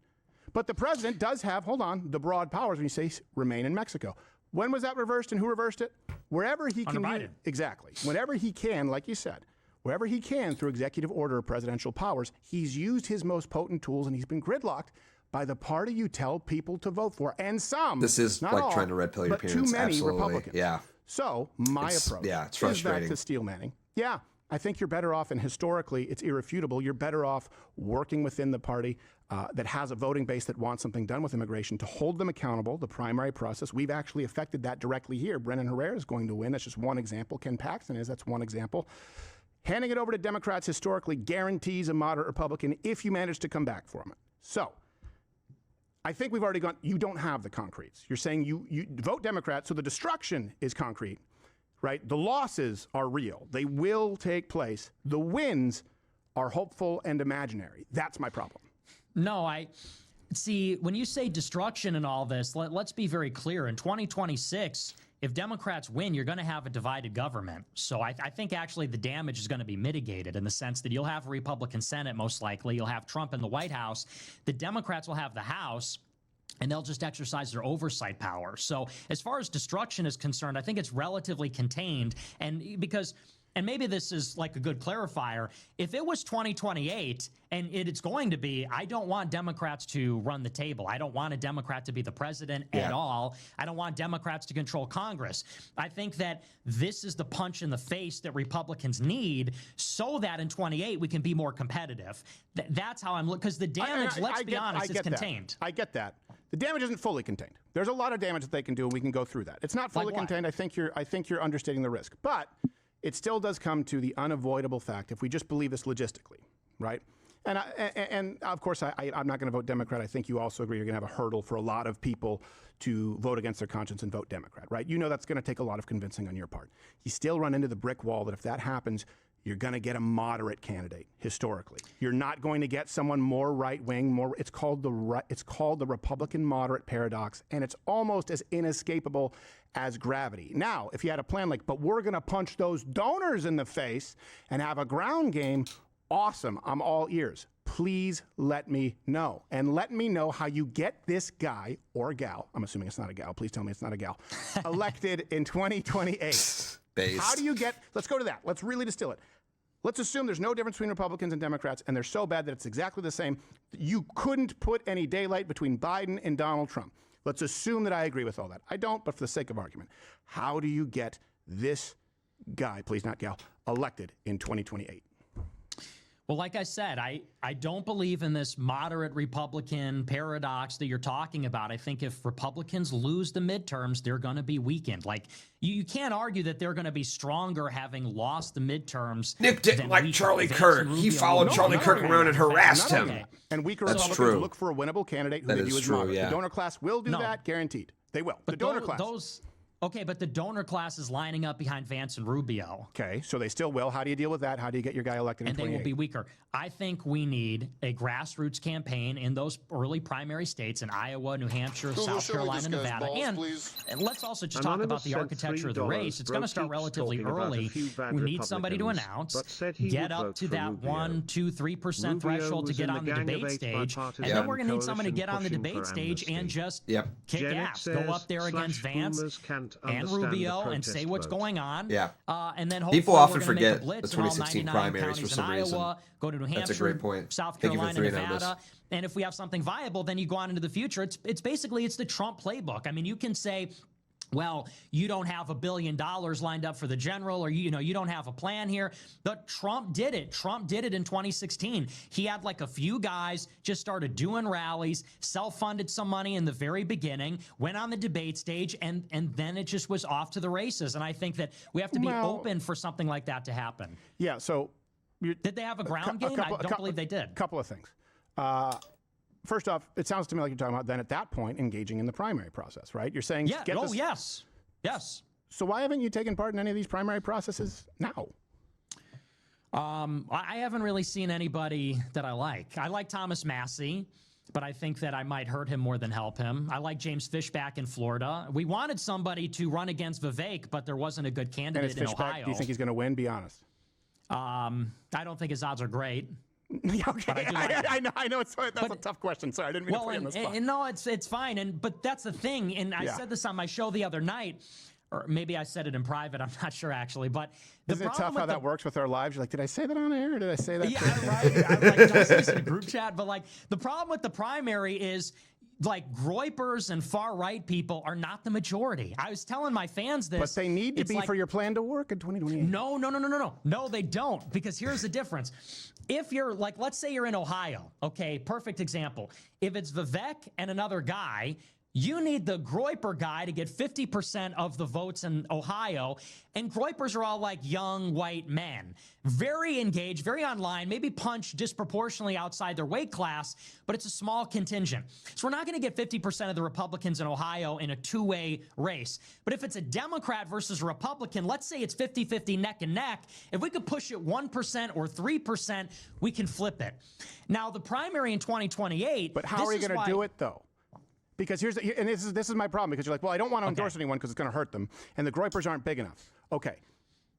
But the president does have, the broad powers when you say remain in Mexico. When was that reversed and who reversed it? Wherever he can. Exactly. Whenever he can, like you said, wherever he can through executive order or presidential powers, he's used his most potent tools and he's been gridlocked by the party you tell people to vote for. And some, this is not like all, trying to red pill your but parents. too many Absolutely. Republicans. Yeah. So my approach it's is frustrating. back to Steel Manning. Yeah, I think you're better off, and historically it's irrefutable, you're better off working within the party that has a voting base that wants something done with immigration to hold them accountable, the primary process. We've actually affected that directly here. Brennan Herrera is going to win. That's just one example. Ken Paxton is. That's one example. Handing it over to Democrats historically guarantees a moderate Republican if you manage to come back for him. So I think we've already gone, you don't have the concretes. You're saying you vote Democrat, so the destruction is concrete, right? The losses are real. They will take place. The wins are hopeful and imaginary. That's my problem. No, I see. When you say destruction and all this, let's be very clear. In 2026, if Democrats win, you're going to have a divided government. So I think actually the damage is going to be mitigated in the sense that you'll have a Republican Senate, most likely. You'll have Trump in the White House. The Democrats will have the House, and they'll just exercise their oversight power. So as far as destruction is concerned, I think it's relatively contained. And maybe this is like a good clarifier. If it was 2028, and it's going to be, I don't want Democrats to run the table. I don't want a Democrat to be the president at all. I don't want Democrats to control Congress. I think that this is the punch in the face that Republicans need so that in 28 we can be more competitive. That's how I'm looking, because the damage, let's be honest, is contained. I get that. The damage isn't fully contained. There's a lot of damage that they can do, and we can go through that. It's not fully contained. I think you're understating the risk. But it still does come to the unavoidable fact, if we just believe this logistically, right? And of course, I'm not going to vote Democrat. I think you also agree you're going to have a hurdle for a lot of people to vote against their conscience and vote Democrat, right? You know that's going to take a lot of convincing on your part. You still run into the brick wall that if that happens, you're going to get a moderate candidate historically. You're not going to get someone more right-wing, more. It's called the Republican moderate paradox, and it's almost as inescapable as gravity. Now, if you had a plan like, but we're going to punch those donors in the face and have a ground game, awesome. I'm all ears. Please let me know. And let me know how you get this guy or gal, I'm assuming it's not a gal, please tell me it's not a gal, elected in 2028. Based. How do you get, let's go to that. Let's really distill it. Let's assume there's no difference between Republicans and Democrats, and they're so bad that it's exactly the same. You couldn't put any daylight between Biden and Donald Trump. Let's assume that I agree with all that. I don't, but for the sake of argument, how do you get this guy, please not gal, elected in 2028? Well, like I said, I don't believe in this moderate Republican paradox that you're talking about. I think if Republicans lose the midterms, they're going to be weakened. Like, you can't argue that they're going to be stronger having lost the midterms. Nick didn't like Charlie Kirk. He followed Charlie Kirk around and harassed him. And weaker That's Republicans true. look for a winnable candidate who That they is view as true, moderate. yeah. The donor class will do that, guaranteed. They will. But the donor class. Okay, but the donor class is lining up behind Vance and Rubio. Okay, so they still will. How do you deal with that? How do you get your guy elected in And they 28? will be weaker. I think we need a grassroots campaign in those early primary states in Iowa, New Hampshire, South Carolina, Nevada. And let's also just talk about the architecture of the race. It's going to start relatively early. We need somebody to announce, get up to that 1%, 2%, 3% threshold to get on the debate stage. And then we're going to need someone to get on the debate stage and just kick ass. Go up there against Vance and Rubio and say what's going on. Yeah. And then People hopefully often we're gonna make a forget the blitz in all 2016 99 primaries for counties some in reason. Iowa, go to New That's a Hampshire, great point. South Thank you for Carolina, the 3 numbers. Nevada. And if we have something viable, then you go on into the future. It's basically the Trump playbook. I mean, you can say, well, you don't have $1 billion lined up for the general, or you don't have a plan here. But Trump did it. Trump did it in 2016. He had like a few guys, just started doing rallies, self-funded some money in the very beginning, went on the debate stage, and then it just was off to the races. And I think that we have to be open for something like that to happen. Yeah. So did they have a ground game? I don't believe they did. Couple of things. First off, it sounds to me like you're talking about then at that point engaging in the primary process, right? You're saying, yes. So why haven't you taken part in any of these primary processes now? I haven't really seen anybody that I like. I like Thomas Massey, but I think that I might hurt him more than help him. I like James Fishback in Florida. We wanted somebody to run against Vivek, but there wasn't a good candidate in Ohio. Do you think he's going to win? Be honest. I don't think his odds are great. Okay, I know. That's a tough question. Sorry, I didn't mean to put you on the spot. No, it's fine. But that's the thing. And I said this on my show the other night, or maybe I said it in private. I'm not sure actually. But isn't it tough how that works with our lives? You're like, did I say that on air? Or did I say that? Yeah, right. I'm like, did I say this in a group chat? But like, the problem with the primary is, like, groypers and far-right people are not the majority. I was telling my fans this. But they need to be for your plan to work in 2028. No. No, they don't. Because here's the difference. If you're, like, let's say you're in Ohio. Okay, perfect example. If it's Vivek and another guy, you need the Groyper guy to get 50% of the votes in Ohio. And Groypers are all like young white men. Very engaged, very online, maybe punch disproportionately outside their weight class, but it's a small contingent. So we're not going to get 50% of the Republicans in Ohio in a two-way race. But if it's a Democrat versus a Republican, let's say it's 50-50 neck and neck. If we could push it 1% or 3%, we can flip it. Now, the primary in 2028... But how are you going to do it, though? Because this is my problem, because you're like, well, I don't want to endorse anyone because it's going to hurt them, and the Groypers aren't big enough. Okay.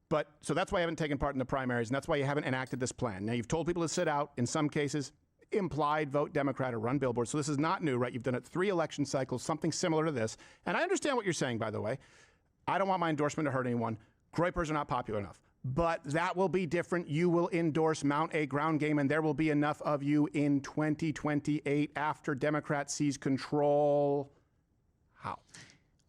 But so that's why I haven't taken part in the primaries, and that's why you haven't enacted this plan. Now, you've told people to sit out, in some cases, implied vote Democrat or run billboards. So this is not new, right? You've done it 3 election cycles, something similar to this. And I understand what you're saying, by the way. I don't want my endorsement to hurt anyone. Groypers are not popular enough. But that will be different. You will endorse mount a ground game, and there will be enough of you in 2028 after Democrat seize control. How?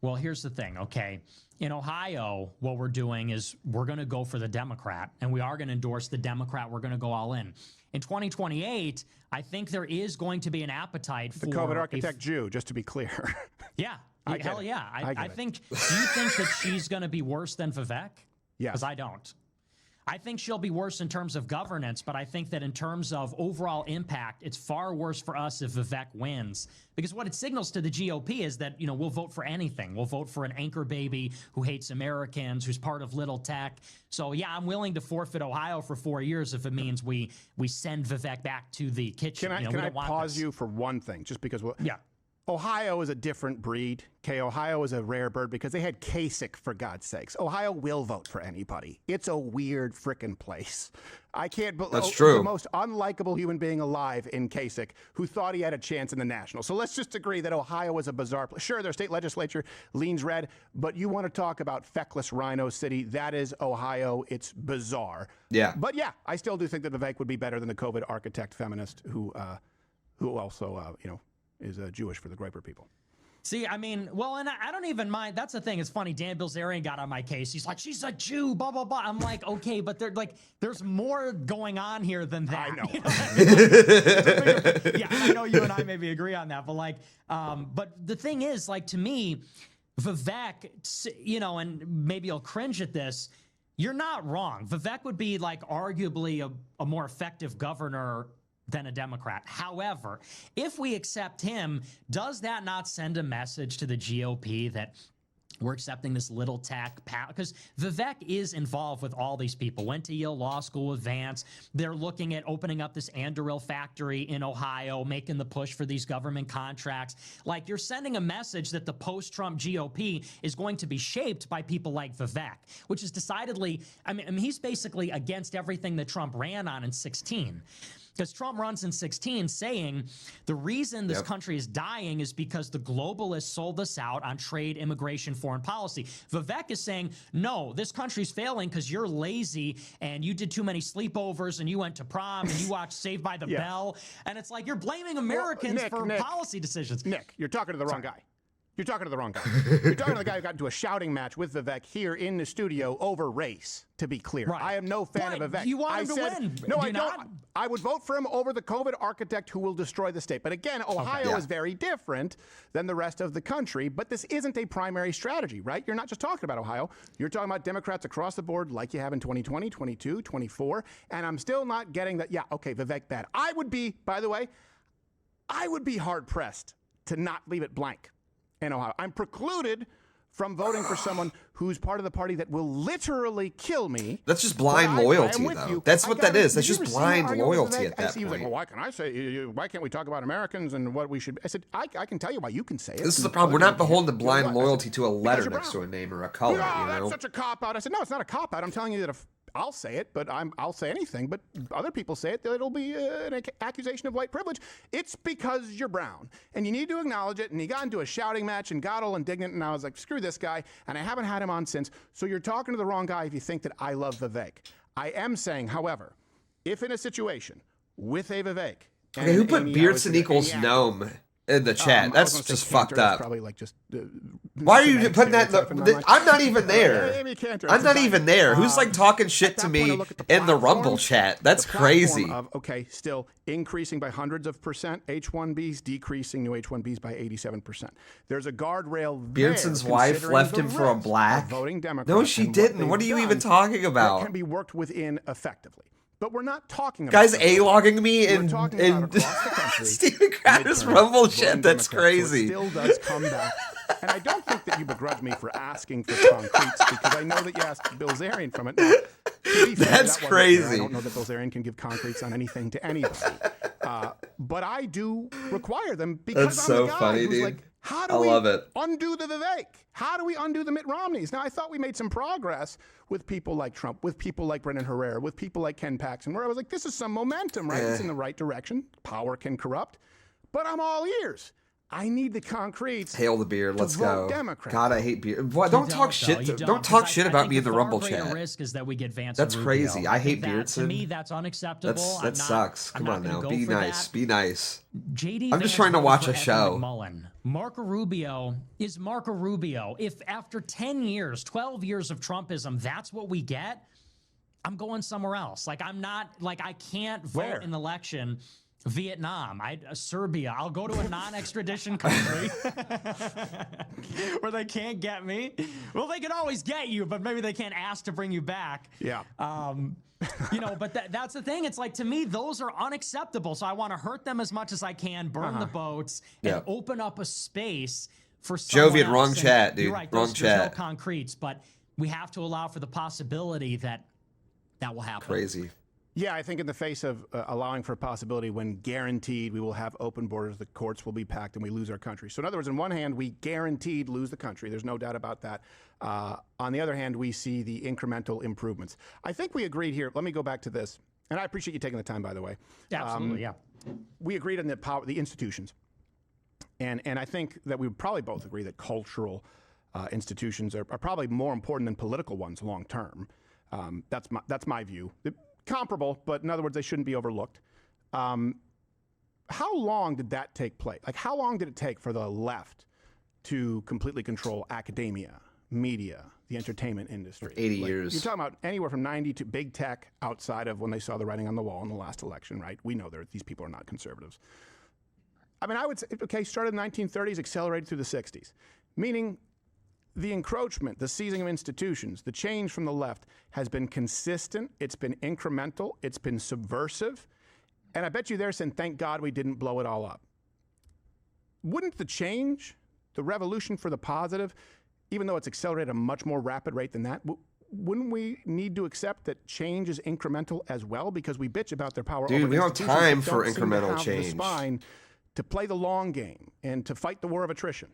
Well, here's the thing, okay? In Ohio, what we're doing is we're going to go for the Democrat, and we are going to endorse the Democrat. We're going to go all in. In 2028, I think there is going to be an appetite for... The COVID architect Jew, just to be clear. Yeah. Hell yeah. I think... Do you think that she's going to be worse than Vivek? Yes. Because I don't. I think she'll be worse in terms of governance, but I think that in terms of overall impact, it's far worse for us if Vivek wins. Because what it signals to the GOP is that, we'll vote for anything. We'll vote for an anchor baby who hates Americans, who's part of little tech. So, yeah, I'm willing to forfeit Ohio for 4 years if it means we send Vivek back to the kitchen. Can I pause you for one thing? Just because, yeah. Ohio is a different breed. Okay, Ohio is a rare bird because they had Kasich, for God's sakes. Ohio will vote for anybody. It's a weird frickin' place. I can't believe that's true. The most unlikable human being alive in Kasich who thought he had a chance in the national. So let's just agree that Ohio is a bizarre place. Sure, their state legislature leans red, but you want to talk about feckless Rhino City. That is Ohio. It's bizarre. Yeah. But yeah, I still do think that Vivek would be better than the COVID architect feminist who also, is Jewish for the Groyper people. See, I mean, well, and I don't even mind. That's the thing. It's funny. Dan Bilzerian got on my case. He's like, she's a Jew, blah, blah, blah. I'm like, okay, but there's more going on here than that. I know. Yeah, I know you and I maybe agree on that. But but the thing is, to me, Vivek, and maybe I'll cringe at this, you're not wrong. Vivek would be arguably a more effective governor than a Democrat. However, if we accept him, does that not send a message to the GOP that we're accepting this little tech power? Because Vivek is involved with all these people. Went to Yale Law School with Vance. They're looking at opening up this Anduril factory in Ohio, making the push for these government contracts. You're sending a message that the post-Trump GOP is going to be shaped by people like Vivek, which is decidedly, I mean, he's basically against everything that Trump ran on in 2016. Because Trump runs in 2016 saying the reason this country is dying is because the globalists sold us out on trade, immigration, foreign policy. Vivek is saying, no, this country's failing because you're lazy and you did too many sleepovers and you went to prom and you watched Saved by the Bell. And it's you're blaming Americans for policy decisions. Nick, you're talking to the wrong guy. You're talking to the wrong guy. You're talking to the guy who got into a shouting match with Vivek here in the studio over race, to be clear. Right. I am no fan of Vivek. You want him to win. No, I don't. I would vote for him over the COVID architect who will destroy the state. But again, Ohio is very different than the rest of the country. But this isn't a primary strategy, right? You're not just talking about Ohio. You're talking about Democrats across the board like you have in 2020, 22, 24. And I'm still not getting that, Vivek bad. I would be, by the way, hard-pressed to not leave it blank in Ohio. I'm precluded from voting for someone who's part of the party that will literally kill me. That's just blind loyalty, though. That's what that is. That's just blind loyalty at that point. Like, well, why can I say? Why can't we talk about Americans and what we should? I said, I can tell you why you can say it. This is the problem. We're not beholden to blind loyalty to a letter next to a name or a color. That's such a cop out. I said, no, it's not a cop out. I'm telling you that if I'll say it, but I'll say anything. But other people say it, it'll be an accusation of white privilege. It's because you're brown, and you need to acknowledge it. And he got into a shouting match and got all indignant, and I was like, screw this guy. And I haven't had him on since. So you're talking to the wrong guy if you think that I love Vivek. I am saying, however, if in a situation with a Vivek, okay, who put Beardson equals gnome in the chat? That's just fucked up. Probably why are you putting that? I'm not even there. I'm not even there. Who's talking shit to me in the Rumble chat? That's crazy. Still increasing by hundreds of percent H-1Bs, decreasing new H-1Bs by 87%. There's a guardrail. Beardson's wife left him for a black. Voting Democrat. No, she didn't. What are you even talking about? That can be worked within effectively. But we're not talking about guys A-logging me in Stephen Crowder's Rumble chat. That's crazy. So it still does come back. And I don't think that you begrudge me for asking for concretes because I know that you asked Bilzerian from it. Now, that's crazy. I don't know that Bilzerian can give concretes on anything to anybody. But I do require them because that's I'm so the guy funny, who's dude. like, how do we undo the Vivek? How do we undo the Mitt Romneys? Now, I thought we made some progress with people like Trump, with people like Brendan Herrera, with people like Ken Paxton, where I was like, this is some momentum, right? It's in the right direction. Power can corrupt. But I'm all ears. I need the concretes. Hail the beard. Let's go. Democrat. God, I hate beard. Boy, don't talk shit. Don't talk shit about me in the Rumble chat. Risk is that we get Vance. That's crazy. I hate Beardson. To me, that's unacceptable. That sucks. Come on now. Be nice. Be nice. JD I'm just trying to watch a show. Marco Rubio is Marco Rubio. If after 10 years, 12 years of Trumpism, that's what we get, I'm going somewhere else. I can't vote in an election Vietnam, Serbia. I'll go to a non-extradition country where they can't get me. Well, they can always get you, but maybe they can't ask to bring you back. Yeah. But that's the thing. It's like, to me, those are unacceptable. So I want to hurt them as much as I can, burn the boats, and open up a space for someone Jovian, else. wrong And chat, dude. You're right. Wrong There's chat. no concretes, but we have to allow for the possibility that will happen. Crazy. Yeah, I think in the face of allowing for a possibility when guaranteed we will have open borders, the courts will be packed and we lose our country. So in other words, on one hand, we guaranteed lose the country. There's no doubt about that. On the other hand, we see the incremental improvements. I think we agreed here. Let me go back to this. And I appreciate you taking the time, by the way. Absolutely, yeah. We agreed on the institutions. And I think that we would probably both agree that cultural institutions are probably more important than political ones long term. That's my view. Comparable, but in other words, they shouldn't be overlooked. How long did that take place? Like, how long did it take for the left to completely control academia, media, the entertainment industry? 80 years. You're talking about anywhere from 90 to big tech outside of when they saw the writing on the wall in the last election, right? We know these people are not conservatives. I mean, I would say, okay, started in the 1930s, accelerated through the 60s, meaning the encroachment, the seizing of institutions, the change from the left has been consistent, it's been incremental, it's been subversive, and I bet you they're saying, thank God we didn't blow it all up. Wouldn't the change, the revolution for the positive, even though it's accelerated at a much more rapid rate than that, wouldn't we need to accept that change is incremental as well? Because we bitch about their power over Dude, we don't have institutions time that for don't seem to incremental have change. the spine to play the long game and to fight the war of attrition.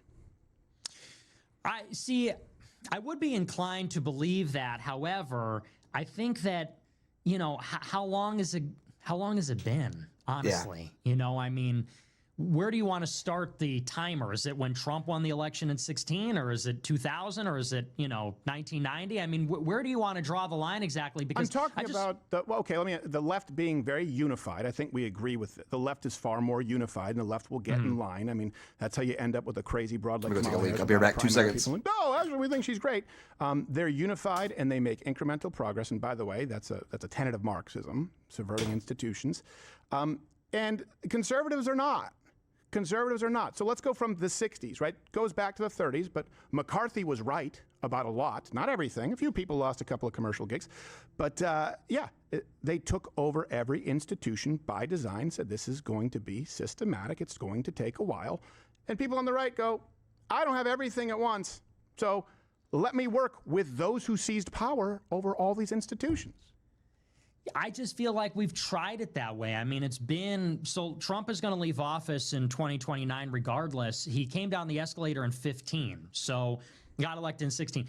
I would be inclined to believe that. However, I think that, how long has it been? Honestly, I mean, where do you want to start the timer? Is it when Trump won the election in 2016, or is it 2000, or is it 1990? I mean, where do you want to draw the line exactly? Because I'm talking about the left being very unified. I think we agree with it. The left is far more unified, and the left will get in line. I mean, that's how you end up with a crazy broad like Kamala Harris. I'll be right back. 2 seconds. No, actually, we think she's great. They're unified and they make incremental progress. And by the way, that's a tenet of Marxism, subverting institutions. And conservatives are not. Conservatives are not. So let's go from the 60s, right? Goes back to the 30s, but McCarthy was right about a lot. Not everything. A few people lost a couple of commercial gigs. But they took over every institution by design, said this is going to be systematic. It's going to take a while. And people on the right go, I don't have everything at once. So let me work with those who seized power over all these institutions. I just feel like we've tried it that way. I mean, so Trump is going to leave office in 2029 regardless. He came down the escalator in 15, so got elected in 16.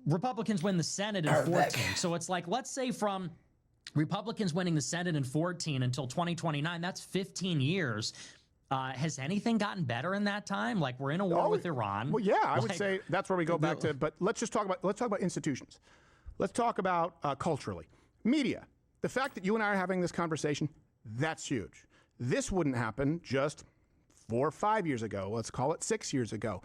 Republicans win the Senate in 14. So it's like, let's say from Republicans winning the Senate in 14 until 2029, that's 15 years. Has anything gotten better in that time? Like, we're in a war with Iran. Well, yeah, I would say that's where we go back to. But let's talk about institutions. Let's talk about culturally. Media. The fact that you and I are having this conversation, that's huge. This wouldn't happen just 4 or 5 years ago. Let's call it 6 years ago.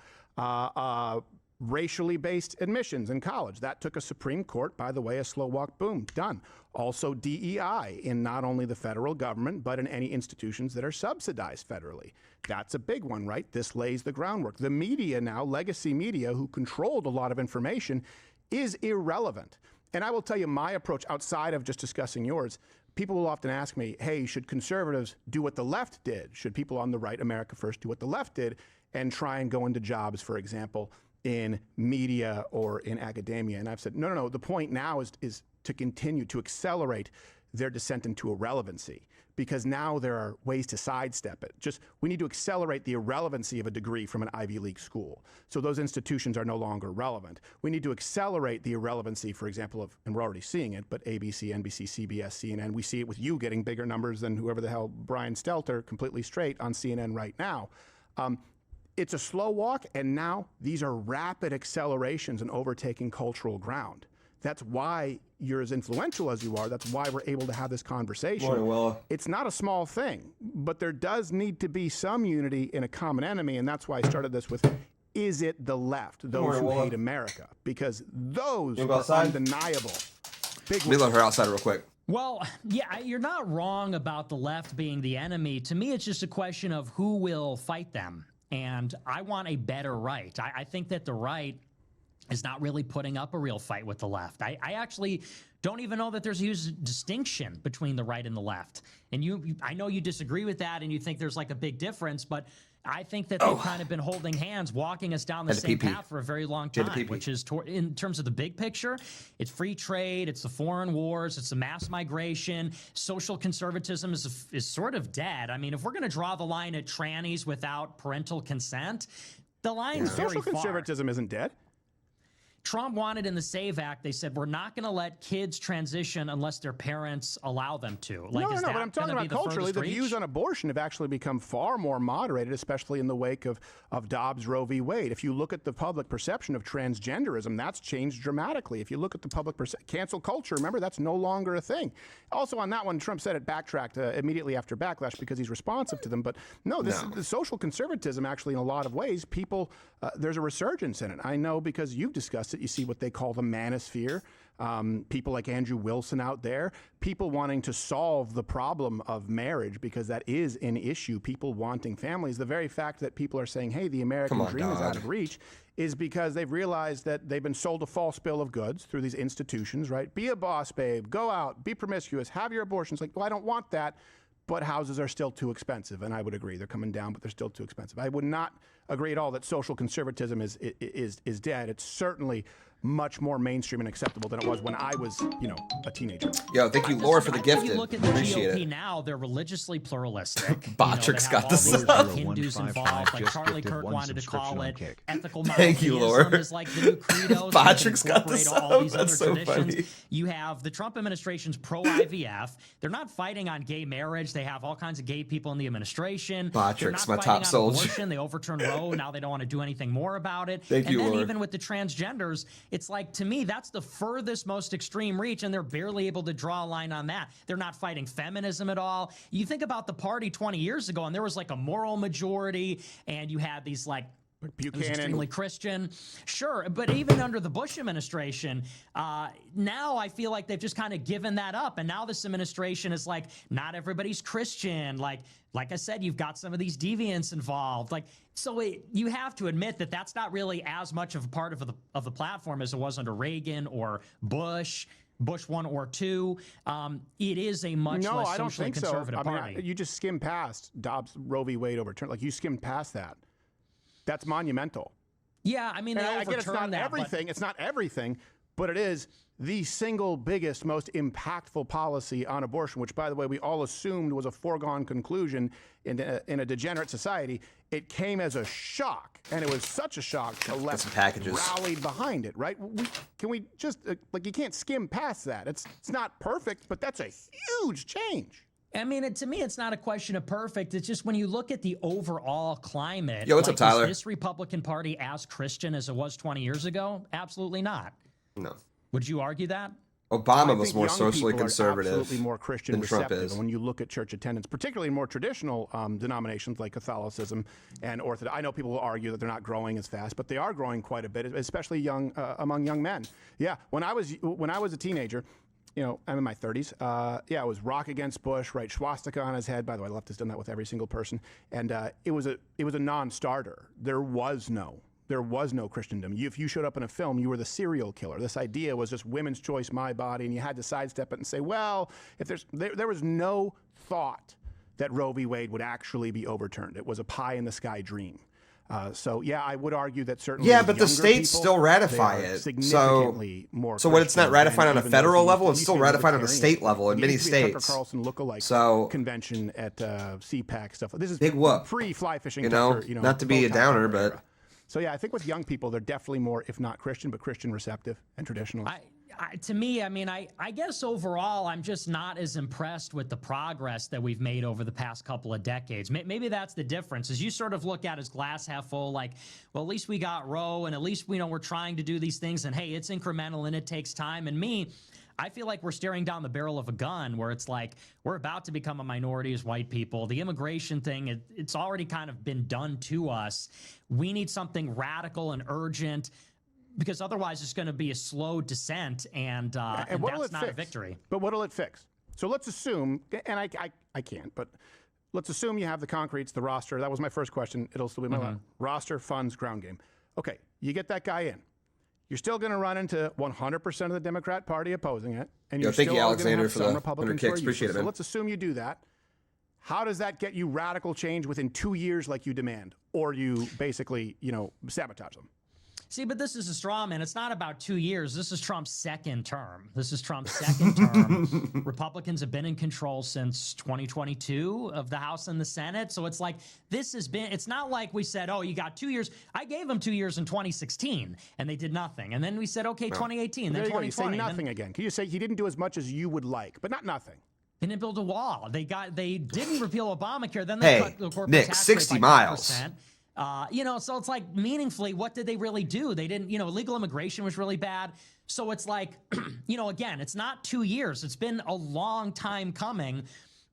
Racially based admissions in college. That took a Supreme Court, by the way, a slow walk, boom, done. Also DEI in not only the federal government, but in any institutions that are subsidized federally. That's a big one, right? This lays the groundwork. The media now, legacy media, who controlled a lot of information, is irrelevant. And I will tell you my approach outside of just discussing yours. People will often ask me, hey, should conservatives do what the left did? Should people on the right, America First, do what the left did and try and go into jobs, for example, in media or in academia? And I've said, no. The point now is to continue to accelerate their descent into irrelevancy, because now there are ways to sidestep it. We need to accelerate the irrelevancy of a degree from an Ivy League school. So those institutions are no longer relevant. We need to accelerate the irrelevancy, for example, and we're already seeing it, but ABC, NBC, CBS, CNN, we see it with you getting bigger numbers than whoever the hell, Brian Stelter, completely straight on CNN right now. It's a slow walk, and now these are rapid accelerations and overtaking cultural ground. That's why you're as influential as you are. That's why we're able to have this conversation. Morning, Willa. It's not a small thing, but there does need to be some unity in a common enemy, and that's why I started this with, is it the left, those who hate America? Because those are undeniable. Let me let her outside real quick. Well, yeah, you're not wrong about the left being the enemy. To me, it's just a question of who will fight them. And I want a better right. I think that the right is not really putting up a real fight with the left. I actually don't even know that there's a huge distinction between the right and the left. And I know you disagree with that and you think there's like a big difference, but I think that they've kind of been holding hands, walking us down the same path for a very long time, which is in terms of the big picture, it's free trade, it's the foreign wars, it's the mass migration, social conservatism is sort of dead. I mean, if we're going to draw the line at trannies without parental consent, the line's very Social far. conservatism isn't dead. Trump wanted in the SAVE Act, they said, we're not going to let kids transition unless their parents allow them to. Like, No, but I'm talking about culturally. The reach? views on abortion have actually become far more moderated, especially in the wake of Dobbs, Roe v. Wade. If you look at the public perception of transgenderism, that's changed dramatically. If you look at the public cancel culture, remember, that's no longer a thing. Also on that one, Trump said it backtracked immediately after backlash because he's responsive to them. But the social conservatism, actually, in a lot of ways, people, there's a resurgence in it. I know because you've discussed it. You see what they call the manosphere. People like Andrew Wilson out there, people wanting to solve the problem of marriage because that is an issue, people wanting families. The very fact that people are saying, hey, the American dream is out of reach is because they've realized that they've been sold a false bill of goods through these institutions, right? Be a boss, babe, go out, be promiscuous, have your abortions. Like, well, I don't want that, but houses are still too expensive. And I would agree, they're coming down, but they're still too expensive. I would not agree at all that social conservatism is dead. It's certainly much more mainstream and acceptable than it was when I was, a teenager. Yo, thank you, Laura, for the gift. You look at the Appreciate GOP it. now; they're religiously pluralistic. Botrick's got the sub. Hindus involved, like Charlie Kirk wanted to call it. Ethical Thank you, Laura. monotheism is like the new credo. Botrick's got the all sub. these That's other so traditions. funny. You have the Trump administration's pro-IVF. They're not fighting on gay marriage. They have all kinds of gay people in the administration. Botrick's They're my not top fighting on soldier. abortion. They overturned Roe. Now they don't want to do anything more about it. Thank you, and then Laura. even with the transgenders, it's like, to me, that's the furthest, most extreme reach, and they're barely able to draw a line on that. They're not fighting feminism at all. You think about the party 20 years ago, and there was like a moral majority, and you had these like Buchanan, extremely Christian. Sure, but even under the Bush administration, now I feel like they've just kind of given that up. And now this administration is like, not everybody's Christian. Like I said, you've got some of these deviants involved. So you have to admit that that's not really as much of a part of the platform as it was under Reagan or Bush 1 or 2. It is a much less socially conservative party. You just skim past Dobbs, Roe v. Wade overturned. Like, you skimmed past that. That's monumental. Yeah, I mean, they I get it's not that, everything. It's not everything, but it is the single biggest, most impactful policy on abortion, which, by the way, we all assumed was a foregone conclusion in a degenerate society. It came as a shock, and it was such a shock the left rallied behind it, right? Can we just, you can't skim past that. It's not perfect, but that's a huge change. I mean, to me, it's not a question of perfect. It's just when you look at the overall climate. Yo, what's up, Tyler? Is this Republican Party as Christian as it was 20 years ago? Absolutely not. No. Would you argue that? Obama was more socially conservative absolutely more Christian than Trump receptive. is. And when you look at church attendance, particularly in more traditional denominations like Catholicism and Orthodox, I know people will argue that they're not growing as fast, but they are growing quite a bit, especially among young men. Yeah, when I was a teenager, I'm in my 30s. It was Rock Against Bush, right? Swastika on his head. By the way, left has done that with every single person. And it was a non-starter. There was no Christendom. If you showed up in a film, you were the serial killer. This idea was just women's choice, my body, and you had to sidestep it and say, well, if there was no thought that Roe v. Wade would actually be overturned. It was a pie-in-the-sky dream. I would argue that certainly. Yeah, but the states still ratify it. Significantly more. So when it's not ratified on a federal level, it's still ratified on a state level in many Tucker states. Carlson lookalike convention at CPAC stuff. This is big whoop. Pre-fly fishing. Not to be a downer, but. So yeah, I think with young people, they're definitely more, if not Christian, but Christian receptive and traditional. To me, I mean, I guess overall, I'm just not as impressed with the progress that we've made over the past couple of decades. Maybe that's the difference. As you sort of look at as glass half full, like, well, at least we got Roe, and at least we're trying to do these things, and hey, it's incremental and it takes time. And me, I feel like we're staring down the barrel of a gun where it's like we're about to become a minority as white people. The immigration thing, it's already kind of been done to us. We need something radical and urgent, because otherwise it's going to be a slow descent, and that's not a victory. But what'll it fix? So let's assume, and I can't, but let's assume you have the concretes, the roster. That was my first question. It'll still be my last. Roster, funds, ground game. Okay, you get that guy in. You're still going to run into 100% of the Democrat Party opposing it, and you're thank still you, going to Alexander, have for some the Republicans 100 who are kicks. Appreciate useless. it, man. So let's assume you do that. How does that get you radical change within 2 years like you demand? Or you basically, sabotage them? See, but this is a straw man. It's not about 2 years. This is Trump's second term. This is Trump's second term. Republicans have been in control since 2022 of the House and the Senate. So it's like it's not like we said, oh, you got 2 years. I gave them 2 years in 2016 and they did nothing. And then we said, okay, 2018, then 2020. You say nothing again. Can you say he didn't do as much as you would like, but not nothing? They didn't build a wall. They didn't repeal Obamacare. Then they cut the corporate Nick, tax 60 rate by miles. 10%. So it's like meaningfully, what did they really do? They didn't, illegal immigration was really bad. So it's like, again, it's not 2 years. It's been a long time coming.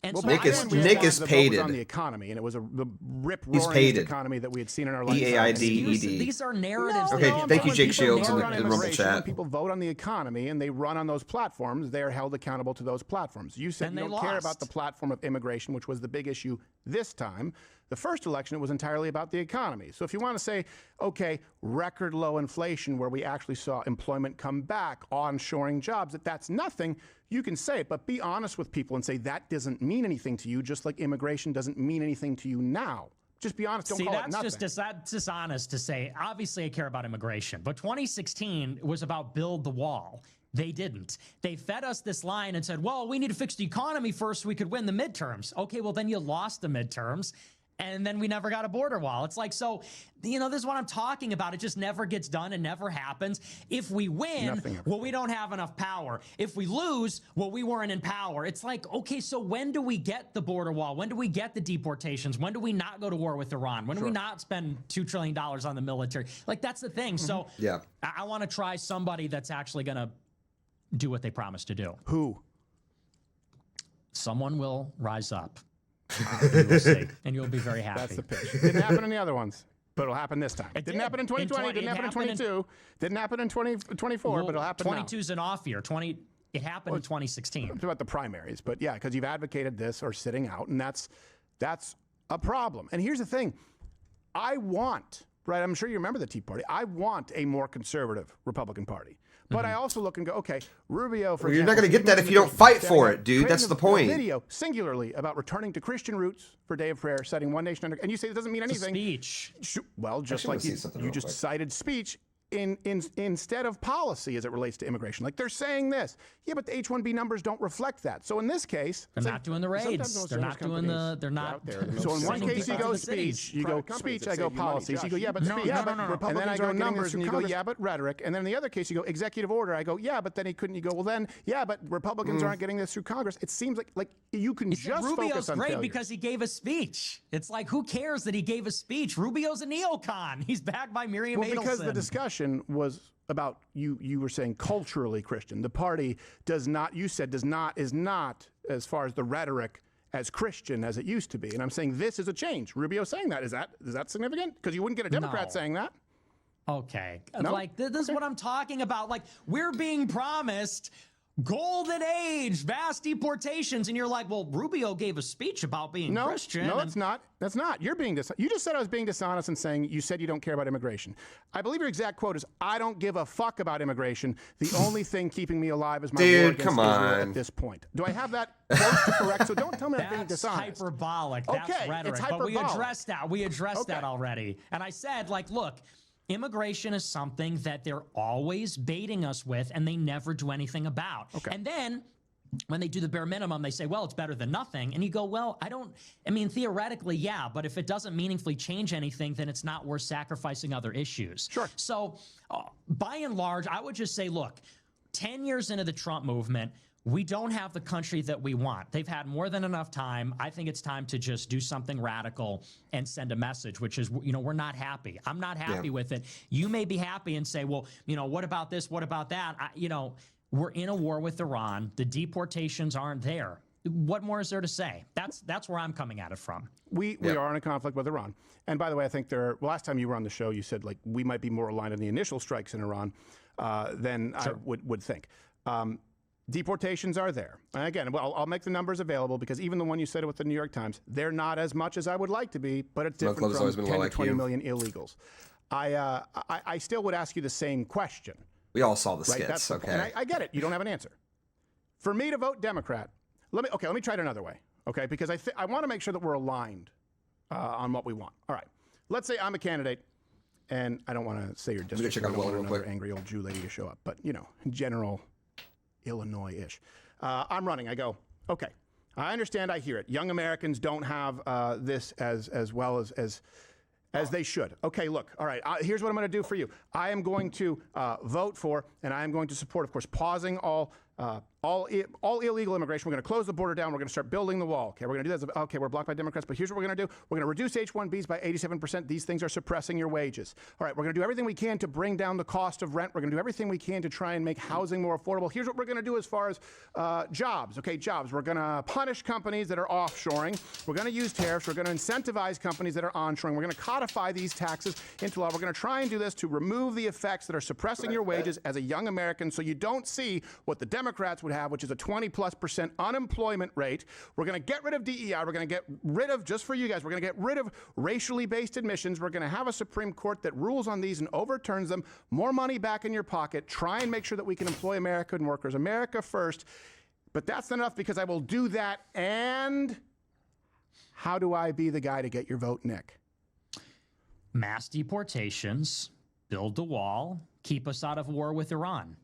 And well, so Nick is pated on the economy, and it was a rip-roaring economy that we had seen in our lifetime. E-A-I-D-E-D. These are narratives. Okay, thank you, Jake Shields, in the Rumble chat. When people vote on the economy and they run on those platforms, they are held accountable to those platforms. You said you don't care about the platform of immigration, which was the big issue this time. The first election, it was entirely about the economy. So if you want to say, okay, record low inflation where we actually saw employment come back, onshoring jobs, that's nothing, you can say it, but be honest with people and say that doesn't mean anything to you, just like immigration doesn't mean anything to you now. Just be honest. Don't call it nothing. That's dishonest to say. Obviously, I care about immigration, but 2016 was about build the wall. They didn't. They fed us this line and said, well, we need to fix the economy first so we could win the midterms. Okay, well, then you lost the midterms. And then we never got a border wall. It's like, so, this is what I'm talking about. It just never gets done. It never happens. If we win, well, we don't have enough power. If we lose, well, we weren't in power. It's like, okay, so when do we get the border wall? When do we get the deportations? When do we not go to war with Iran? When do we not spend $2 trillion on the military? Like, that's the thing. So I want to try somebody that's actually going to do what they promised to do. Who? Someone will rise up. You will see, and you'll be very happy. That's the pitch. It didn't happen in the other ones, but it'll happen this time. It didn't happen in 2020, didn't happen in 22, didn't happen in 2024, but it'll happen 22 is an off year. It happened in 2016. It's about the primaries, but yeah, because you've advocated this or sitting out, and that's a problem. And here's the thing. I'm sure you remember the Tea Party. I want a more conservative Republican Party. But I also look and go, okay, Rubio, for example. You're not going to get that if you don't fight for it, dude. That's the point. Video singularly about returning to Christian roots for Day of Prayer, setting one nation under. And you say it doesn't mean anything. Speech. Well, just like you just cited speech instead of policy as it relates to immigration. Like they're saying this. Yeah, but the H-1B numbers don't reflect that. So in this case, they're not doing the raids. They're not doing the. They're not. So in one case you go speech, I go policies. You go yeah, but speech. Yeah, but and then I go numbers, and you go yeah, but rhetoric. And then in the other case you go executive order. I go yeah, but then he couldn't. You go well then yeah, but Republicans aren't getting this through Congress. It seems like you can just Rubio's focus on great failure. because he gave a speech. It's like who cares that he gave a speech? Rubio's a neocon. He's backed by Miriam Adelson. Because the discussion was about you were saying culturally Christian. The party is not as far as the rhetoric as Christian as it used to be. And I'm saying this is a change. Rubio saying that. Is that significant? Because you wouldn't get a Democrat saying that. Okay. No? Like this is what I'm talking about. Like we're being promised golden age, vast deportations, and you're like, well, Rubio gave a speech about being Christian. No, it's not. That's not. You're being dishonest. You just said I was being dishonest in saying you said you don't care about immigration. I believe your exact quote is, I don't give a fuck about immigration. The only thing keeping me alive is my war against Israel at this point. Do I have that close to correct? So don't tell me I'm being dishonest. That's hyperbolic. That's rhetoric. It's hyperbolic. But we addressed that. We addressed that already. And I said, like, look, immigration is something that they're always baiting us with, and they never do anything about. And then when they do the bare minimum, they say, well, it's better than nothing. And you go, well, theoretically, yeah, but if it doesn't meaningfully change anything, then it's not worth sacrificing other issues. Sure. So by and large, I would just say, look, 10 years into the Trump movement, we don't have the country that we want. They've had more than enough time. I think it's time to just do something radical and send a message, which is, we're not happy. I'm not happy with it. You may be happy and say, well, what about this? What about that? We're in a war with Iran. The deportations aren't there. What more is there to say? That's where I'm coming at it from. We are in a conflict with Iran. And by the way, I think last time you were on the show, you said, like, we might be more aligned in the initial strikes in Iran than I would think. deportations are there. And again, I'll make the numbers available because even the one you said with the New York Times, they're not as much as I would like to be, but it's different from 10 to 20 million illegals. I still would ask you the same question. We all saw the right? skits, okay? And I get it. You don't have an answer. For me to vote Democrat, let me try it another way, okay? Because I want to make sure that we're aligned on what we want. All right. Let's say I'm a candidate, and I don't want to say your district. Check out another real quick. Angry old Jew lady to show up, but general Illinois-ish. I'm running. I go, okay. I understand. I hear it. Young Americans don't have this as well as they should. Okay, look. All right. Here's what I'm going to do for you. I am going to vote for, and I am going to support, of course, pausing all illegal immigration. We're going to close the border down. We're going to start building the wall. Okay, we're going to do that. Okay, we're blocked by Democrats, but here's what we're going to do. We're going to reduce H-1Bs by 87%. These things are suppressing your wages. All right, we're going to do everything we can to bring down the cost of rent. We're going to do everything we can to try and make housing more affordable. Here's what we're going to do as far as jobs. Okay, jobs. We're going to punish companies that are offshoring. We're going to use tariffs. We're going to incentivize companies that are onshoring. We're going to codify these taxes into law. We're going to try and do this to remove the effects that are suppressing your wages as a young American so you don't see what the Democrats would have, which is a 20+% unemployment rate. We're going to get rid of DEI. We're going to get rid of, just for you guys, we're going to get rid of racially based admissions. We're going to have a Supreme Court that rules on these and overturns them. More money back in your pocket. Try and make sure that we can employ American workers. America first. But that's not enough because I will do that. And how do I be the guy to get your vote, Nick? Mass deportations, build the wall, keep us out of war with Iran.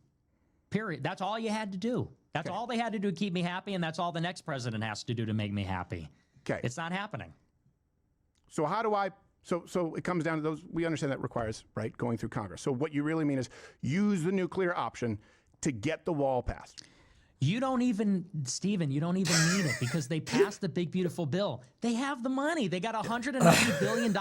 Period. That's all you had to do. That's all they had to do to keep me happy, and that's all the next president has to do to make me happy. Okay. It's not happening. So how do I... So it comes down to those... We understand that requires, right, going through Congress. So what you really mean is use the nuclear option to get the wall passed. You don't even, Stephen, you don't even need it because they passed the big, beautiful bill. They have the money. They got $190 billion.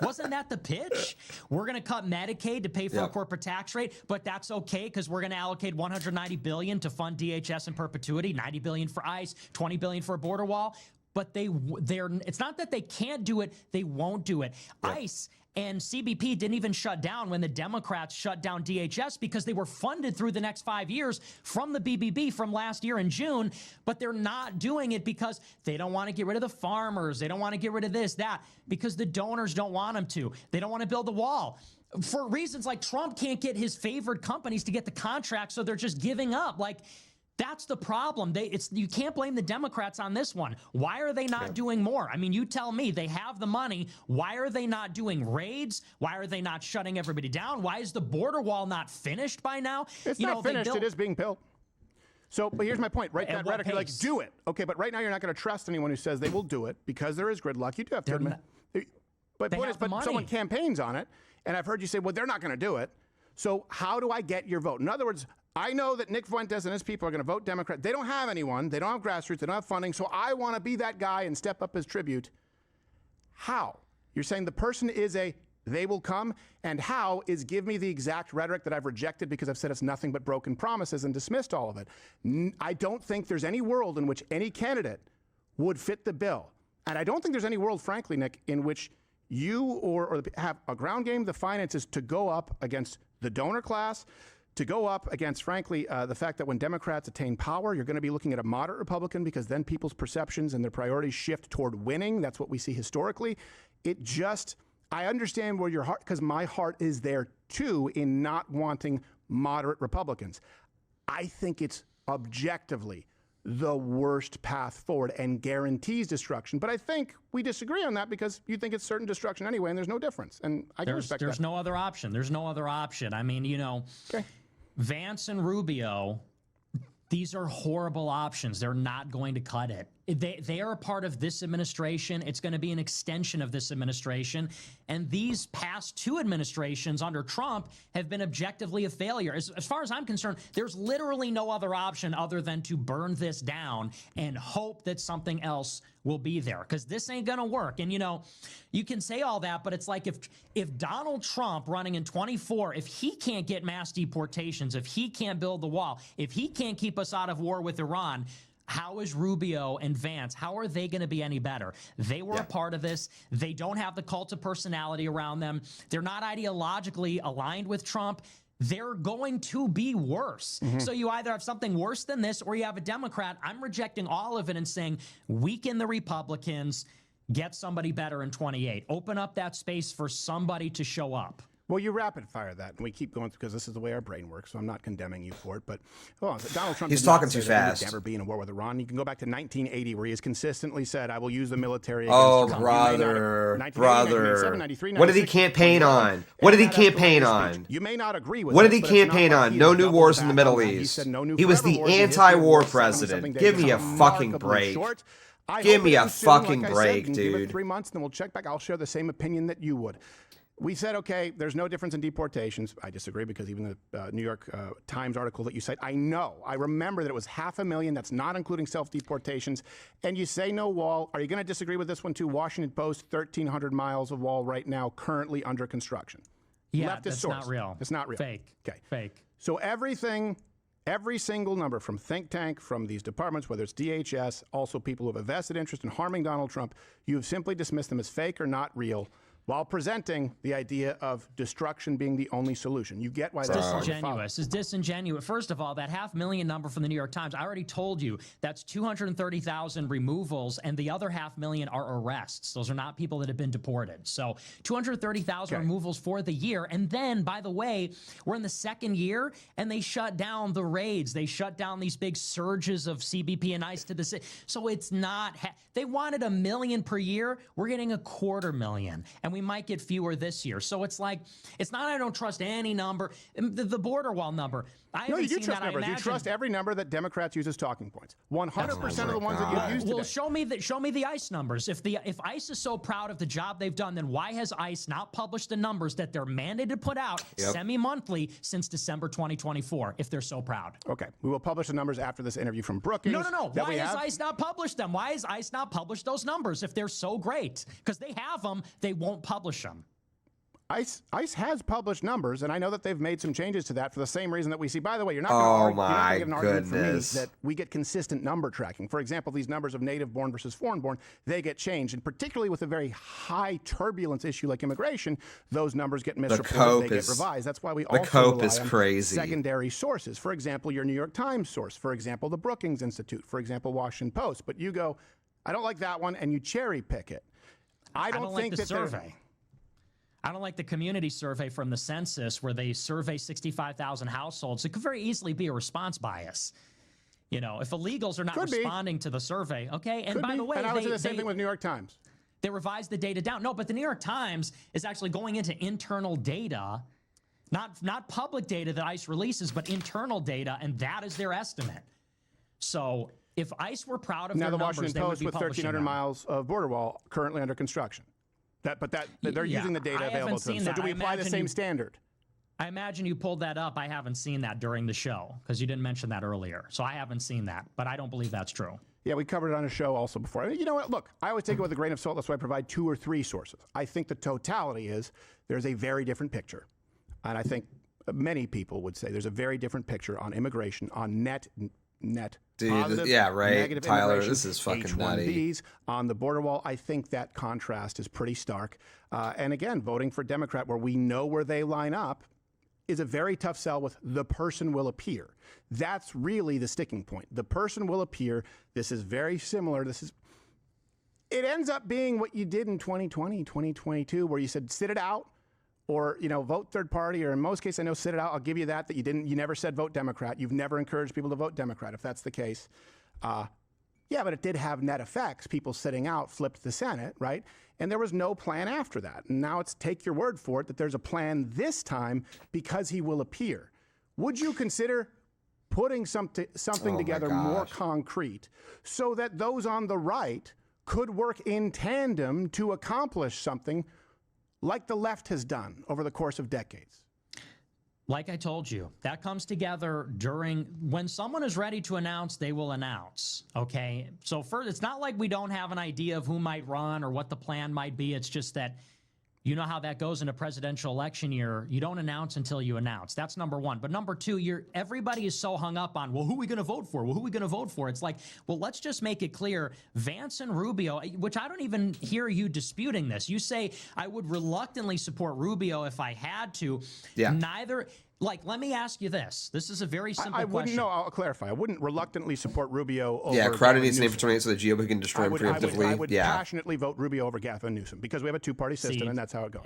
Wasn't that the pitch? We're going to cut Medicaid to pay for a corporate tax rate, but that's okay because we're going to allocate $190 billion to fund DHS in perpetuity, $90 billion for ICE, $20 billion for a border wall. But it's not that they can't do it, they won't do it. ICE and CBP didn't even shut down when the Democrats shut down DHS because they were funded through the next 5 years from the BBB from last year in June, but they're not doing it because they don't want to get rid of the farmers. They don't want to get rid of this, that, because the donors don't want them to. They don't want to build the wall. For reasons like Trump can't get his favored companies to get the contract, so they're just giving up. Like, that's the problem. You can't blame the Democrats on this one. Why are they not doing more? I mean, you tell me. They have the money. Why are they not doing raids? Why are they not shutting everybody down? Why is the border wall not finished by now? It's not finished. It is being built. So, but here's my point. Right, that rhetoric, you're like, do it. Okay, but right now you're not going to trust anyone who says they will do it because there is gridlock. You do have to admit. But point is, but someone campaigns on it, and I've heard you say, well, they're not going to do it. So how do I get your vote? In other words, I know that Nick Fuentes and his people are going to vote Democrat. They don't have anyone. They don't have grassroots. They don't have funding. So I want to be that guy and step up as tribute. How? You're saying the person is they will come, and how is give me the exact rhetoric that I've rejected because I've said it's nothing but broken promises and dismissed all of it. I don't think there's any world in which any candidate would fit the bill. And I don't think there's any world, frankly, Nick, in which you or have a ground game, the finances to go up against the donor class, to go up against, frankly, the fact that when Democrats attain power, you're going to be looking at a moderate Republican because then people's perceptions and their priorities shift toward winning. That's what we see historically. I understand where your heart, because my heart is there too in not wanting moderate Republicans. I think it's objectively the worst path forward and guarantees destruction. But I think we disagree on that because you think it's certain destruction anyway, and there's no difference. And I can respect that. There's no other option. There's no other option. I mean, Vance and Rubio, these are horrible options. They're not going to cut it. They are a part of this administration. It's going to be an extension of this administration. And these past two administrations under Trump have been objectively a failure. As far as I'm concerned, there's literally no other option other than to burn this down and hope that something else will be there, because this ain't going to work. And, you can say all that, but it's like if Donald Trump running in 24, if he can't get mass deportations, if he can't build the wall, if he can't keep us out of war with Iran, how is Rubio and Vance, how are they going to be any better? They were a part of this. They don't have the cult of personality around them. They're not ideologically aligned with Trump. they're going to be worse. So you either have something worse than this or you have a Democrat. I'm rejecting all of it and saying weaken the Republicans, get somebody better in 28. Open up that space for somebody to show up. Well, you rapid fire that, and we keep going because this is the way our brain works, so I'm not condemning you for it. But hold on, Donald Trump He's did not talking say too that he would fast. never be in a war with Iran. You can go back to 1980, where he has consistently said, "I will use the military." Oh, against Iran." brother. 1997, 93, What did he 96, campaign 21, on? What did he and that campaign escalated speech. on? You may not agree with What it, did he but it's not campaign like on? he No has new doubled wars in back the Middle on that. He East. said no new He was forever the wars in history of anti-war war, president. 77 days. Give me It's a fucking remarkably break. short. I Give hope me it a ends soon, fucking like I said, break, and give dude. it 3 months, then we'll check back. I'll share the same opinion that you would. We said, okay, there's no difference in deportations. I disagree because even the New York Times article that you cite, I remember that it was 500,000. That's not including self-deportations. And you say no wall. Are you going to disagree with this one too? Washington Post, 1,300 miles of wall right now, currently under construction. Yeah, Leftist that's source. not real. It's not real. Fake. Okay. Fake. So everything, every single number from think tank, from these departments, whether it's DHS, also people who have a vested interest in harming Donald Trump, you have simply dismissed them as fake or not real, while presenting the idea of destruction being the only solution. You get why that's hard to follow. Disingenuous. It's disingenuous. First of all, that 500,000 number from the New York Times, I already told you, that's 230,000 removals, and the other 500,000 are arrests. Those are not people that have been deported. So 230,000 removals for the year. And then, by the way, we're in the second year, and they shut down the raids. They shut down these big surges of CBP and ICE to the city. So it's not, they wanted 1 million per year. We're getting 250,000. And we might get fewer this year. So it's like, it's not I don't trust any number. The border wall number. No, you do trust numbers. You trust every number that Democrats use as talking points. 100% of the ones that you've used today. Well, show me the ICE numbers. If ICE is so proud of the job they've done, then why has ICE not published the numbers that they're mandated to put out semi-monthly since December 2024? If they're so proud. Okay, we will publish the numbers after this interview from Brookings. No. Why has ICE not published them? Why has ICE not published those numbers if they're so great? Because they have them, they won't publish them. ICE has published numbers, and I know that they've made some changes to that for the same reason that we see. By the way, you're not going to get an argument from me that we get consistent number tracking. For example, these numbers of native-born versus foreign-born, they get changed, and particularly with a very high turbulence issue like immigration, those numbers get misreported, they get revised. That's why we also rely on secondary sources. For example, your New York Times source. For example, the Brookings Institute. For example, Washington Post. But you go, I don't like that one, and you cherry pick it. I don't think like the survey. I don't like the community survey from the census where they survey 65,000 households. It could very easily be a response bias. You know, if illegals are not responding to the survey, okay? And by the way, and I would say the same thing with New York Times. They revised the data down. No, but the New York Times is actually going into internal data, not public data that ICE releases, but internal data, and that is their estimate. So if ICE were proud of their numbers, Washington they would Post be with publishing 1,300 them. miles of border wall currently under construction. They're using the data available to them. So do we apply the same standard? I imagine you pulled that up. I haven't seen that during the show because you didn't mention that earlier. So I haven't seen that, but I don't believe that's true. Yeah, we covered it on a show also before. I mean, you know what? Look, I always take it with a grain of salt. That's why I provide 2 or 3 sources. I think the totality is there's a very different picture. And I think many people would say there's a very different picture on immigration, on net Dude, positive, yeah, right. negative Tyler, this is fucking H-1Bs, nutty. on the border wall. I think that contrast is pretty stark. And again, voting for Democrat where we know where they line up is a very tough sell with the person will appear. That's really the sticking point. The person will appear. This is very similar. It ends up being what you did in 2020, 2022, where you said sit it out. Or, you know, vote third party, or in most cases, I know sit it out. I'll give you that you never said vote Democrat. You've never encouraged people to vote Democrat, if that's the case. Yeah, but it did have net effects. People sitting out flipped the Senate, right? And there was no plan after that. And now it's take your word for it that there's a plan this time because he will appear. Would you consider putting something together more concrete so that those on the right could work in tandem to accomplish something like the left has done over the course of decades? Like I told you, that comes together when someone is ready to announce, they will announce, okay? So first, it's not like we don't have an idea of who might run or what the plan might be. It's just that you know how that goes in a presidential election year. You don't announce until you announce. That's number one. But number two, everybody is so hung up on, well, who are we going to vote for? Well, who are we going to vote for? It's like, well, let's just make it clear. Vance and Rubio, which I don't even hear you disputing this. You say, I would reluctantly support Rubio if I had to. Yeah. Like, let me ask you this. This is a very simple I wouldn't. question. No, I'll clarify. I wouldn't reluctantly support Rubio over. Yeah, Crowder Gavin needs an name for Newsom. 28 so the GOP can destroy him preemptively. I would yeah. passionately vote Rubio over Gavin Newsom because we have a two-party system, and that's how it goes.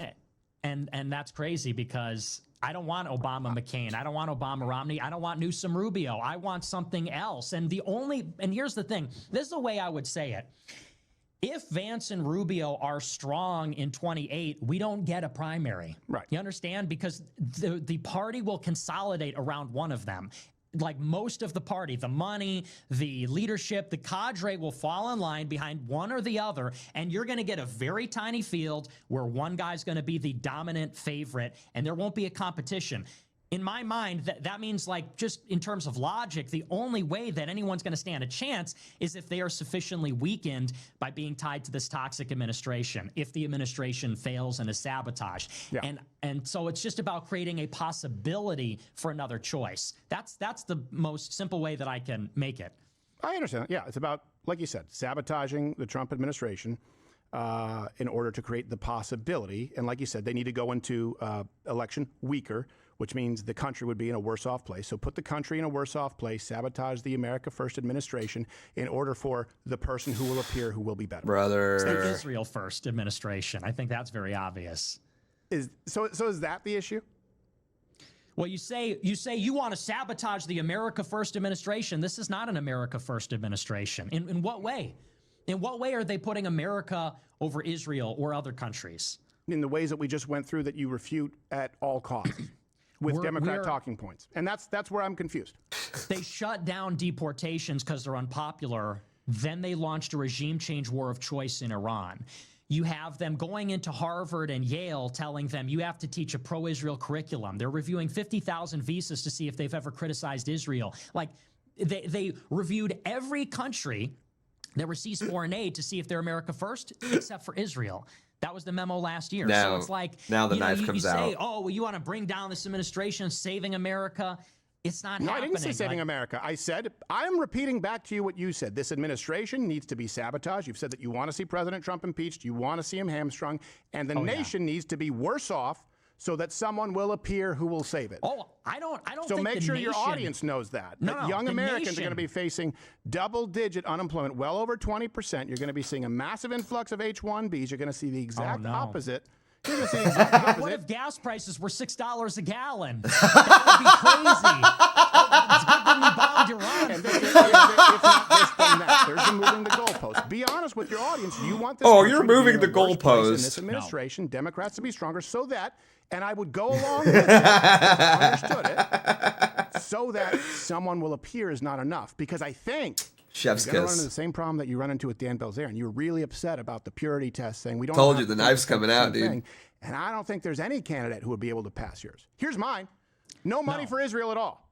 And that's crazy because I don't want Obama McCain. I don't want Obama Romney. I don't want Newsom Rubio. I want something else. And here's the thing. This is the way I would say it. If Vance and Rubio are strong in 28, we don't get a primary. Right. You understand? Because the party will consolidate around one of them. Like most of the party, the money, the leadership, the cadre will fall in line behind one or the other, and you're going to get a very tiny field where one guy's going to be the dominant favorite, and there won't be a competition. In my mind, that means, like, just in terms of logic, the only way that anyone's going to stand a chance is if they are sufficiently weakened by being tied to this toxic administration, if the administration fails and is sabotaged. Yeah. And so it's just about creating a possibility for another choice. That's the most simple way that I can make it. I understand. Yeah, it's about, like you said, sabotaging the Trump administration in order to create the possibility. And like you said, they need to go into election weaker, which means the country would be in a worse off place. So put the country in a worse off place, sabotage the America First administration in order for the person who will appear who will be better. Brother. It's the Israel First administration. I think that's very obvious. So is that the issue? Well, you say you want to sabotage the America First administration. This is not an America First administration. In what way? In what way are they putting America over Israel or other countries? In the ways that we just went through that you refute at all costs. With Democrat talking points. And that's where I'm confused. They shut down deportations because they're unpopular. Then they launched a regime change war of choice in Iran. You have them going into Harvard and Yale telling them you have to teach a pro-Israel curriculum. They're reviewing 50,000 visas to see if they've ever criticized Israel. Like, they reviewed every country that receives foreign aid to see if they're America First, except for Israel. That was the memo last year. Now, so it's like, now the knife comes out. You say, oh, well, you want to bring down this administration, saving America. It's not happening. No, I didn't say saving America. I said, I'm repeating back to you what you said. This administration needs to be sabotaged. You've said that you want to see President Trump impeached. You want to see him hamstrung. And the nation needs to be worse off so that someone will appear who will save it. Oh, I don't so think make the sure nation, your audience knows that. No, that no, young the Americans are going to be nation. facing double-digit unemployment, well over 20%. You're going to be seeing a massive influx of H-1Bs. You're going to see the exact opposite. You're going to see the exact opposite. What if gas prices were $6 a gallon? That would be crazy. It's good to be bombed Iran. If not this, then that. There's the moving the goalposts. Be honest with your audience. You want this Oh, country you're to be moving in the a worse place in goalpost. this administration, Democrats to be stronger so that, and I would go along with it, if I understood it, so that someone will appear is not enough. Because I think Chef's you're going to run kiss. into the same problem that you run into with Dan Bilzerian. You were really upset about the purity test, saying we don't Told have you, the to knife's think coming the out, same dude. thing. And I don't think there's any candidate who would be able to pass yours. Here's mine. No money for Israel at all.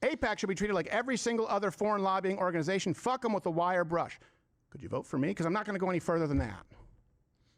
AIPAC should be treated like every single other foreign lobbying organization. Fuck them with a wire brush. Could you vote for me? Because I'm not going to go any further than that.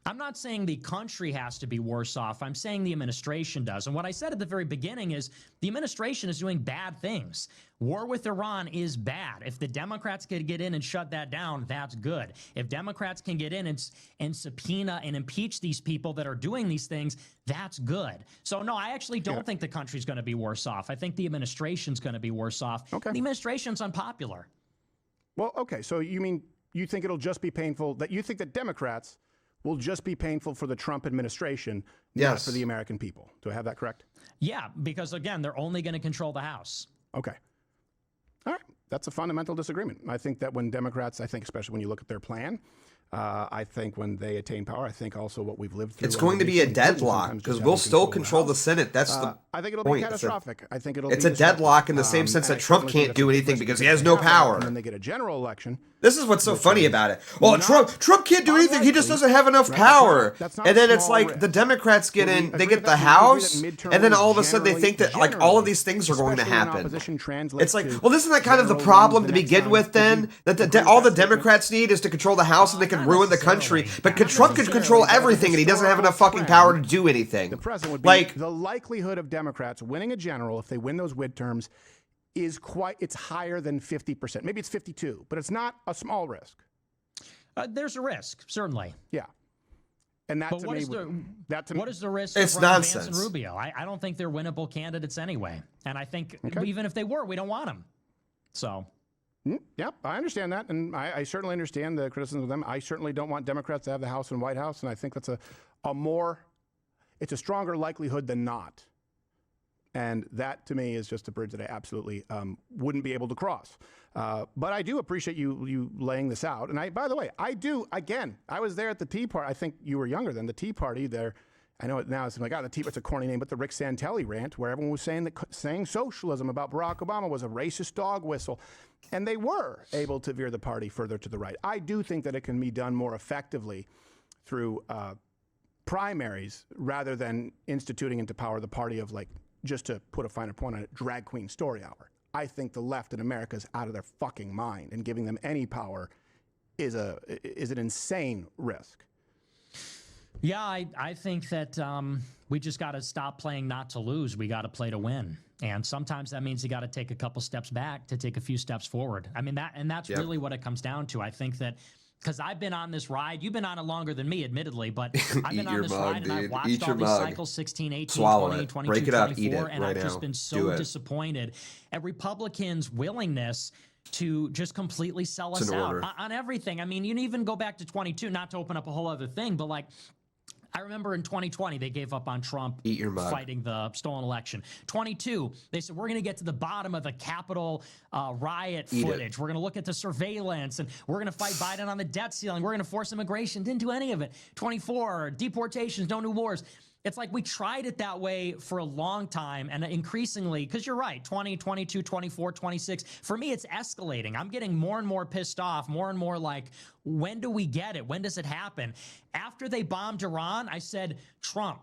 I'm not saying the country has to be worse off. I'm saying the administration does. And what I said at the very beginning is the administration is doing bad things. War with Iran is bad. If the Democrats could get in and shut that down, that's good. If Democrats can get in and subpoena and impeach these people that are doing these things, that's good. So, no, I actually don't think the country's going to be worse off. I think the administration's going to be worse off. Okay. The administration's unpopular. Well, okay. So you mean you think it'll just be painful, that you think that Democrats will just be painful for the Trump administration, not for the American people. Do I have that correct? Yeah, because, again, they're only going to control the House. Okay. All right. That's a fundamental disagreement. I think that when Democrats, I think especially when you look at their plan, I think when they attain power, I think also what we've lived through. It's going to be a deadlock because we'll still control the Senate. That's the I think it'll point. be catastrophic. I think it'll it's be a deadlock in the same sense that Trump can't do anything because he has no power. And then they get a general election. This is what's so funny about it. Well, Trump can't do anything. He just doesn't have enough power. And then it's like the Democrats get in, they get the House, and then all of a sudden they think that like all of these things are going to happen. It's like, well, isn't that kind of the problem to begin with then? That all the Democrats need is to control the House and they can ruin the country. But Trump can control everything and he doesn't have enough fucking power to do anything. The president would be like the likelihood of Democrats winning a general if they win those midterms is it's higher than 50%. Maybe it's 52, but it's not a small risk. There's a risk, certainly. Yeah. And that But to what me, is the what what is the risk It's of running nonsense. Vance and Rubio? I don't think they're winnable candidates anyway. And I think even if they were, we don't want them. So. Yep, I understand that, and I certainly understand the criticism of them. I certainly don't want Democrats to have the House and White House, and I think that's it's a stronger likelihood than not. And that, to me, is just a bridge that I absolutely wouldn't be able to cross. But I do appreciate you laying this out. And by the way, I was there at the Tea Party. I think you were younger than the Tea Party there. I know it now. It's like, the Tea Party's a corny name, but the Rick Santelli rant, where everyone was saying socialism about Barack Obama was a racist dog whistle. And they were able to veer the party further to the right. I do think that it can be done more effectively through primaries rather than instituting into power the party of, like, just to put a finer point on it, drag queen story hour. I think the left in America is out of their fucking mind, and giving them any power is an insane risk. Yeah, I think that we just got to stop playing not to lose. We got to play to win. And sometimes that means you got to take a couple steps back to take a few steps forward. I mean, that's really what it comes down to. I think that because I've been on this ride, you've been on it longer than me, admittedly, but I've been on this ride and I've watched all these cycles, 16, 18, Swallow 20, it. 22, Break it up. 24, Eat it and right I've just now. been so disappointed at Republicans' willingness to just completely sell us out on everything. I mean, you can even go back to 22, not to open up a whole other thing, but like, I remember in 2020, they gave up on Trump fighting the stolen election. 22, they said, we're going to get to the bottom of the Capitol riot footage. We're going to look at the surveillance, and we're going to fight Biden on the debt ceiling. We're going to force immigration. Didn't do any of it. 24, deportations, no new wars. It's like we tried it that way for a long time, and increasingly, because you're right, 20, 22, 24, 26, for me, it's escalating. I'm getting more and more pissed off, more and more like, when do we get it? When does it happen? After they bombed Iran, I said, Trump,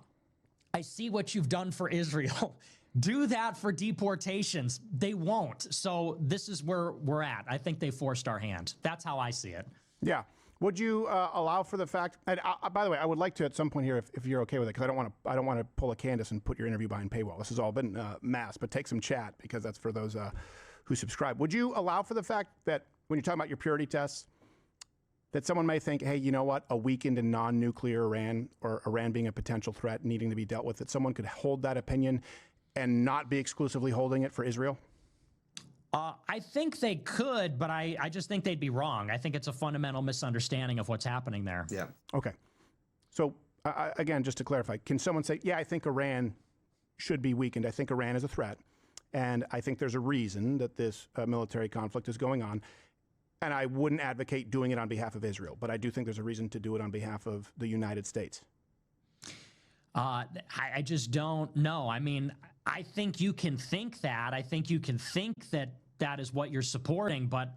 I see what you've done for Israel. Do that for deportations. They won't. So this is where we're at. I think they forced our hand. That's how I see it. Yeah. Would you allow for the fact? And by the way, I would like to at some point here, if you're okay with it, because I don't want to pull a Candace and put your interview behind paywall. This has all been mass, but take some chat because that's for those who subscribe. Would you allow for the fact that when you're talking about your purity tests, that someone may think, hey, you know what, a weakened and non-nuclear Iran, or Iran being a potential threat needing to be dealt with, that someone could hold that opinion and not be exclusively holding it for Israel? I think they could, but I just think they'd be wrong. I think it's a fundamental misunderstanding of what's happening there. Yeah. Okay. So, again, just to clarify, can someone say, yeah, I think Iran should be weakened. I think Iran is a threat. And I think there's a reason that this military conflict is going on. And I wouldn't advocate doing it on behalf of Israel, but I do think there's a reason to do it on behalf of the United States. I just don't know. I mean, I think you can think that. I think you can think that that is what you're supporting, but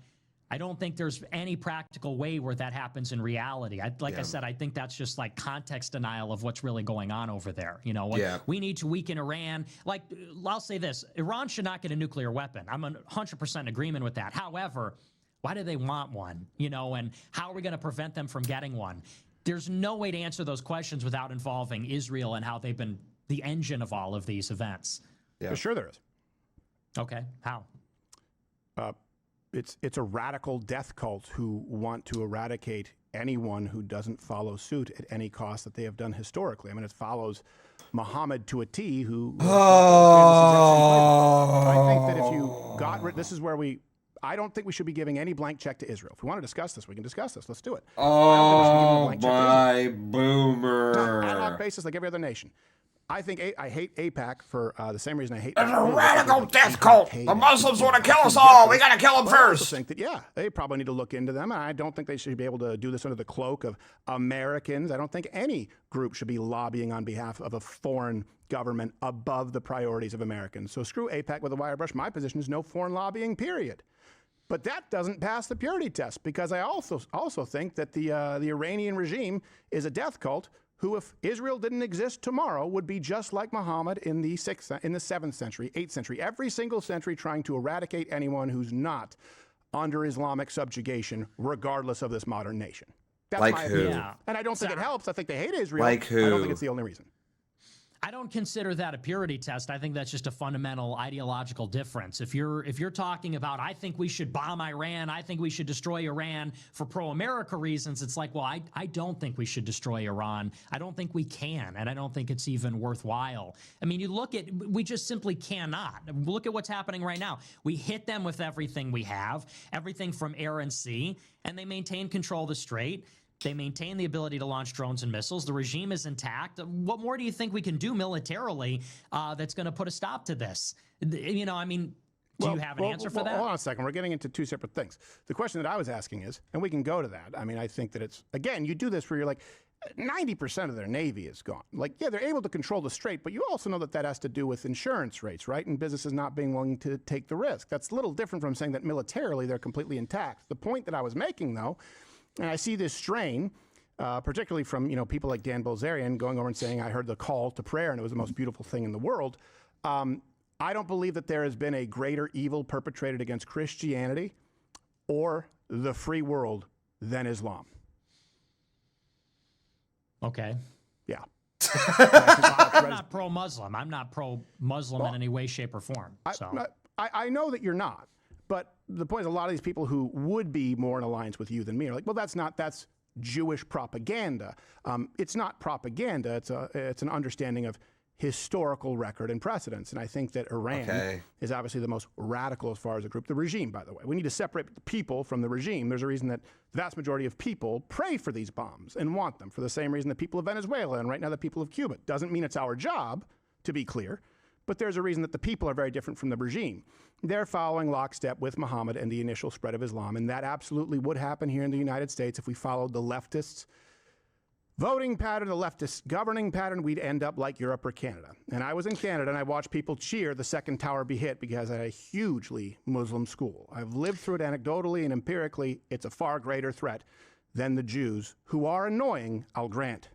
I don't think there's any practical way where that happens in reality. I said, I think that's just like context denial of what's really going on over there. You know, we need to weaken Iran. Like, I'll say this, Iran should not get a nuclear weapon. I'm 100% in agreement with that. However, why do they want one? You know, and how are we going to prevent them from getting one? There's no way to answer those questions without involving Israel and how they've been the engine of all of these events. Yeah, sure there is. Okay, how? It's a radical death cult who want to eradicate anyone who doesn't follow suit at any cost that they have done historically. I mean, it follows Muhammad to a T, who. I think that if you got rid, this is where I don't think we should be giving any blank check to Israel. If we want to discuss this, we can discuss this. Let's do it. Oh, my boomer. Ad hoc basis like every other nation. I hate AIPAC for the same reason I hate. It's a radical death cult. The Muslims want to kill us all. We got to kill them first. I think that, they probably need to look into them. And I don't think they should be able to do this under the cloak of Americans. I don't think any group should be lobbying on behalf of a foreign government above the priorities of Americans. So screw AIPAC with a wire brush. My position is no foreign lobbying, period. But that doesn't pass the purity test, because I also think that the Iranian regime is a death cult who, if Israel didn't exist tomorrow, would be just like Muhammad in the 7th century, 8th century, every single century trying to eradicate anyone who's not under Islamic subjugation, regardless of this modern nation. That's like my who? opinion. And I don't think it helps. I think they hate Israel. Like who? I don't think it's the only reason. I don't consider that a purity test. I think that's just a fundamental ideological difference. If you're talking about, I think we should bomb Iran, I think we should destroy Iran for pro-America reasons, it's like, well, I don't think we should destroy Iran. I don't think we can, and I don't think it's even worthwhile. I mean, we just simply cannot. Look at what's happening right now. We hit them with everything we have, everything from air and sea, and they maintain control of the strait. They maintain the ability to launch drones and missiles. The regime is intact. What more do you think we can do militarily that's going to put a stop to this? You know, I mean, do you have an answer for that? Hold on a second. We're getting into two separate things. The question that I was asking is, and we can go to that. I mean, I think that it's, again, you do this where you're like, 90% of their Navy is gone. Like, yeah, they're able to control the strait, but you also know that that has to do with insurance rates, right? And businesses not being willing to take the risk. That's a little different from saying that militarily they're completely intact. The point that I was making, though, and I see this strain, particularly from people like Dan Bilzerian going over and saying, I heard the call to prayer and it was the most beautiful thing in the world. I don't believe that there has been a greater evil perpetrated against Christianity or the free world than Islam. Okay. Yeah. I'm not pro-Muslim. I'm not pro-Muslim in any way, shape, or form. So. I know that you're not. But the point is, a lot of these people who would be more in alliance with you than me are like, well, that's Jewish propaganda. It's not propaganda. It's an understanding of historical record and precedence. And I think that Iran is obviously the most radical as far as a group. The regime, by the way. We need to separate the people from the regime. There's a reason that the vast majority of people pray for these bombs and want them for the same reason that people of Venezuela and right now the people of Cuba. Doesn't mean it's our job, to be clear. But there's a reason that the people are very different from the regime. They're following lockstep with Muhammad and the initial spread of Islam, and that absolutely would happen here in the United States if we followed the leftists' voting pattern, the leftist governing pattern. We'd end up like Europe or Canada. And I was in Canada, and I watched people cheer the second tower be hit because I had a hugely Muslim school. I've lived through it anecdotally and empirically. It's a far greater threat than the Jews, who are annoying, I'll grant.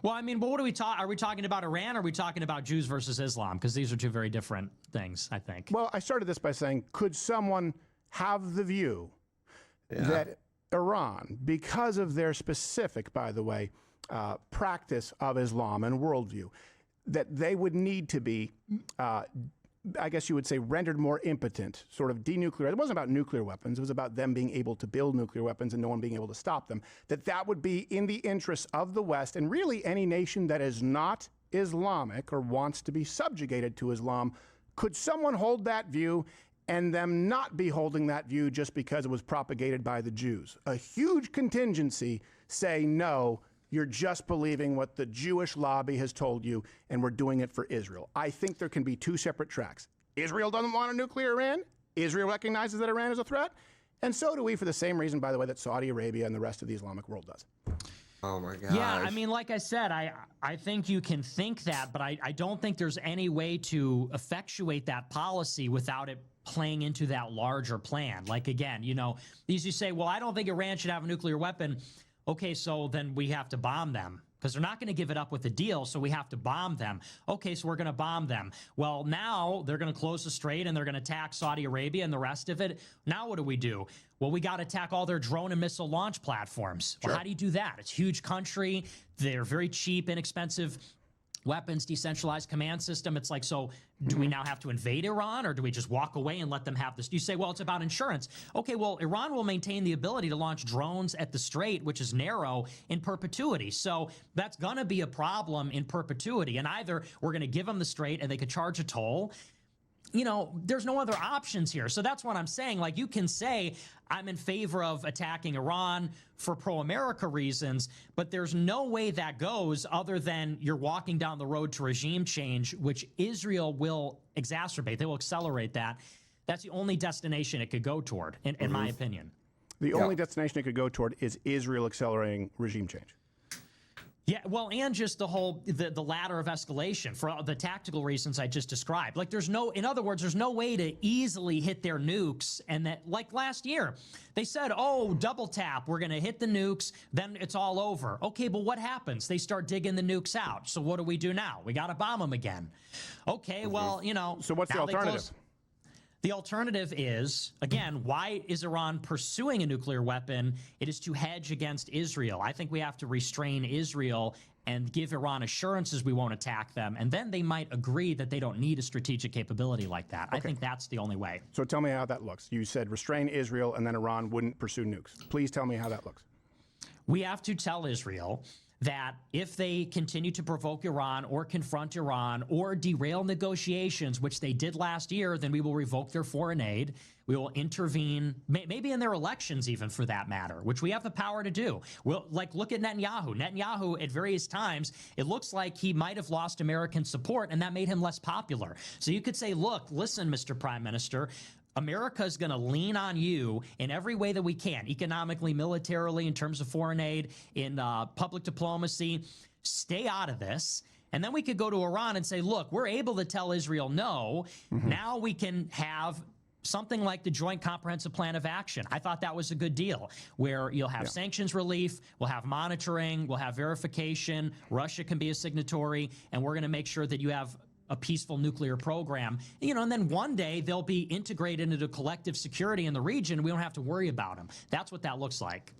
Well, I mean, but what are we talking? Are we talking about Iran? Or are we talking about Jews versus Islam? Because these are two very different things, I think. Well, I started this by saying, could someone have the view that Iran, because of their specific, by the way, practice of Islam and worldview, that they would need to be, I guess you would say, rendered more impotent, sort of denuclearized. It wasn't about nuclear weapons. It was about them being able to build nuclear weapons and no one being able to stop them. That would be in the interests of the West and really any nation that is not Islamic or wants to be subjugated to Islam. Could someone hold that view and them not be holding that view just because it was propagated by the Jews? A huge contingency say, no, you're just believing what the Jewish lobby has told you, and we're doing it for Israel. I think there can be two separate tracks. Israel doesn't want a nuclear Iran. Israel recognizes that Iran is a threat. And so do we, for the same reason, by the way, that Saudi Arabia and the rest of the Islamic world does. Oh, my God. Yeah, I mean, like I said, I think you can think that, but I don't think there's any way to effectuate that policy without it playing into that larger plan. Like, again, these you say, well, I don't think Iran should have a nuclear weapon. Okay, so then we have to bomb them because they're not going to give it up with a deal, so we have to bomb them. Okay, so we're going to bomb them. Well, now they're going to close the strait and they're going to attack Saudi Arabia and the rest of it. Now what do? Well, we got to attack all their drone and missile launch platforms. Well, how do you do that? It's a huge country. They're very cheap, inexpensive weapons, decentralized command system. It's like, so do we now have to invade Iran or do we just walk away and let them have this? You say, well, it's about insurance. Okay, well, Iran will maintain the ability to launch drones at the strait, which is narrow, in perpetuity. So that's going to be a problem in perpetuity. And either we're going to give them the strait and they could charge a toll. There's no other options here. So that's what I'm saying. Like, you can say, I'm in favor of attacking Iran for pro-America reasons, but there's no way that goes other than you're walking down the road to regime change, which Israel will exacerbate. They will accelerate that. That's the only destination it could go toward, in my opinion. The only destination it could go toward is Israel accelerating regime change. Yeah, well, and just the whole, the ladder of escalation for the tactical reasons I just described. Like, in other words, there's no way to easily hit their nukes. And that, like last year, they said, oh, double tap, we're going to hit the nukes, then it's all over. Okay, but what happens? They start digging the nukes out. So what do we do now? We got to bomb them again. Okay, well, So what's the alternative? The alternative is, again, why is Iran pursuing a nuclear weapon? It is to hedge against Israel. I think we have to restrain Israel and give Iran assurances we won't attack them, and then they might agree that they don't need a strategic capability like that. I think that's the only way. So tell me how that looks. You said restrain Israel and then Iran wouldn't pursue nukes. Please tell me how that looks. We have to tell Israel that if they continue to provoke Iran or confront Iran or derail negotiations, which they did last year, then we will revoke their foreign aid. We will intervene, maybe in their elections even for that matter, which we have the power to do. We'll, like, look at Netanyahu. Netanyahu, at various times, it looks like he might have lost American support, and that made him less popular. So you could say, look, listen, Mr. Prime Minister, America is going to lean on you in every way that we can, economically, militarily, in terms of foreign aid, in public diplomacy. Stay out of this. And then we could go to Iran and say, look, we're able to tell Israel no. Now we can have something like the Joint Comprehensive Plan of Action. I thought that was a good deal, where you'll have sanctions relief, we'll have monitoring, we'll have verification, Russia can be a signatory, and we're going to make sure that you have a peaceful nuclear program, and then one day they'll be integrated into collective security in the region. We don't have to worry about them. That's what that looks like.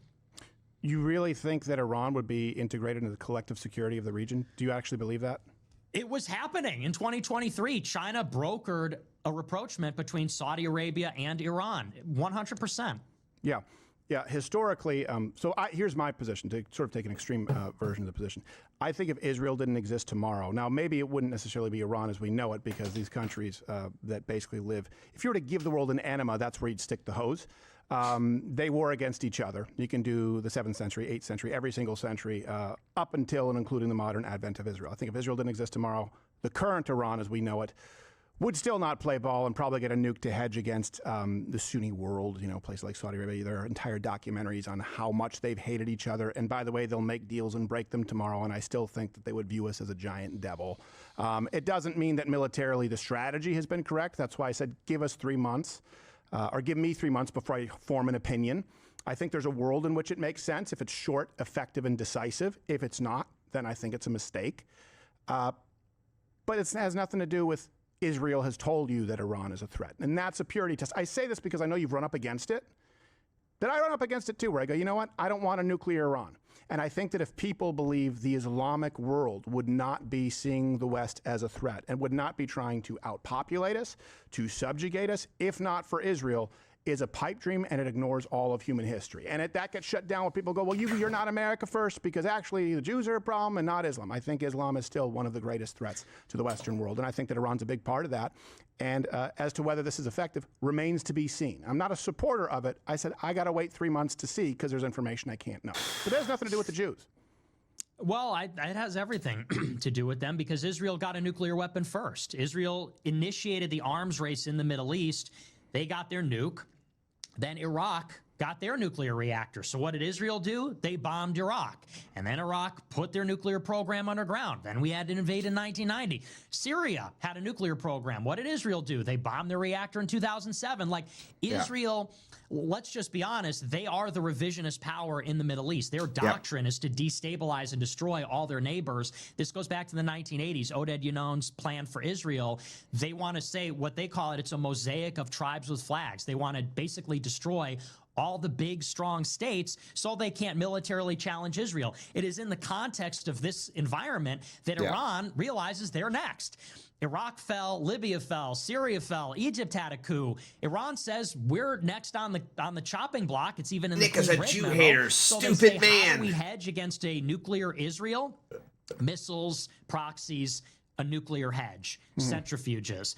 You really think that Iran would be integrated into the collective security of the region? Do you actually believe that? It was happening in 2023. China brokered a rapprochement between Saudi Arabia and Iran, 100%. Yeah. Yeah, historically, here's my position, to sort of take an extreme version of the position. I think if Israel didn't exist tomorrow, now maybe it wouldn't necessarily be Iran as we know it, because these countries that basically live, if you were to give the world an enema, that's where you'd stick the hose. They war against each other. You can do the 7th century, 8th century, every single century, up until and including the modern advent of Israel. I think if Israel didn't exist tomorrow, the current Iran as we know it would still not play ball and probably get a nuke to hedge against the Sunni world, places like Saudi Arabia. There are entire documentaries on how much they've hated each other. And by the way, they'll make deals and break them tomorrow, and I still think that they would view us as a giant devil. It doesn't mean that militarily the strategy has been correct. That's why I said give us 3 months, or give me 3 months before I form an opinion. I think there's a world in which it makes sense if it's short, effective, and decisive. If it's not, then I think it's a mistake. But it has nothing to do with Israel has told you that Iran is a threat. And that's a purity test. I say this because I know you've run up against it. But I run up against it too, where I go, you know what? I don't want a nuclear Iran. And I think that if people believe the Islamic world would not be seeing the West as a threat and would not be trying to outpopulate us, to subjugate us, if not for Israel, is a pipe dream, and it ignores all of human history. And that gets shut down when people go, well, you're not America first, because actually the Jews are a problem and not Islam. I think Islam is still one of the greatest threats to the Western world, and I think that Iran's a big part of that. And as to whether this is effective remains to be seen. I'm not a supporter of it. I said I got to wait 3 months to see, because there's information I can't know. But it has nothing to do with the Jews. Well, it has everything to do with them, because Israel got a nuclear weapon first. Israel initiated the arms race in the Middle East. They got their nuke. Then Iraq got their nuclear reactor. So what did Israel do? They bombed Iraq. And then Iraq put their nuclear program underground. Then we had to invade in 1990. Syria had a nuclear program. What did Israel do? They bombed their reactor in 2007. Like, Israel, let's just be honest, they are the revisionist power in the Middle East. Their doctrine is to destabilize and destroy all their neighbors. This goes back to the 1980s, Oded Yunon's plan for Israel. They want to say what they call it's a mosaic of tribes with flags. They want to basically destroy all the big, strong states so they can't militarily challenge Israel. It is in the context of this environment that Iran realizes they're next. Iraq fell, Libya fell, Syria fell, Egypt had a coup. Iran says we're next on the chopping block. It's even in Nick the is a Jew hater, so stupid they say, man. How do we hedge against a nuclear Israel? Missiles, proxies, a nuclear hedge, centrifuges.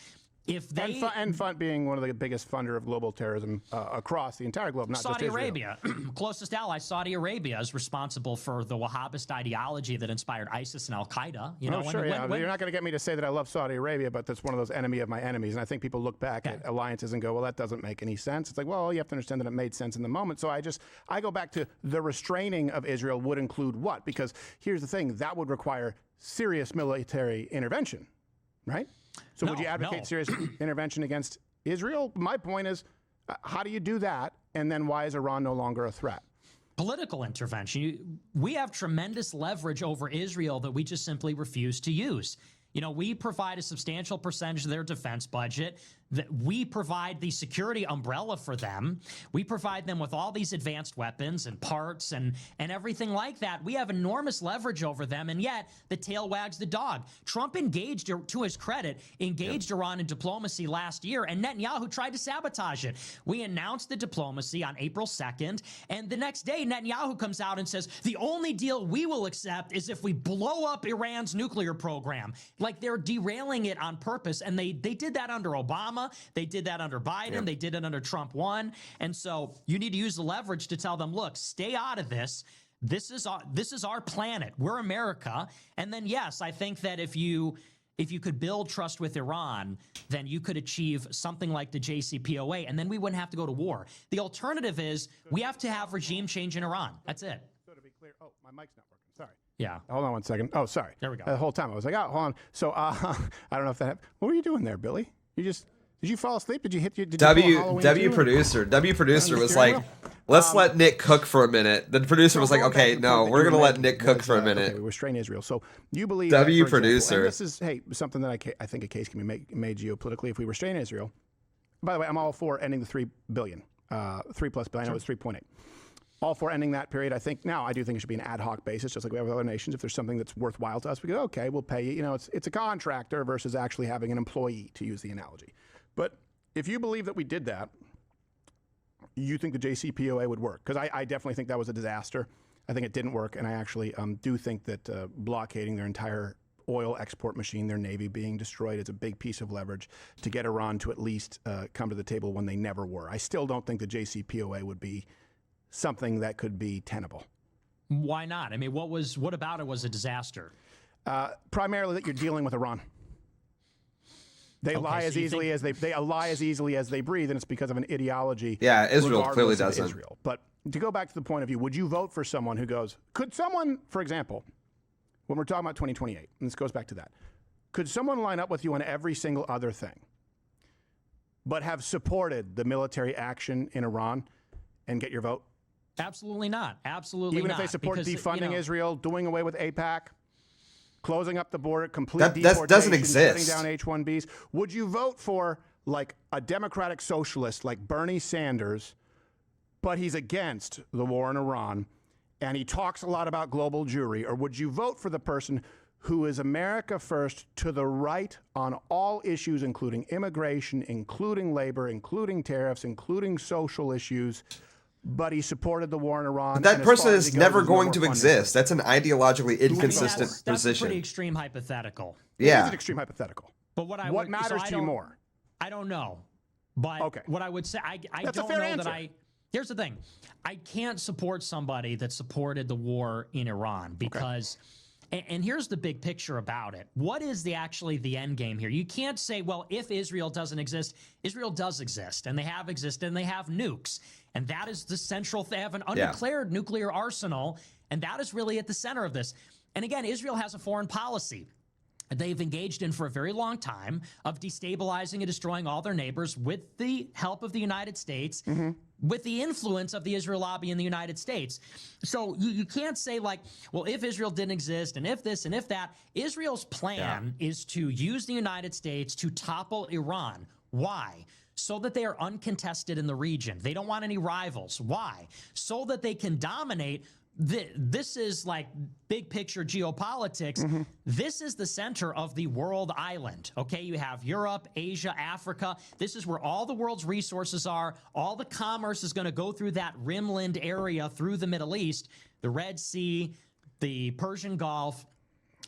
If they and being one of the biggest funder of global terrorism across the entire globe, not just Israel. Saudi Arabia, closest ally, Saudi Arabia is responsible for the Wahhabist ideology that inspired ISIS and Al Qaeda. You know, You're not going to get me to say that I love Saudi Arabia, but that's one of those enemy of my enemies. And I think people look back at alliances and go, well, that doesn't make any sense. It's like, well, you have to understand that it made sense in the moment. So I go back to the restraining of Israel would include what? Because here's the thing, that would require serious military intervention, right? So would you advocate serious intervention against Israel? My point is, how do you do that? And then why is Iran no longer a threat? Political intervention. We have tremendous leverage over Israel that we just simply refuse to use. You know, we provide a substantial percentage of their defense budget. that we provide the security umbrella for them. We provide them with all these advanced weapons and parts and everything like that. We have enormous leverage over them, and yet the tail wags the dog. Trump engaged, to his credit, Iran in diplomacy last year, and Netanyahu tried to sabotage it. We announced the diplomacy on April 2nd, and the next day Netanyahu comes out and says, the only deal we will accept is if we blow up Iran's nuclear program. Like, they're derailing it on purpose, and they did that under Obama. They did that under Biden. They did it under Trump 1. And so you need to use the leverage to tell them, look, stay out of this. This is our planet. We're America. And then, yes, I think that if you could build trust with Iran, then you could achieve something like the JCPOA, and then we wouldn't have to go to war. The alternative is we have to have regime change in Iran. That's it. So to be clear, my mic's not working. Sorry. Yeah. Hold on one second. Oh, sorry. There we go. The whole time I was like, oh, hold on. So I don't know if that happened. What were you doing there, Billy? Did you fall asleep? Did you hit you? Did you pull a Halloween producer was like, let's let Nick cook for a minute. The producer was like, okay, no, we're gonna let Nick cook for a minute. Okay, we restrain Israel. So you believe producer. And this is something that I think a case can be made geopolitically if we restrain Israel. By the way, I'm all for ending the $3 billion, $3+ billion. I know it's 3.8. All for ending that period. I do think it should be an ad hoc basis, just like we have with other nations. If there's something that's worthwhile to us, we go, okay, we'll pay you. You know, it's a contractor versus actually having an employee, to use the analogy. But if you believe that we did that, you think the JCPOA would work? Because I definitely think that was a disaster. I think it didn't work, and I actually do think that blockading their entire oil export machine, their Navy being destroyed, is a big piece of leverage to get Iran to at least come to the table when they never were. I still don't think the JCPOA would be something that could be tenable. Why not? I mean, what about it was a disaster? Primarily that you're dealing with Iran. They lie as easily as they lie as easily as they breathe, and it's because of an ideology. Yeah, Israel clearly doesn't. Israel. But to go back to the point of view, would you vote for someone who goes? Could someone, for example, when we're talking about 2028, and this goes back to that, could someone line up with you on every single other thing, but have supported the military action in Iran and get your vote? Absolutely not. Absolutely Even not. if they support defunding Israel, doing away with AIPAC, closing up the border, complete that deportation, doesn't exist. shutting down H-1Bs. Would you vote for like a democratic socialist like Bernie Sanders, but he's against the war in Iran, and he talks a lot about global Jewry? Or would you vote for the person who is America first, to the right on all issues, including immigration, including labor, including tariffs, including social issues, but he supported the war in Iran? But that person is never going to exist. That's an ideologically inconsistent that's position. a pretty extreme hypothetical. Yeah. It is an extreme hypothetical. But what matters to you more? I don't know. But what I would say, I That's don't a fair know answer. that here's the thing. I can't support somebody that supported the war in Iran because, and here's the big picture about it. What is the end game here? You can't say, well, if Israel doesn't exist, Israel does exist, and they have existed, and they have nukes. And that is the central, they have an undeclared nuclear arsenal, and that is really at the center of this. And again, Israel has a foreign policy they've engaged in for a very long time of destabilizing and destroying all their neighbors with the help of the United States, with the influence of the Israel lobby in the United States. So you can't say like, well, if Israel didn't exist and if this and if that. Israel's plan is to use the United States to topple Iran. Why? So that they are uncontested in the region. They don't want any rivals. Why? So that they can dominate. This is like big picture geopolitics. This is the center of the world island. Okay, you have Europe, Asia, Africa. This is where all the world's resources are. All the commerce is going to go through that rimland area through the Middle East, the Red Sea, the Persian Gulf,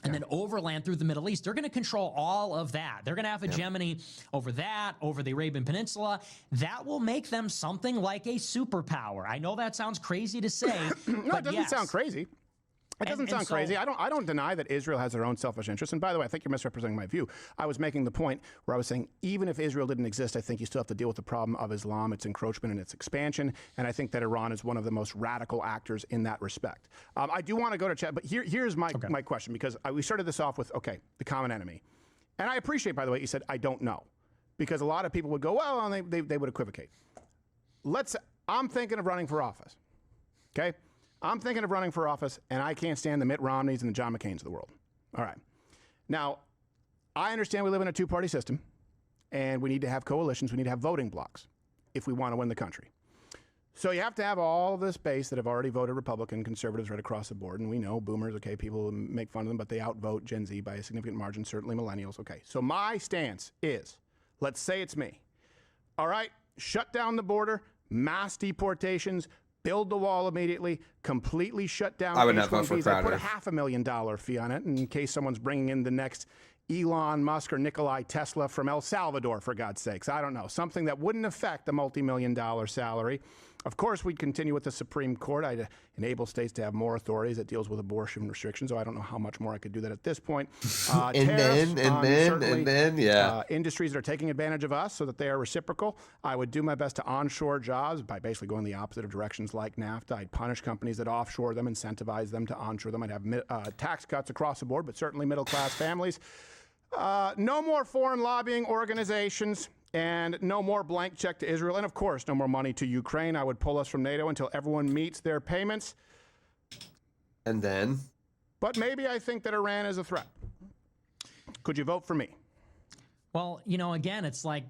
and then overland through the Middle East. They're going to control all of that. They're going to have hegemony over that, over the Arabian Peninsula. That will make them something like a superpower. I know that sounds crazy to say. No, but it doesn't sound crazy. It doesn't sound crazy. I don't deny that Israel has their own selfish interests. And by the way, I think you're misrepresenting my view. I was making the point where I was saying even if Israel didn't exist, I think you still have to deal with the problem of Islam, its encroachment and its expansion. And I think that Iran is one of the most radical actors in that respect. I do want to go to chat, but here's my question, because we started this off with, the common enemy. And I appreciate, by the way, you said, I don't know. Because a lot of people would go, well, and they would equivocate. I'm thinking of running for office, okay? I'm thinking of running for office, and I can't stand the Mitt Romneys and the John McCains of the world. All right. Now, I understand we live in a two-party system. and we need to have coalitions. We need to have voting blocks if we want to win the country. So you have to have all this base that have already voted Republican, conservatives right across the board. And we know boomers, okay, people make fun of them, but they outvote Gen Z by a significant margin, certainly millennials. Okay, so my stance is, let's say it's me. All right, shut down the border, mass deportations, build the wall immediately, completely shut down. I would not vote for H-1Bs. I put Crowder. a $500,000 fee on it in case someone's bringing in the next Elon Musk or Nikolai Tesla from El Salvador, for God's sakes. I don't know. Something that wouldn't affect the multi-million-dollar salary. Of course, we'd continue with the Supreme Court. I'd enable states to have more authorities that deals with abortion restrictions. So I don't know how much more I could do that at this point. And then, yeah. Industries that are taking advantage of us so that they are reciprocal. I would do my best to onshore jobs by basically going the opposite of directions like NAFTA. I'd punish companies that offshore them, incentivize them to onshore them. I'd have tax cuts across the board, but certainly middle-class families. No more foreign lobbying organizations. And no more blank check to Israel. And, of course, no more money to Ukraine. I would pull us from NATO until everyone meets their payments. And then? But maybe I think that Iran is a threat. Could you vote for me? Well, again, it's like,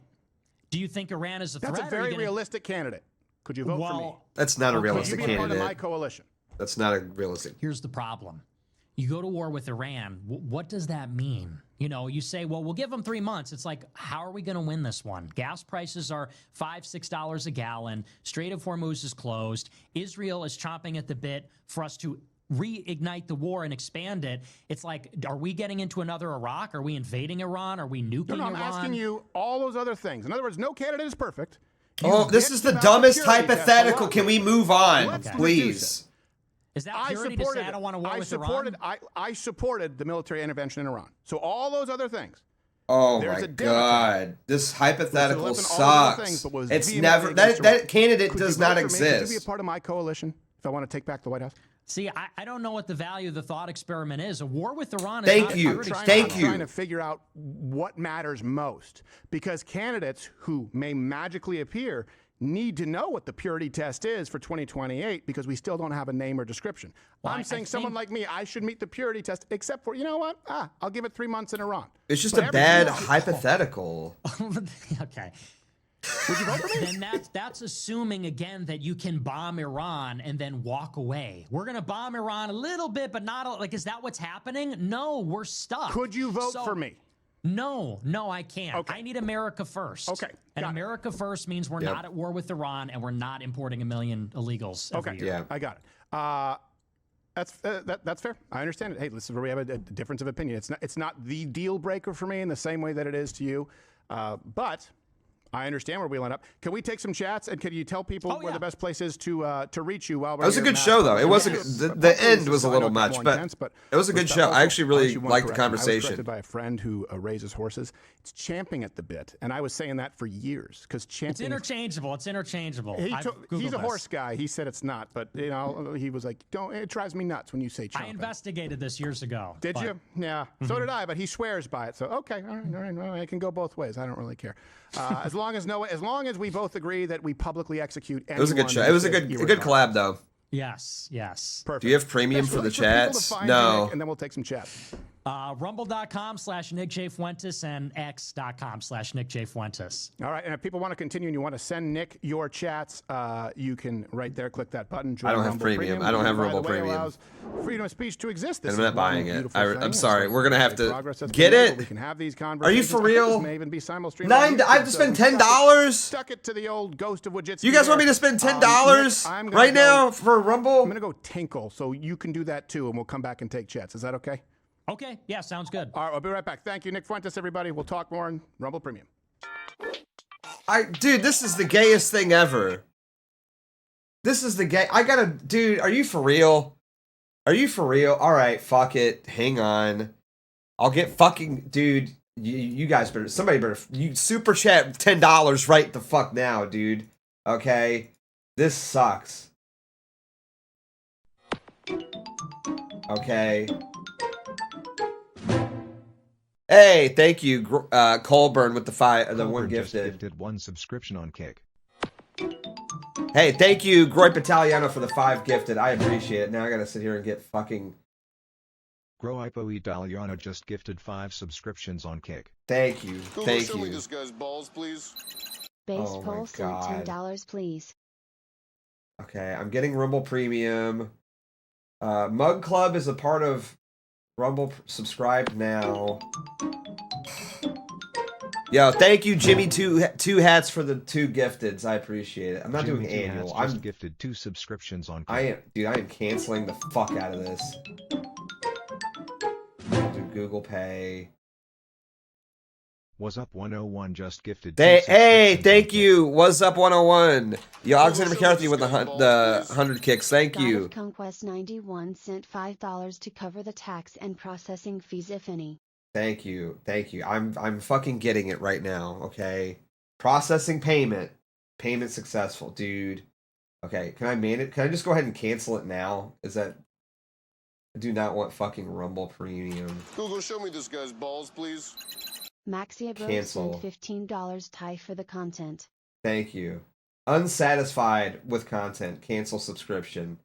do you think Iran is a threat? That's a very realistic candidate. Could you vote for me? That's not a realistic could you be candidate. Part of my coalition? That's not a realistic. Here's the problem. You go to war with Iran. What does that mean? You say, well, we'll give them 3 months. It's like, how are we going to win this one? Gas prices are $5, $6 a gallon. Strait of Hormuz is closed. Israel is chomping at the bit for us to reignite the war and expand it. It's like, are we getting into another Iraq? Are we invading Iran? Are we nuking Iran? I'm asking you all those other things. In other words, no candidate is perfect. This is the dumbest hypothetical. Can we move on, please? Is that purity to say I don't want to war with Iran? I supported the military intervention in Iran. So all those other things. Oh my God! This hypothetical sucks. It's never that candidate does not exist. Could you be a part of my coalition if I want to take back the White House? See, I don't know what the value of the thought experiment is. A war with Iran is Thank you. I'm trying to figure out what matters most, because candidates who may magically appear need to know what the purity test is for 2028, because we still don't have a name or description. Well, I'm saying someone like me, I should meet the purity test, except for, you know what? I'll give it 3 months in Iran. It's just a bad hypothetical. Okay. Would you vote for me? Then that's assuming, again, that you can bomb Iran and then walk away. We're going to bomb Iran a little bit, but not like, is that what's happening? No, we're stuck. Could you vote for me? No, I can't. Okay. I need America first. Okay. And America first means we're not at war with Iran and we're not importing 1 million illegals every year. Yeah, I got it. That's fair. I understand it. Hey, this is where we have a difference of opinion. It's not the deal breaker for me in the same way that it is to you, but I understand where we end up. Can we take some chats, and can you tell people where the best place is to reach you while we're That was a good show, though. It wasn't. The end was a little much, but it was a good show. I actually really liked the conversation. I was corrected by a friend who raises horses. It's champing at the bit, and I was saying that for years because champing. It's interchangeable. It's interchangeable. He's a horse guy. He said it's not, but he was like, "Don't." It drives me nuts when you say champing. I investigated this years ago. Did you? Yeah. So did I, but he swears by it. So okay, all right. Well, it can go both ways. I don't really care. As long as we both agree that we publicly execute. It was a good show. It was a good collab, though. Yes. Perfect. Do you have premium for the chats? No. And then we'll take some chats. Rumble.com/Nick J. Fuentes and X.com/Nick J. Fuentes. All right. And if people want to continue and you want to send Nick your chats, you can right there click that button. I don't have premium. I don't have Rumble Premium. Allows freedom of speech to exist. I'm not buying it. I'm sorry. We're gonna have to get it. We can have these conversations. Are you for real? May even be simulstreamed. I have to spend $10. Stuck it to the old ghost of Wojcicki. You guys want me to spend $10 right now for Rumble? I'm gonna go tinkle, so you can do that too, and we'll come back and take chats. Is that okay? Okay. Yeah, sounds good. All right, I'll be right back. Thank you, Nick Fuentes, everybody. We'll talk more on Rumble Premium. Dude, this is the gayest thing ever. This is the gay. Dude, are you for real? Are you for real? All right, fuck it. Hang on. I'll get fucking, dude. You guys better, somebody better, you super chat $10 right the fuck now, dude. Okay? This sucks. Okay. Hey, thank you, Colburn, with the one gifted. Just gifted 1 subscription on Kick. Hey, thank you, Groy Italiano, for the 5 gifted. I appreciate it. Now I gotta sit here and get fucking Groipo Italiano just gifted 5 subscriptions on Kick. Thank you. Google, Thank show me you. this guy's balls, please. Base Oh my Pole sent God. $10, please. Okay, I'm getting Rumble Premium. Mug Club is a part of Rumble. Subscribe now. Yo, thank you, Jimmy. Two hats for the 2 gifteds. I appreciate it. I'm not Jimmy doing annual. Just gifted 2 subscriptions on Kick. I am canceling the fuck out of this. I'll do Google Pay. Was Up 101 just gifted. Hey, thank you. What's up, 101? Yo, Alexander McCarthy with the 100 kicks. Thank God you. of Conquest 91 sent $5 to cover the tax and processing fees, if any. Thank you. Thank you. I'm fucking getting it right now, okay? Processing payment. Payment successful, dude. Okay, can I just go ahead and cancel it now? Is that I do not want fucking Rumble Premium. Google, show me this guy's balls, please. Maxia Bro Cancel. sent $15 tie for the content. Thank you. Unsatisfied with content. Cancel subscription.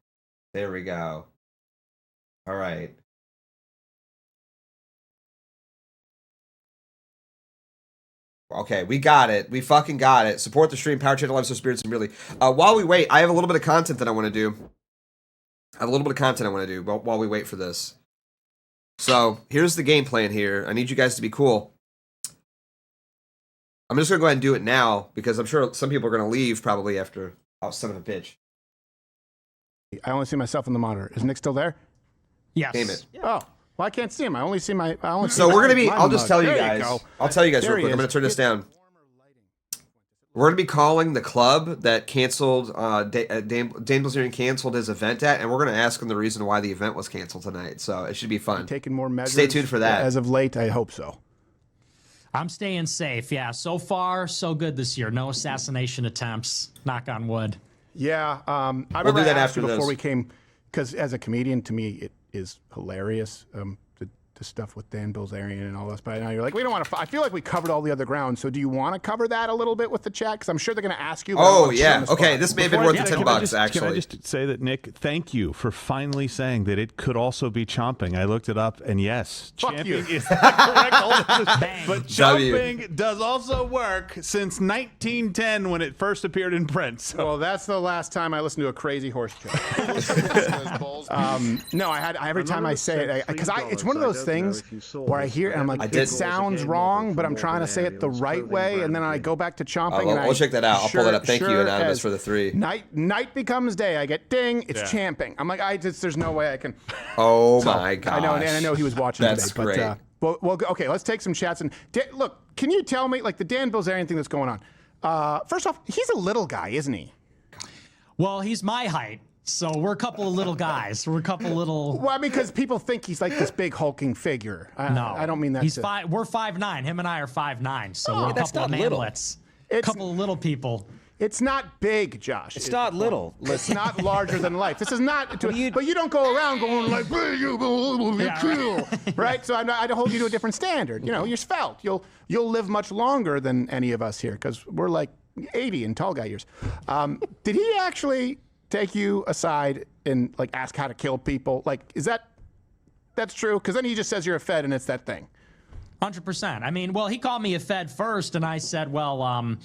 There we go. All right. Okay, we got it. We fucking got it. Support the stream. Power Channel Live, so Beardson really. While we wait, I have a little bit of content that I want to do. While we wait for this. So, here's the game plan here. I need you guys to be cool. I'm just going to go ahead and do it now, because I'm sure some people are going to leave probably after... Oh, son of a bitch. I only see myself on the monitor. Is Nick still there? Yes. Damn it. Oh, well, I can't see him. I only see my... So we're going to be... I'll just tell you There guys. go. I'll tell you guys There real he quick. I'm is. going to turn this down. We're going to be calling the club that canceled... Dan Bilzerian canceled his event at, and we're going to ask him the reason why the event was canceled tonight. So it should be fun. Taking more measures. Stay tuned for that. As of late, I hope so. I'm staying safe. Yeah, so far, so good this year. No assassination attempts. Knock on wood. Yeah, I We'll remember do that I asked you after before this. we came, because as a comedian, to me, it is hilarious. The stuff with Dan Bilzerian and all this, but now you're like, we don't want to. I feel like we covered all the other ground. So do you want to cover that a little bit with the chat? Because I'm sure they're going to ask you. Oh yeah, okay. This may have been worth the $10 actually. Can I just say that, Nick, thank you for finally saying that it could also be chomping. I looked it up, and yes, champing is the correct alternative. But chomping does also work since 1910 when it first appeared in print. So. Well, that's the last time I listened to a crazy horse joke. No, every time I say it, because it's one of those things where I hear it and I'm like, it sounds wrong, but I'm trying to say it the right way, and then I go back to chomping. We'll check that out. I'll pull that up. Thank you, Anonymous, for the 3. Night becomes day. I get ding. It's champing. I'm like, there's no way I can. Oh my god! I know, and I know he was watching That's today. great. But well, okay, let's take some chats. And look, can you tell me, like the Dan Bilzerian thing that's going on? First off, he's a little guy, isn't he? Well, he's my height. So we're a couple of little guys. We're a couple of little. Well, I mean, because people think he's like this big hulking figure. No, I don't mean that. He's we're 5'9". Him and I are 5'9". So we're a that's couple of not little. manlets. A couple of little people. It's not big, Josh. It's not little. It's not larger than life. This is not. But you don't go around going like, "Hey, you cool," right? So I hold you to a different standard. You know, you're svelte. You'll live much longer than any of us here because we're like 80 in tall guy years. Did he actually take you aside and like ask how to kill people? Like, is that's true? Because then he just says you're a Fed and it's that thing. 100%. I mean, well, he called me a Fed first, and I said, well,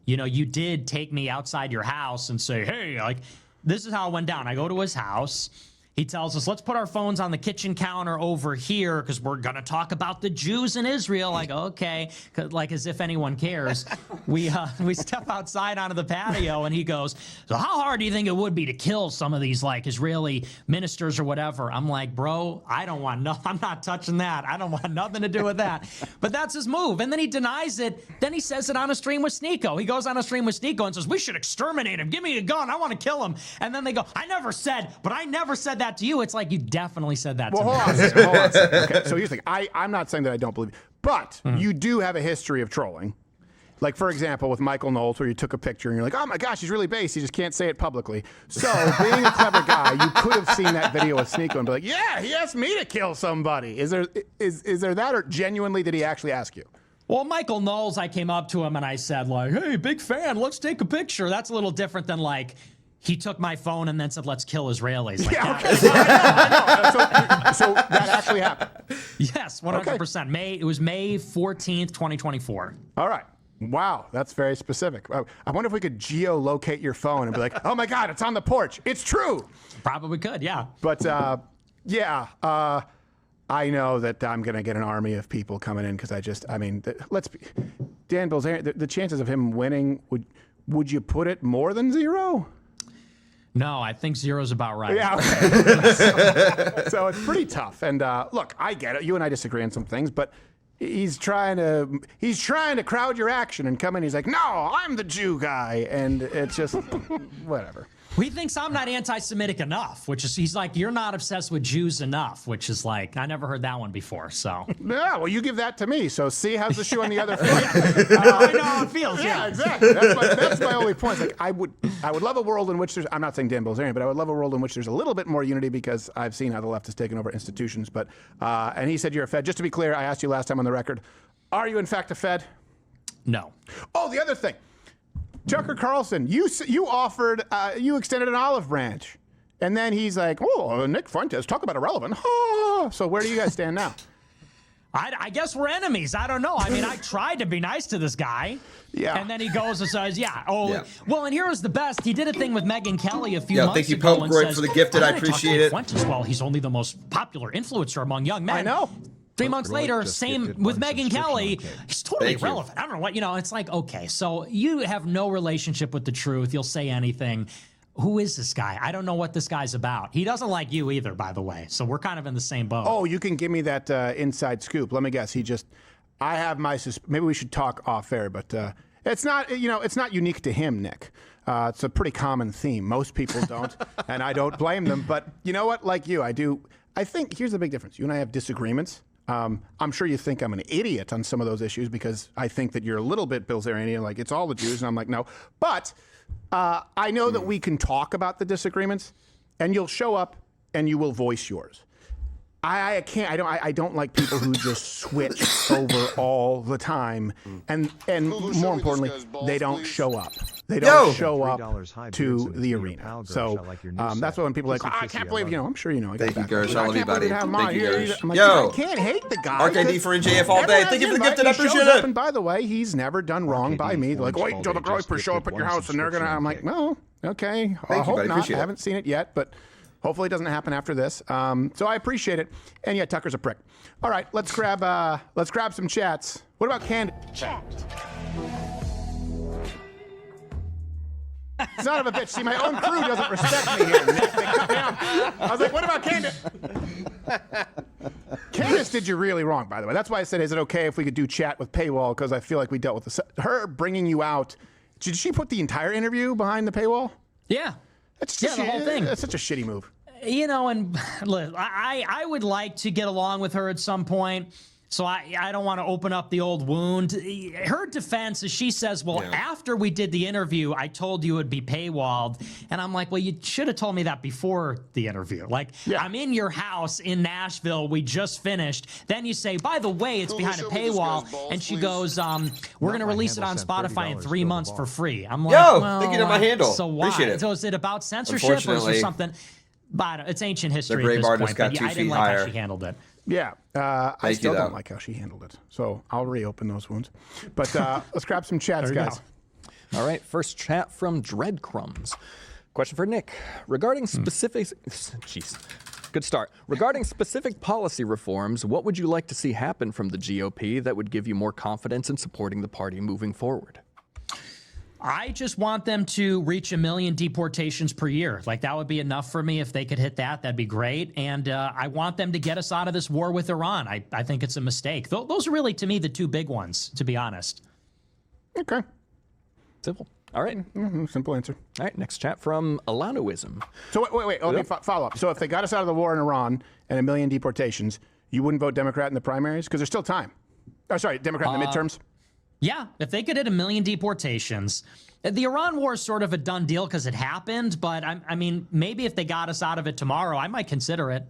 you know, you did take me outside your house and say, hey, like, this is how it went down. I go to his house. He tells us, let's put our phones on the kitchen counter over here because we're going to talk about the Jews in Israel. Like, okay, like as if anyone cares. We step outside onto the patio and he goes, so how hard do you think it would be to kill some of these like Israeli ministers or whatever? I'm like, bro, I'm not touching that. I don't want nothing to do with that. But that's his move. And then he denies it. Then he says it on a stream with Sneeko. He goes on a stream with Sneeko and says, we should exterminate him. Give me a gun. I want to kill him. And then they go, I never said that to you. It's like you definitely said that to me. Hold on a second. Okay, so here's the thing. I'm not saying that I don't believe you, but you do have a history of trolling. Like, for example, with Michael Knowles, where you took a picture and you're like, oh my gosh, he's really base. He just can't say it publicly. So, being a clever guy, you could have seen that video with Sneeko and be like, yeah, he asked me to kill somebody. Is there that, or genuinely did he actually ask you? Well, Michael Knowles, I came up to him and I said, like, hey, big fan, let's take a picture. That's a little different than like, he took my phone and then said, "Let's kill Israelis." Like Yeah, that. okay. So that actually happened. Yes, 100%. It was May 14th, 2024. All right. Wow, that's very specific. I wonder if we could geolocate your phone and be like, "Oh my God, it's on the porch. It's true." Probably could, yeah. But I know that I'm going to get an army of people coming in because Dan Bilzerian, the chances of him winning, would you put it more than 0? No, I think 0's about right. Yeah, okay. so it's pretty tough. And look, I get it. You and I disagree on some things, but he's trying to crowd your action and come in. He's like, "No, I'm the Jew guy," and it's just whatever. He thinks I'm not anti-Semitic enough, which is, he's like, "You're not obsessed with Jews enough," which is like, I never heard that one before, so. Yeah, well, you give that to me, so see, how's the shoe on the other foot? I know how it feels, yeah. Exactly. That's my only point. Like, I would love a world in which there's, I'm not saying Dan Bilzerian, but I would love a world in which there's a little bit more unity because I've seen how the left has taken over institutions. But, and he said you're a Fed. Just to be clear, I asked you last time on the record, are you in fact a Fed? No. Oh, the other thing. Tucker Carlson, you extended an olive branch. And then he's like, "Oh, Nick Fuentes, talk about irrelevant." So where do you guys stand now? I guess we're enemies. I don't know. I mean, I tried to be nice to this guy. Yeah. And then he goes and says, well, and here was the best. He did a thing with Megyn Kelly a few months ago. Thank you, Pope and Groyd, says, for the gifted. I appreciate it. Fuentes, well, he's only the most popular influencer among young men. I know. 3 months later, same with Megyn Kelly. He's totally Thank you. irrelevant. I don't know what, it's like, okay, so you have no relationship with the truth. You'll say anything. Who is this guy? I don't know what this guy's about. He doesn't like you either, by the way. So we're kind of in the same boat. Oh, you can give me that inside scoop. Let me guess. I have my, maybe we should talk off air, but it's not, it's not unique to him, Nick. It's a pretty common theme. Most people don't, and I don't blame them. But you know what? Like you, I do. I think here's the big difference. You and I have disagreements. I'm sure you think I'm an idiot on some of those issues because I think that you're a little bit Bilzerian, like it's all the Jews, and I'm like, no. But I know that we can talk about the disagreements, and you'll show up and you will voice yours. I can't. I don't like people who just switch over all the time, and more importantly, they don't show up. They don't show up to the arena. So that's why when people are like, I can't believe, I'm sure you know. Thank you, Gersh. I love you, buddy. Thank you, Gersh. Like, Yo, I can't hate the guy. RKD for NJF all day. Thank you for the gifted. I appreciate it. And by the way, he's never done wrong by me. They're like, wait until the Groypers show up at your house, and they're gonna. I'm like, well, okay. I hope not. I haven't seen it yet, but. Hopefully it doesn't happen after this. So I appreciate it. And yeah, Tucker's a prick. All right, let's grab some chats. What about Candid? Chat. Son of a bitch. See, my own crew doesn't respect me here. They cut me off. I was like, what about Candid? Candace did you really wrong, by the way. That's why I said, is it okay if we could do chat with paywall? Because I feel like we dealt with her bringing you out. Did she put the entire interview behind the paywall? Yeah. That's the whole thing. That's such a shitty move. And look, I would like to get along with her at some point. So I don't want to open up the old wound. Her defense is she says, well, after we did the interview, I told you it would be paywalled. And I'm like, well, you should have told me that before the interview. Like, I'm in your house in Nashville. We just finished. Then you say, by the way, it's behind a paywall. And she goes, we're going to release it on Spotify in 3 months for free. I'm like, well, thank you to my handle. So why? Appreciate it. So is it about censorship or is there something? But it's ancient history the at this grave point. got But 2 I didn't feet like higher. how she handled it. Yeah, I still don't like how she handled it. So I'll reopen those wounds. But let's grab some chats, guys. All right, first chat from Dreadcrumbs. Question for Nick. Regarding specific... Jeez. Good start. Regarding specific policy reforms, what would you like to see happen from the GOP that would give you more confidence in supporting the party moving forward? I just want them to reach 1 million deportations per year. Like, that would be enough for me. If they could hit that, that'd be great. And I want them to get us out of this war with Iran. I think it's a mistake. Those are really, to me, the two big ones, to be honest. Okay. Simple. All right. Simple answer. All right, next chat from Alanoism. So wait. Let me follow up. So if they got us out of the war in Iran and 1 million deportations, you wouldn't vote Democrat in the primaries? Because there's still time. Oh, sorry, Democrat in the midterms? Yeah, if they could hit 1 million deportations. The Iran war is sort of a done deal because it happened, but I mean, maybe if they got us out of it tomorrow, I might consider it.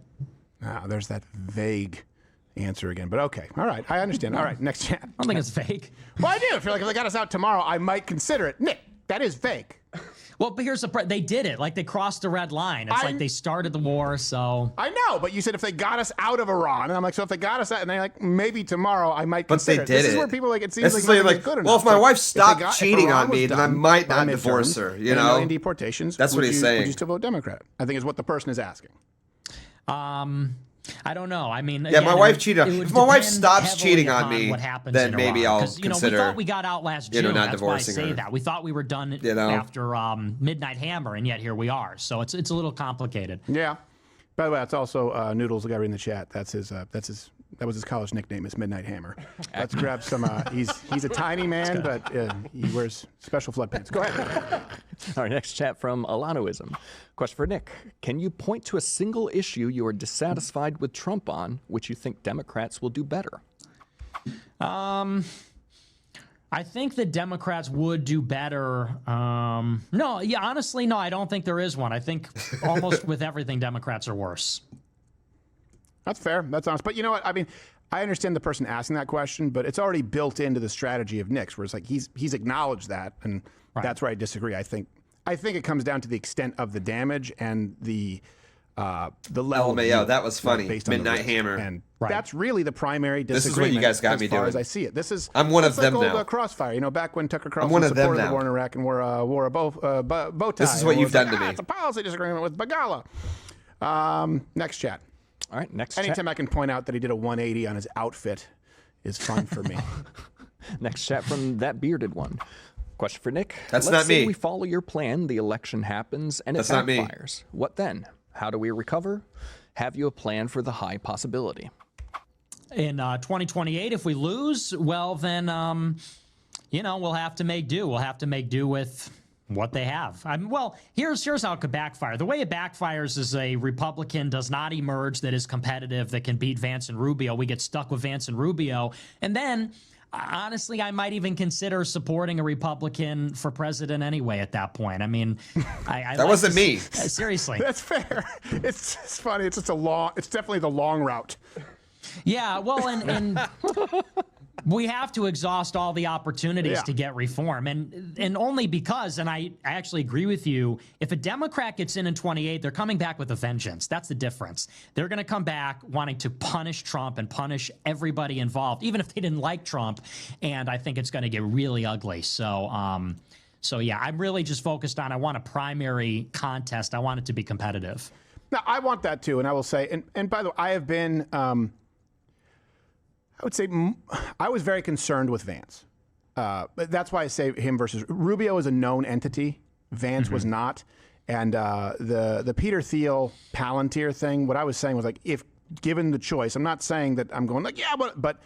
There's that vague answer again, but okay. All right, I understand. All right, next chat. I don't think it's vague. Well, I do. I feel like if they got us out tomorrow, I might consider it. Nick, that is vague. Well, but here's they did it. Like, they crossed the red line. It's like they started the war, so. I know, but you said if they got us out of Iran, and I'm like, so if they got us out, and they're like, maybe tomorrow I might But consider they did This is it. where people like, it seems This like is nothing is good enough. well, if my Like, wife if stopped cheating Iran on was me, then I done might by not divorce midterms her, you and a know? million deportations. That's what he's saying. Would you still vote Democrat? I think is what the person is asking. I don't know. I mean, yeah, my wife cheated. If my wife stops heavily cheating on upon me, what happens then in maybe Iran. I'll 'Cause, consider. we thought we got out last June. not That's divorcing why I say her. that. We thought we were done after Midnight Hammer, and yet here we are. So it's a little complicated. Yeah. By the way, that's also Noodles, the guy in the chat. That was his college nickname, is Midnight Hammer. Let's grab some. He's a tiny man, but he wears special flood pants. Go ahead. Our next chat from Alanoism. Question for Nick. Can you point to a single issue you are dissatisfied with Trump on, which you think Democrats will do better? I think the Democrats would do better. Honestly, no, I don't think there is one. I think almost with everything, Democrats are worse. That's fair. That's honest. But you know what? I mean, I understand the person asking that question, but it's already built into the strategy of Nick's, where it's like he's acknowledged that, and that's where I disagree. I think it comes down to the extent of the damage and the level. LMAO, that was funny. Based on Midnight the risk. Hammer. And that's really the primary disagreement. This is what you guys got me as far doing. as I see it. This is I'm one of like them old, now. Crossfire, back when Tucker Carlson one of them supported the now. war in Iraq and wore a bow tie. This is what and you've was done like, to me. It's a policy disagreement with Bagala. Next chat. All right, next Anytime I can point out that he did a 180 on his outfit is fun for me. Next chat from that bearded one. Question for Nick. That's Let's not say me. we follow your plan, the election happens, and it That's not me. backfires. What then? How do we recover? Have you a plan for the high possibility? In 2028, if we lose, well, then, we'll have to make do. We'll have to make do with what they have. Here's how it could backfire. The way it backfires is a Republican does not emerge that is competitive, that can beat Vance and Rubio. We get stuck with Vance and Rubio. And then, honestly, I might even consider supporting a Republican for president anyway at that point. I mean, that wasn't me. Seriously. That's fair. It's funny. It's definitely the long route. Yeah, well, and we have to exhaust all the opportunities to get reform, and only because, and I actually agree with you, if a Democrat gets in 28, they're coming back with a vengeance. That's the difference. They're going to come back wanting to punish Trump and punish everybody involved, even if they didn't like Trump, and I think it's going to get really ugly. So yeah, I'm really just focused on, I want a primary contest. I want it to be competitive. Now, I want that too, and I will say, and by the way, I have been, I would say, I was very concerned with Vance. But that's why I say him versus Rubio is a known entity. Vance was not. And the Peter Thiel Palantir thing, what I was saying was like, if given the choice, I'm not saying that I'm going like, yeah, but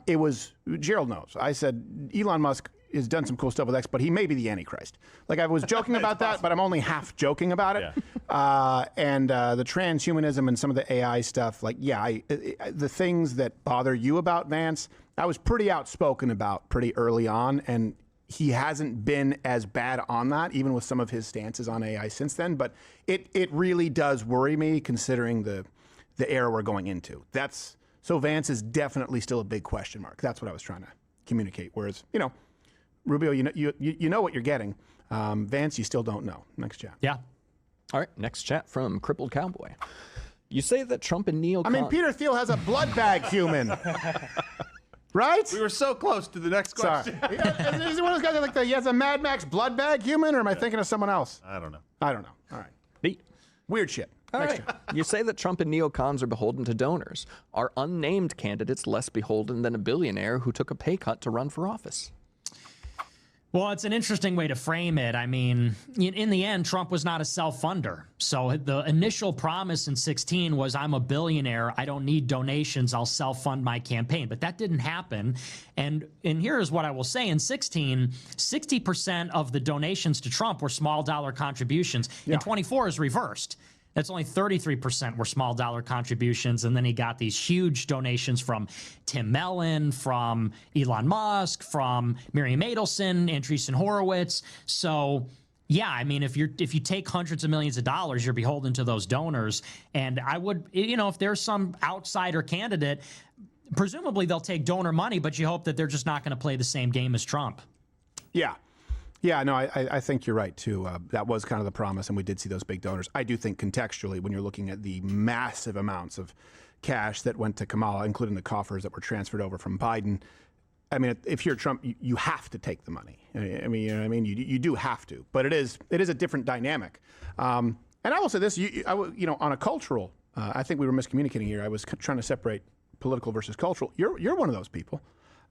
it was, Gerald knows. I said, Elon Musk has done some cool stuff with X, but he may be the Antichrist. Like, I was joking about that, but I'm only half joking about it. Yeah. And the transhumanism and some of the AI stuff, like, the things that bother you about Vance, I was pretty outspoken about pretty early on, and he hasn't been as bad on that, even with some of his stances on AI since then. But it really does worry me, considering the era we're going into. So Vance is definitely still a big question mark. That's what I was trying to communicate. Whereas, Rubio, you know what you're getting. Vance, you still don't know. Next chat. Yeah. All right, next chat from Crippled Cowboy. You say that Trump and neocons... I mean, Peter Thiel has a blood bag human. Right? We were so close to the next question. Sorry. Is he one of those guys that he has a Mad Max blood bag human, or am I thinking of someone else? I don't know. All right. Beat. Weird shit. All right. You say that Trump and neocons are beholden to donors. Are unnamed candidates less beholden than a billionaire who took a pay cut to run for office? Well, it's an interesting way to frame it. I mean, in the end, Trump was not a self-funder. So the initial promise in 2016 was, I'm a billionaire. I don't need donations. I'll self-fund my campaign. But that didn't happen. And here's what I will say. In 2016, 60% of the donations to Trump were small dollar contributions. In 24 is reversed. That's only 33% were small dollar contributions. And then he got these huge donations from Tim Mellon, from Elon Musk, from Miriam Adelson, Andreessen Horowitz. So, yeah, I mean, if you take hundreds of millions of dollars, you're beholden to those donors. And I would, if there's some outsider candidate, presumably they'll take donor money, but you hope that they're just not going to play the same game as Trump. Yeah. Yeah, no, I think you're right, too. That was kind of the promise, and we did see those big donors. I do think contextually, when you're looking at the massive amounts of cash that went to Kamala, including the coffers that were transferred over from Biden, I mean, if you're Trump, you have to take the money. I mean, you know what I mean? You do have to. But it is a different dynamic. And I will say this, on a cultural, I think we were miscommunicating here. I was trying to separate political versus cultural. You're one of those people.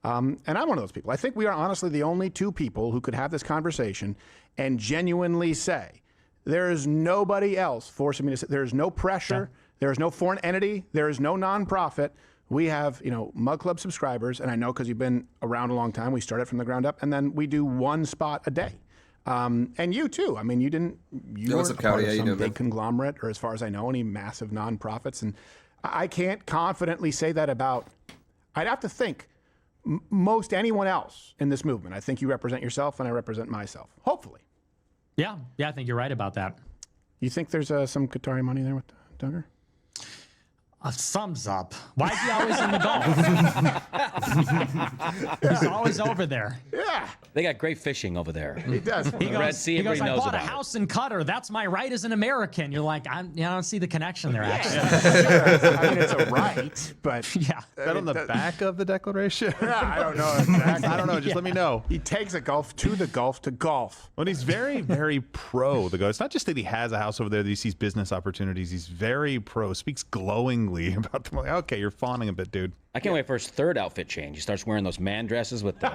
And I'm one of those people. I think we are honestly the only two people who could have this conversation and genuinely say, there is nobody else forcing me to say, there is no pressure, there is no foreign entity, there is no nonprofit. We have, Mug Club subscribers, and I know because you've been around a long time, we started from the ground up, and then we do one spot a day. And you too. I mean, you weren't a part of some big conglomerate, or as far as I know, any massive nonprofits. And I can't confidently say that about, I'd have to think, most anyone else in this movement. I think you represent yourself and I represent myself. Hopefully. Yeah, I think you're right about that. You think there's some Qatari money there with Duggar? A thumbs up. Why is he always in the Gulf? He's always over there. Yeah. They got great fishing over there. He does. He goes, Red Sea, I knows bought a about house in Qatar. That's my right as an American. You're like, I don't see the connection there, actually. I mean, it's a right, but... Yeah. Is that on the back of the declaration? Yeah, I don't know exactly. I don't know. Just let me know. He takes a Gulf to the Gulf to golf. Well, he's very, very pro the Gulf. It's not just that he has a house over there that he sees business opportunities. He's very pro, speaks glowingly about them. Like, okay, you're fawning a bit, dude. I can't wait for his third outfit change. He starts wearing those man dresses with the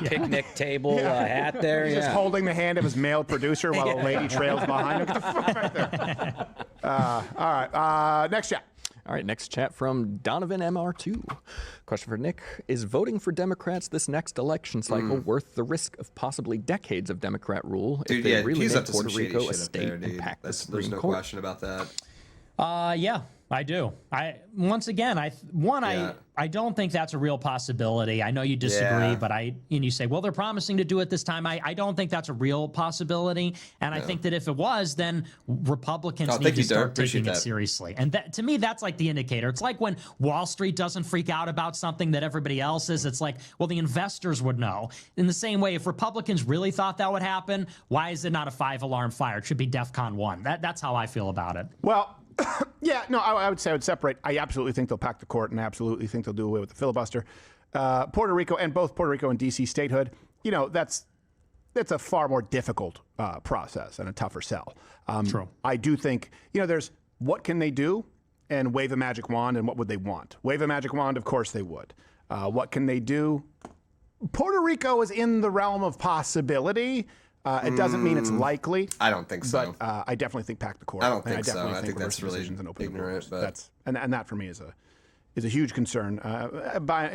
picnic table hat there. He's just holding the hand of his male producer while a lady trails behind him. Get the fuck back there. All right, next chat. All right, next chat from Donovan MR2. Question for Nick. Is voting for Democrats this next election cycle worth the risk of possibly decades of Democrat rule if they really make Puerto Rico a state and pack the Supreme There's no Court? question about that. Yeah, I do. I don't think that's a real possibility. I know you disagree, but and you say, well, they're promising to do it this time. I don't think that's a real possibility. And I think that if it was, then Republicans need to start taking it seriously. And that, to me, that's like the indicator. It's like when Wall Street doesn't freak out about something that everybody else is. It's like, well, the investors would know. In the same way, if Republicans really thought that would happen, why is it not a 5-alarm fire? It should be DEFCON 1. That's how I feel about it. Well, yeah, no, I would say I would separate. I absolutely think they'll pack the court, and I absolutely think they'll do away with the filibuster. Puerto Rico and both Puerto Rico and D.C. statehood, that's a far more difficult process and a tougher sell. True. I do think, there's what can they do and wave a magic wand, and what would they want? Wave a magic wand, of course they would. What can they do? Puerto Rico is in the realm of possibility. It doesn't mean it's likely. I don't think so. But I definitely think pack the court. I don't think so. Definitely I think that's really ignorant. But and that for me is a huge concern.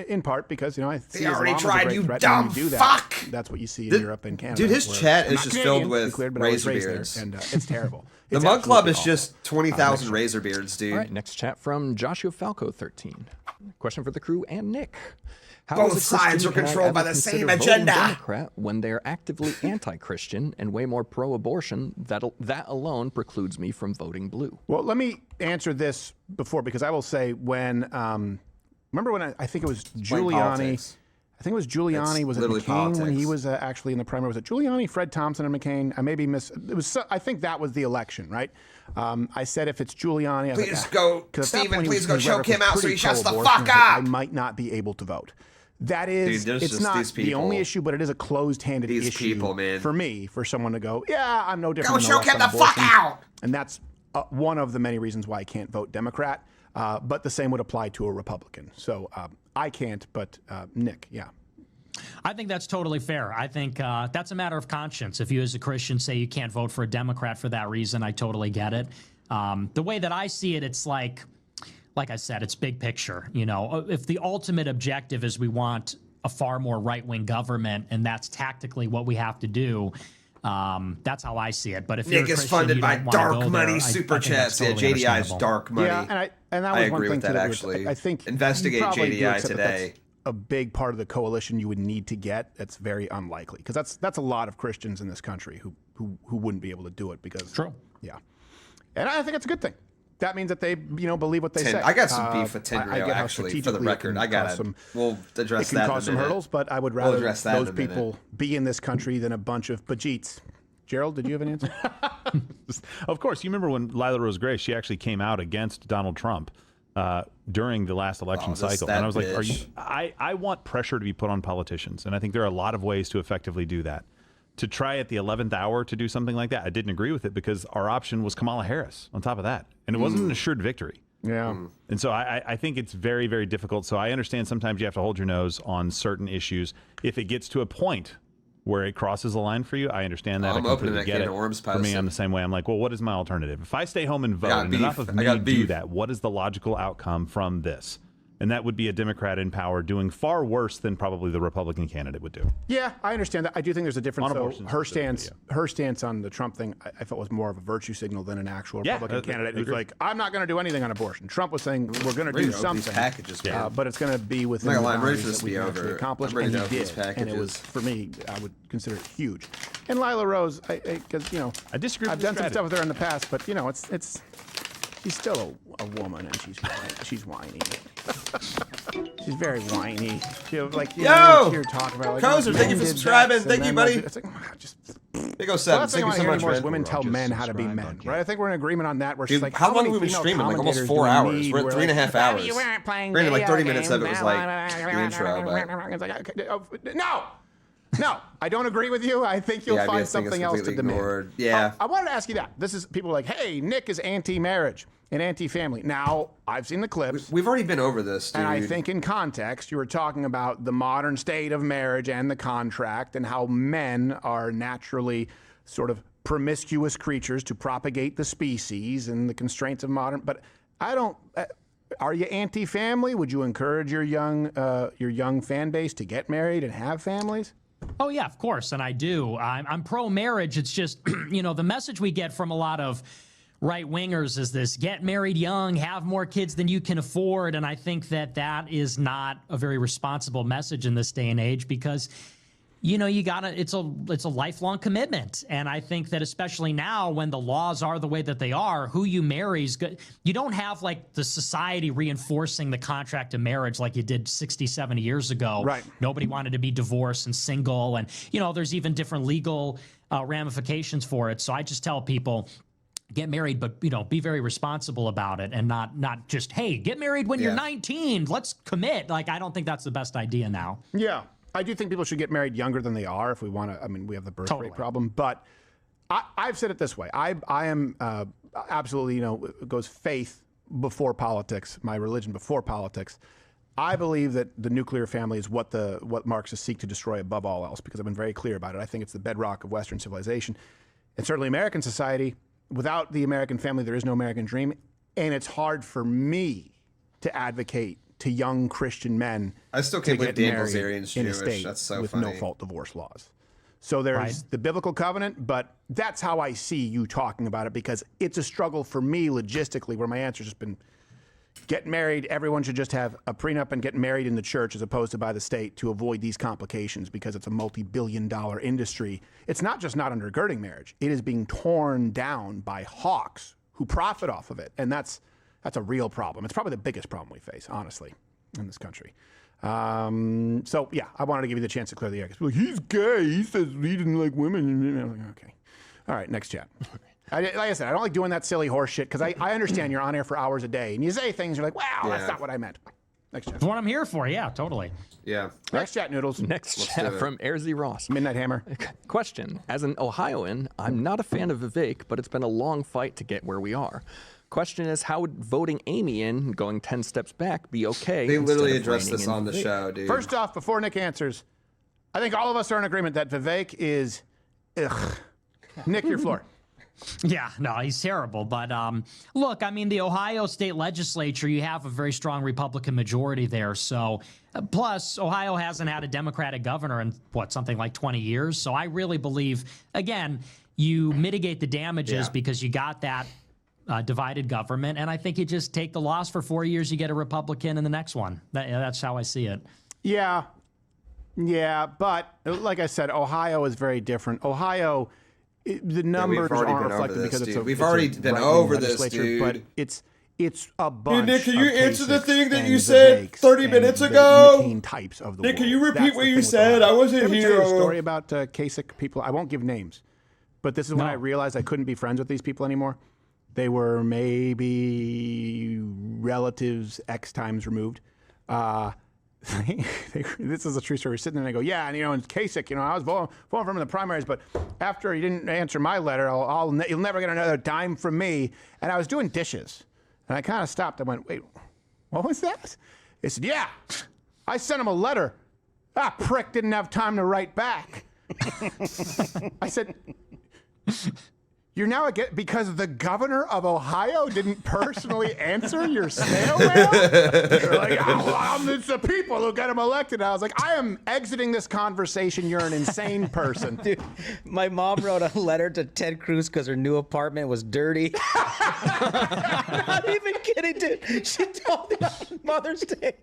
In part because I see they already Islam tried, as a you great threat, dumb and you do that. fuck. That's what you see in Europe and Canada. Dude, his chat is just filled with razor beards, beards, and it's terrible. The Mug Club is just 20,000 razor beards, dude. All right, next chat from Joshua Falco 13. Question for the crew and Nick. How Both is a Christian sides are can I controlled by ever the same consider voting agenda. Democrat when they are actively anti-Christian and way more pro-abortion? That alone precludes me from voting blue. Well, let me answer this before, because I will say when remember when I think it was Giuliani. I think it was Giuliani. Was it McCain when he was actually in the primary? Was it Giuliani, Fred Thompson, and McCain? I maybe miss. It was. I think that was the election, right? I said if it's Giuliani, please go, Stephen. Please go choke him out so he shuts the fuck up. I might not be able to vote. That is, dude, it's not the only issue, but it is a closed-handed issue for me, for someone to go, yeah, I'm no different. Go choke him the fuck out. And that's one of the many reasons why I can't vote Democrat. But the same would apply to a Republican. So I can't, but Nick, yeah. I think that's totally fair. I think that's a matter of conscience. If you as a Christian say you can't vote for a Democrat for that reason, I totally get it. The way that I see it, it's like I said, it's big picture. If the ultimate objective is we want a far more right-wing government, and that's tactically what we have to do, that's how I see it. But if Nick is funded by dark money super chats, JDI's dark money. Yeah, and that was I one agree thing with that. Actually, I think investigate JDI today. A big part of the coalition you would need to get. That's very unlikely, because that's a lot of Christians in this country who wouldn't be able to do it because true. Yeah, and I think it's a good thing. that means that they, believe what they say. I got some beef with I Tenrio, get how actually, for the strategically it record. can We'll address it can that cause in a some minute. hurdles, but I would We'll rather address that those in a minute. people be in this country than a bunch of Bajeets. Gerald, did you have an answer? Of course. You remember when Lila Rose Gray, she actually came out against Donald Trump during the last election cycle. And I was like, I want pressure to be put on politicians. And I think there are a lot of ways to effectively do that. To try at the 11th hour to do something like that, I didn't agree with it because our option was Kamala Harris on top of that. And it wasn't an assured victory. Yeah. And so I think it's very, very difficult. So I understand sometimes you have to hold your nose on certain issues. If it gets to a point where it crosses the line for you, I understand that. I'm I opening completely that get can it. of worms, For me, I'm the same way. I'm like, well, what is my alternative? If I stay home and vote, and enough of me do that, what is the logical outcome from this? And that would be a Democrat in power doing far worse than probably the Republican candidate would do. Yeah, I understand that. I do think there's a difference. On Though. abortion Her stance on the Trump thing, I felt was more of a virtue signal than an actual Republican candidate who's agree. like, I'm not going to do anything on abortion. Trump was saying we're going to do something, packages, but it's going to be within I'm the not gonna lie, I'm ready boundaries for that this we to be can actually over. accomplish, I'm ready and to he know these did. And it packages. was, for me, I would consider it huge. And Lila Rose, because I disagree. I've done some stuff with her in the past, but it's she's still a woman, and she's whiny. She's very whiny. You're talking about Kozer, thank you for subscribing. Thank you, buddy. It's like, Big 07. the last thing I Thank you want to so hear much, anymore is man. women tell men how to be men, right? I think we're in agreement on that. Where Dude, she's like, how long many have we been female streaming? Like almost commentators 4 do we hours. need? We're at We're 3.5 hours. You weren't playing Granted, like 30 video minutes of it was games, like the intro, It's like, no, I don't agree with you. I think you'll find something else to demand. ignored. Yeah. I wanted to ask you that. This is people are like, hey, Nick is anti-marriage and anti-family. Now, I've seen the clips. We've already been over this, dude. And I think in context, you were talking about the modern state of marriage and the contract and how men are naturally sort of promiscuous creatures to propagate the species and the constraints of modern. But I don't. Are you anti-family? Would you encourage your young fan base to get married and have families? Oh, yeah, of course, and I do. I'm pro-marriage. It's just, the message we get from a lot of right-wingers is this: get married young, have more kids than you can afford, and I think that is not a very responsible message in this day and age because, you gotta, it's a lifelong commitment, and I think that especially now when the laws are the way that they are, who you marry is good. You don't have like the society reinforcing the contract of marriage like you did 60, 70 years ago. Right. Nobody wanted to be divorced and single, and there's even different legal ramifications for it. So I just tell people, get married, but be very responsible about it, and not just, hey, get married when you're 19. Let's commit. Like, I don't think that's the best idea now. Yeah. I do think people should get married younger than they are if we want to. I mean, we have the birth rate problem, but I've said it this way. I am absolutely, it goes faith before politics, my religion before politics. I believe that the nuclear family is what Marxists seek to destroy above all else, because I've been very clear about it. I think it's the bedrock of Western civilization, and certainly American society. Without the American family, there is no American dream, and it's hard for me to advocate to young Christian men. I still can't believe Dan Bilzerian's in a Jewish. state That's so with funny. no fault divorce laws. So there's the biblical covenant, but that's how I see you talking about it, because it's a struggle for me logistically, where my answer's just been get married. Everyone should just have a prenup and get married in the church as opposed to by the state to avoid these complications, because it's a multi-billion-dollar industry. It's not just not undergirding marriage. It is being torn down by hawks who profit off of it. And that's a real problem. It's probably the biggest problem we face, honestly, in this country. So, yeah, I wanted to give you the chance to clear the air. Like, he's gay. He says he didn't like women. And I'm like, okay. All right, next chat. Like I said, I don't like doing that silly horse shit, because I understand you're on air for hours a day, and you say things, you're like, wow, that's not what I meant. Next chat. That's what I'm here for. Yeah, totally. Yeah. Next chat, Noodles. Next chat from Airzy Ross. Midnight Hammer. Question. As an Ohioan, I'm not a fan of Vivek, but it's been a long fight to get where we are. Question is, how would voting Amy in, going 10 steps back, be okay? They literally instead of addressed this reining in on the Vivek? show, dude. First off, before Nick answers, I think all of us are in agreement that Vivek is, Nick, your floor. Yeah, no, he's terrible. But look, I mean, the Ohio state legislature, you have a very strong Republican majority there. So plus, Ohio hasn't had a Democratic governor in, something like 20 years. So I really believe, again, you mitigate the damages because you got that divided government. And I think you just take the loss for 4 years, you get a Republican in the next one. That's how I see it. Yeah, but like I said, Ohio is very different. Ohio the numbers aren't reflected because it's we've already been over this, dude. But it's a bunch. Nick, can you answer the thing that you and said 30 minutes ago? The types of the Nick, can world. you repeat That's what the you thing with said? Ohio. I wasn't Let me here. tell you a story about Kasich people. I won't give names, but this is when I realized I couldn't be friends with these people anymore. They were maybe relatives X times removed. This is a true story. We're sitting there and they go, yeah, and and Kasich, I was voting for him in the primaries, but after he didn't answer my letter, you'll never get another dime from me. And I was doing dishes, and I kind of stopped. I went, wait, what was that? They said, yeah, I sent him a letter. That prick didn't have time to write back. I said, you're now because the governor of Ohio didn't personally answer your snail mail? You're like, it's the people who got him elected. I was like, I am exiting this conversation. You're an insane person. Dude, my mom wrote a letter to Ted Cruz because her new apartment was dirty. I'm not even kidding, dude. She told me on Mother's Day.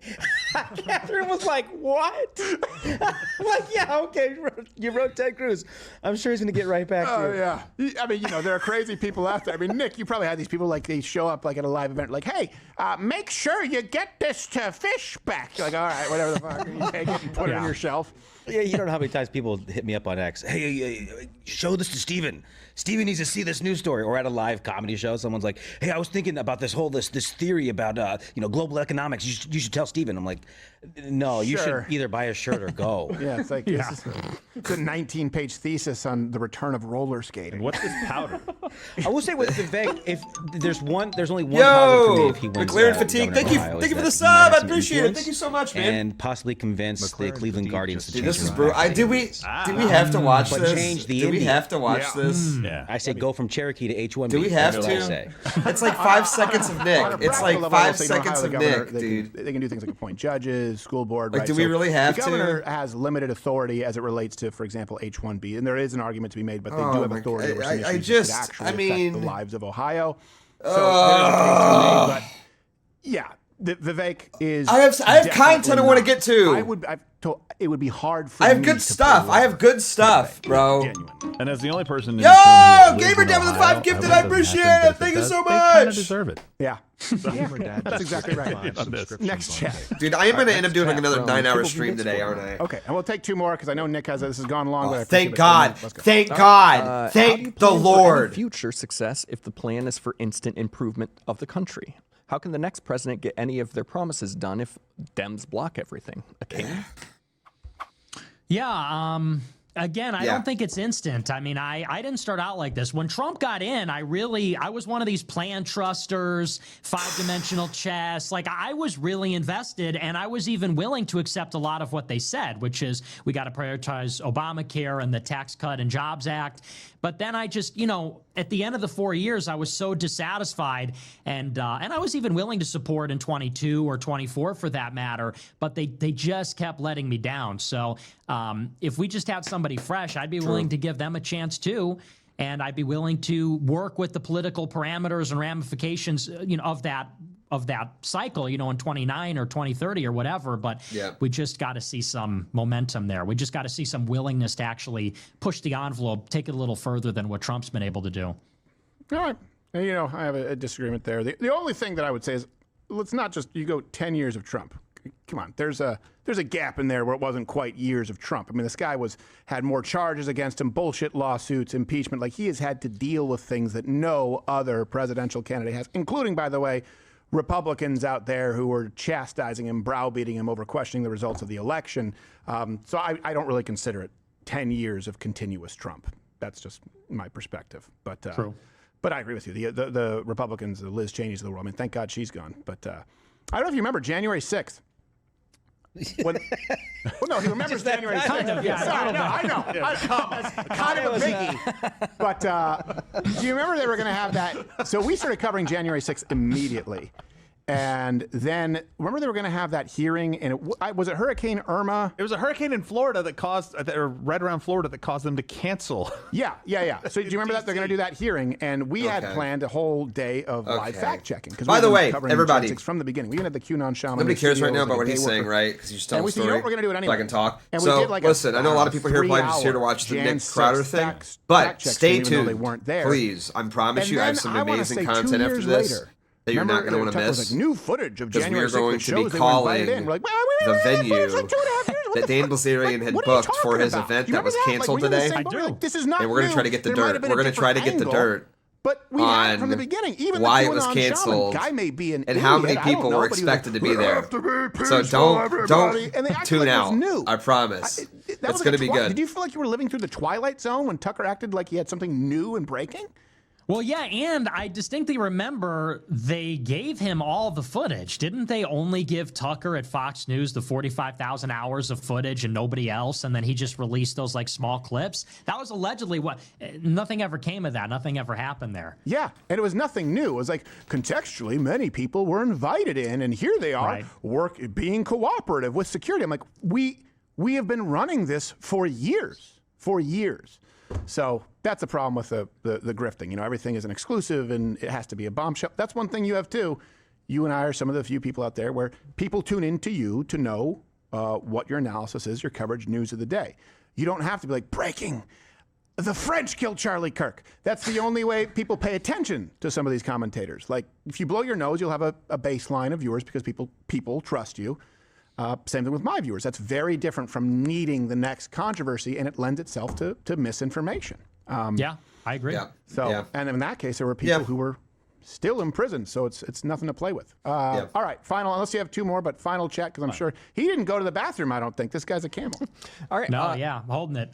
Catherine was like, what? I'm like, yeah, okay. You wrote Ted Cruz. I'm sure he's going to get right back to you. Oh, yeah. I mean, there are crazy people out there. I mean, Nick, you probably had these people they show up at a live event like, hey, make sure you get this to Fishback. You're like, all right, whatever the fuck. You take it and put it on your shelf. Yeah, you don't know how many times people hit me up on X. Hey, show this to Steven. Steven needs to see this news story. Or at a live comedy show, someone's like, hey, I was thinking about this theory about global economics. You should tell Steven. I'm like, no, you should either buy a shirt or go. Yeah, it's like it's a 19-page thesis on the return of roller skating. What's this powder? I will say with Vivek, if there's only one positive for me if he wins. McLaren Fatigue, thank you for the sub. I appreciate it. Thank you so much, man. And possibly convince the Cleveland Guardians to change this is brutal. Do we have to watch this? Change the do we have to watch this? Yeah. I say go from Cherokee to H-1B. Do we have to? It's like 5 seconds of Nick. It's like 5 seconds of Nick, dude. They can do things like appoint judges, school board. Like, do we really have to? The governor has limited authority as it relates to, for example, H-1B, and there is an argument to be made, but they do have authority over some issues that could actually affect the lives of Ohio. So there's a case to be made, but yeah. Vivek is. I have content I want to get to. It would be hard for. I have good stuff. I have good stuff, bro. And as the only person. Yo, Gamer Down with the 5 gifted. I appreciate it. Thank you so much. They kind of deserve it. Yeah. That's exactly right. Next chat, dude. I am going to end up doing another 9-hour stream today, aren't I? Okay, and we'll take 2 more because I know Nick has. This has gone long. But thank God. Thank God. Thank the Lord. Future success if the plan is for instant improvement of the country. How can the next president get any of their promises done if Dems block everything? A king? Yeah, again, I don't think it's instant. I mean, I didn't start out like this. When Trump got in, I was one of these plan trusters, 5-dimensional chess. Like, I was really invested, and I was even willing to accept a lot of what they said, which is we got to prioritize Obamacare and the Tax Cut and Jobs Act. But then I just, at the end of the 4 years, I was so dissatisfied, and I was even willing to support in 22 or 24 for that matter, but they just kept letting me down. So if we just had somebody fresh, I'd be willing to give them a chance too, and I'd be willing to work with the political parameters and ramifications, of that cycle, in 29 or 2030 or whatever. But we just got to see some momentum there. We just got to see some willingness to actually push the envelope, take it a little further than what Trump's been able to do. All right. I have a disagreement there. The only thing that I would say is, let's not just, you go 10 years of Trump. Come on, there's a gap in there where it wasn't quite years of Trump. I mean, this guy had more charges against him, bullshit lawsuits, impeachment. Like, he has had to deal with things that no other presidential candidate has, including, by the way, Republicans out there who were chastising him, browbeating him over questioning the results of the election. So I don't really consider it 10 years of continuous Trump. That's just my perspective. But True. But I agree with you. The Republicans, the Liz Cheney's of the world. I mean, thank God she's gone. But I don't know if you remember January 6th. Well, no, he remembers January 6th. Kind of, yeah. Sorry, I know. Kind of a biggie. But do you remember they were going to have that? So we started covering January 6th immediately. And then remember they were going to have that hearing, and was it Hurricane Irma? It was a hurricane in Florida that caused, or right around Florida, that caused them to cancel. Yeah. So do you remember that they're going to do that hearing? And we had planned a whole day of live fact checking. By the way, everybody, from the beginning, we even had the QAnon shaman. Nobody cares right now about what he's saying, right? Because he's telling a story. You know what, we're going to do it anyway. So I can talk. And so we did like listen, I know a lot of people here probably just here to watch the Nick Crowder thing, but stay tuned. They weren't there. Please, I promise you, I have some amazing content after this. That you're not going to want to miss. Like new footage of January 6th we're going to shows be calling the venue that Dan Bilzerian had booked for his event that was canceled today. I do. This is not and we're going to try to get the dirt. We're going to try to get the dirt. But we had from the beginning, even why it was canceled, guy may be an and how many people were expected to be there. So don't tune out. I promise. It's going to be good. Did you feel like you were living through the Twilight Zone when Tucker acted like he had something new and breaking? Well, yeah, and I distinctly remember they gave him all the footage. Didn't they only give Tucker at Fox News the 45,000 hours of footage and nobody else? And then he just released those like small clips. That was allegedly what, nothing ever came of that. Nothing ever happened there. Yeah, and it was nothing new. It was like contextually, many people were invited in, and here they are being cooperative with security. I'm like, we have been running this for years. So that's a problem with the grifting. You know, everything is an exclusive and it has to be a bombshell. That's one thing you have too. You and I are some of the few people out there where people tune into you to know what your analysis is, your coverage, news of the day. You don't have to be like, breaking, the French killed Charlie Kirk. That's the only way people pay attention to some of these commentators. Like, if you blow your nose, you'll have a baseline of viewers because people trust you. Same thing with my viewers. That's very different from needing the next controversy, and it lends itself to misinformation. Yeah, I agree. And in that case, there were people who were still in prison, so it's nothing to play with. All right, final, unless you have two more, but final chat, because I'm sure he didn't go to the bathroom, I don't think. This guy's a camel. All right. No, I'm holding it.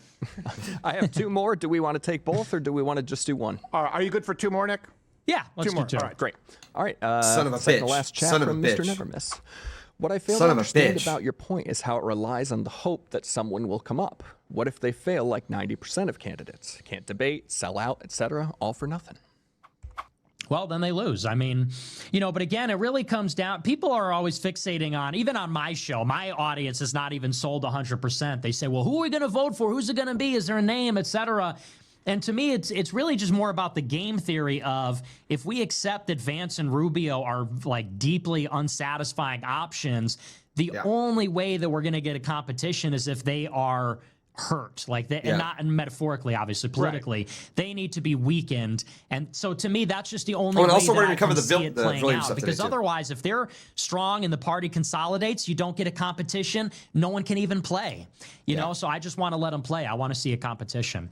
I have two more. Do we want to take both, or do we want to just do one? Are you good for two more, Nick? Yeah, let's two more. Do two. All right, great. All right. Son of a bitch. The last chat from Mr. Nevermiss. What I fail Son to of a understand bitch. about your point is how it relies on the hope that someone will come up. What if they fail like 90% of candidates? Can't debate, sell out, etc., all for nothing. Well, then they lose. I mean, you know, but again, it really comes down, people are always fixating on, even on my show, my audience is not even sold 100%. They say, well, who are we going to vote for? Who's it going to be? Is there a name, etc.? And to me, it's really just more about the game theory of if we accept that Vance and Rubio are like deeply unsatisfying options, the only way that we're going to get a competition is if they are hurt, like they, and not and metaphorically, obviously, politically, they need to be weakened. And so to me, that's just the only way also that we're I going to cover can see it playing Williams out. stuff Because today, too. otherwise, if they're strong and the party consolidates, you don't get a competition. No one can even play. You know, so I just want to let them play. I want to see a competition.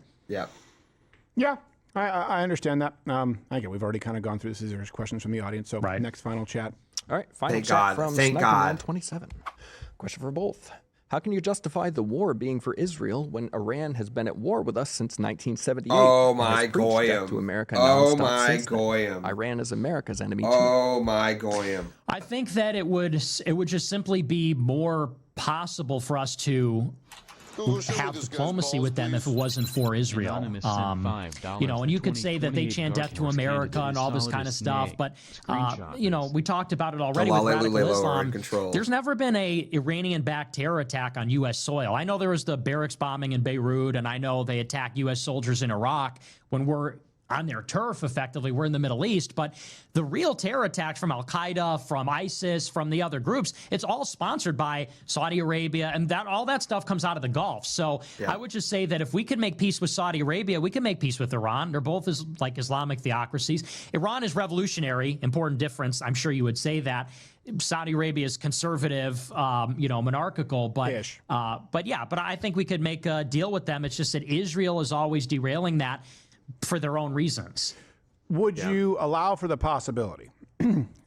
Yeah, I understand that. Again, we've already kind of gone through this. There's questions from the audience. So next final chat. All right, final chat from Sniper127. Question for both. How can you justify the war being for Israel when Iran has been at war with us since 1978? Oh and my has preached death goyim. to America Oh nonstop my since then? goyim. Iran is America's enemy too. Oh my goyim. I think that it would just simply be more possible for us to have diplomacy with them if it wasn't for Israel. You know, and you could say that they chant death to America and all this kind of stuff, but you know, we talked about it already with radical Islam. There's never been a Iranian-backed terror attack on U.S. soil. I know there was the barracks bombing in Beirut, and I know they attacked U.S. soldiers in Iraq when we're on their turf, effectively. We're in the Middle East, but the real terror attacks from Al-Qaeda, from ISIS, from the other groups, it's all sponsored by Saudi Arabia, and that all that stuff comes out of the Gulf. So I would just say that if we could make peace with Saudi Arabia, we can make peace with Iran. They're both like Islamic theocracies. Iran is revolutionary, important difference. I'm sure you would say that. Saudi Arabia is conservative, you know, monarchical, but I think we could make a deal with them. It's just that Israel is always derailing that for their own reasons. Would you allow for the possibility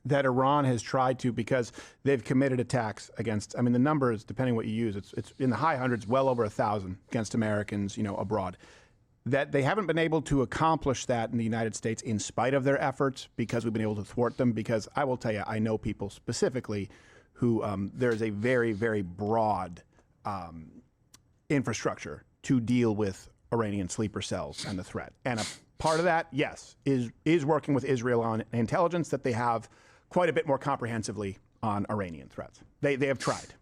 that Iran has tried to, because they've committed attacks against, I mean, the numbers, depending what you use, it's in the high hundreds, well over 1,000 against Americans, you know, abroad, that they haven't been able to accomplish that in the United States in spite of their efforts because we've been able to thwart them? Because I will tell you, I know people specifically who there's a very, very broad infrastructure to deal with Iranian sleeper cells and the threat. And a part of that, yes, is working with Israel on intelligence that they have quite a bit more comprehensively on Iranian threats. They have tried.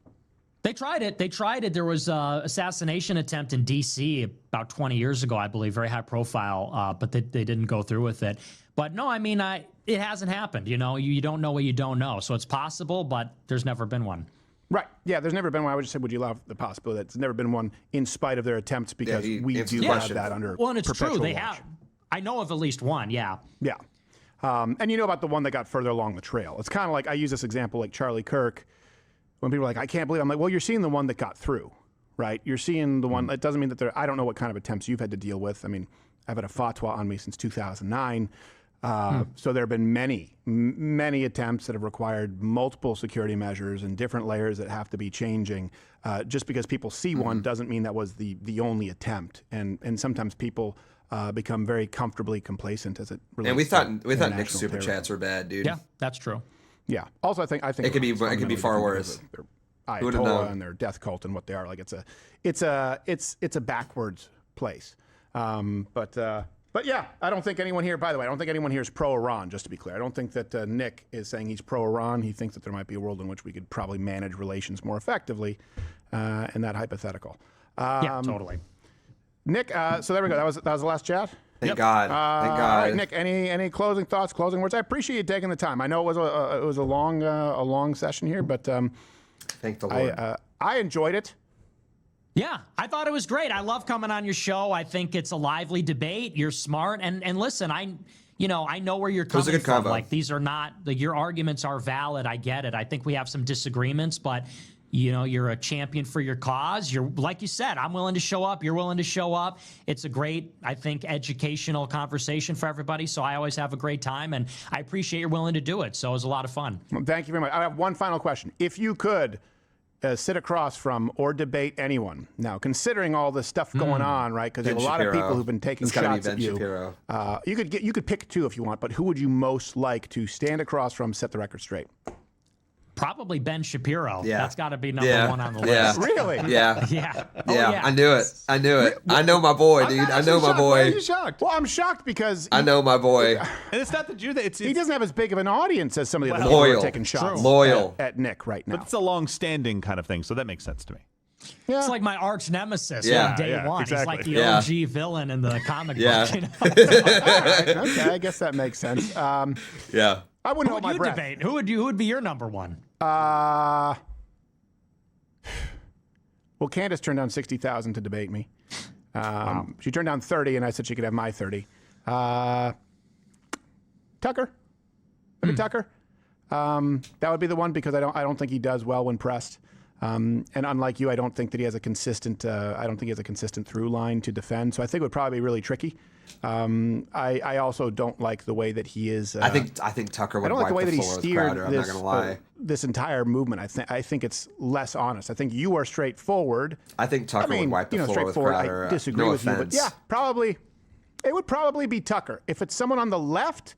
They tried it. They tried it. There was an assassination attempt in D.C. about 20 years ago, I believe, very high profile, but they didn't go through with it. But no, I mean, it hasn't happened. You know, you don't know what you don't know. So it's possible, but there's never been one. Right. Yeah, there's never been one. I would just say, would you allow the possibility that there's never been one in spite of their attempts because we do have that under Well, and it's perpetual true. They watch. have. I know of at least one, yeah. Yeah. And you know about the one that got further along the trail. It's kind of like, I use this example like Charlie Kirk. When people are like, I can't believe, I'm like, well, you're seeing the one that got through, right? You're seeing the one, it doesn't mean that I don't know what kind of attempts you've had to deal with. I mean, I've had a fatwa on me since 2009. So there have been many attempts that have required multiple security measures and different layers that have to be changing. Just because people see one doesn't mean that was the only attempt. And sometimes people become very comfortably complacent as it relates. And we thought Nick's super chats were bad, dude. Yeah, that's true. Yeah. Also, I think it could be far worse. Their Ayatollah and their death cult and what they are. Like it's a backwards place. But yeah, I don't think anyone here. By the way, I don't think anyone here is pro-Iran. Just to be clear, I don't think that Nick is saying he's pro-Iran. He thinks that there might be a world in which we could probably manage relations more effectively, in that hypothetical. Yeah, totally. Nick, so there we go. That was the last chat. Thank God. Thank God. All right, Nick. Any closing thoughts, closing words? I appreciate you taking the time. I know it was a long session here, but thank the Lord. I enjoyed it. Yeah, I thought it was great. I love coming on your show. I think it's a lively debate. You're smart, and listen, I know where you're coming from. Combo. Like, these are not your arguments are valid. I get it. I think we have some disagreements, but you're a champion for your cause. You're, like you said, I'm willing to show up. You're willing to show up. It's a great, I think, educational conversation for everybody. So I always have a great time, and I appreciate you're willing to do it. So it was a lot of fun. Well, thank you very much. I have one final question. If you could sit across from or debate anyone now, considering all this stuff going on, right? Because you have a lot of people who've been taking shots at you. You could pick two if you want, but who would you most like to stand across from, set the record straight? Probably Ben Shapiro. Yeah. That's got to be number one on the list. Yeah. Really? Yeah. Yeah. Yeah. I knew it. I know my boy, dude. I know my boy. Why are you shocked? Well, I'm shocked because I know my boy. And it's not the Jew that he doesn't have as big of an audience as some of the other loyal. people who are taking shots at Nick right now. But it's a long-standing kind of thing, so that makes sense to me. Yeah. It's like my arch nemesis Yeah. on day one. Exactly. He's like the OG villain in the comic book. You know? All right. Okay, I guess that makes sense. Yeah. I wouldn't Who hold would my you breath. debate? Who would be your number one? Well, Candace turned down 60,000 to debate me. She turned down 30, and I said she could have my 30. Tucker, maybe Tucker. That would be the one because I don't think he does well when pressed. And unlike you, I don't think that he has a consistent. I don't think he has a consistent through line to defend. So I think it would probably be really tricky. I also don't like the way that he is. I think Tucker would. I don't like the way that he steered Crowder, I'm not gonna lie. This entire movement. I think it's less honest. I think you are straightforward. I think Tucker would wipe the floor with Crowder. I disagree no with offense. you, but yeah, probably. It would probably be Tucker. If it's someone on the left,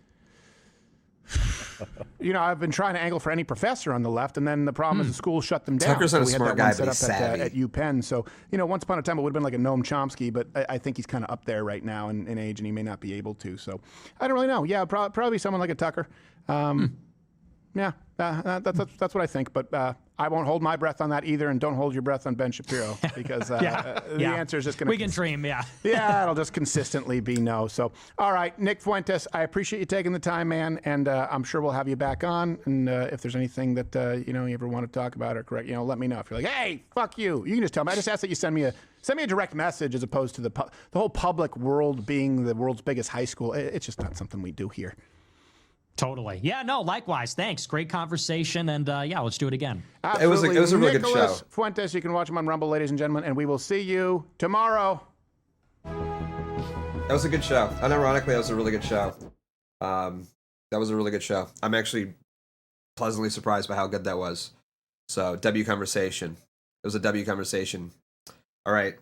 I've been trying to angle for any professor on the left, and then the problem is the school shut them down. Tucker's not a smart guy, but he's savvy. At UPenn. So, once upon a time it would have been like a Noam Chomsky, but I think he's kind of up there right now in age, and he may not be able to. So, I don't really know. Yeah, probably someone like a Tucker. Yeah, that's what I think. But I won't hold my breath on that either, and don't hold your breath on Ben Shapiro because the answer is just going to. We can dream, yeah. Yeah, it'll just consistently be no. So, all right, Nick Fuentes, I appreciate you taking the time, man, and I'm sure we'll have you back on. And if there's anything that you ever want to talk about or correct, let me know. If you're like, hey, fuck you, you can just tell me. I just ask that you send me a direct message as opposed to the whole public world being the world's biggest high school. It's just not something we do here. Totally. Yeah, no, likewise. Thanks. Great conversation. And let's do it again. Absolutely. It was a really good Nicholas show. Fuentes, you can watch him on Rumble, ladies and gentlemen, and we will see you tomorrow. That was a good show. Unironically, that was a really good show. That was a really good show. I'm actually pleasantly surprised by how good that was. So, W conversation. It was a W conversation. All right.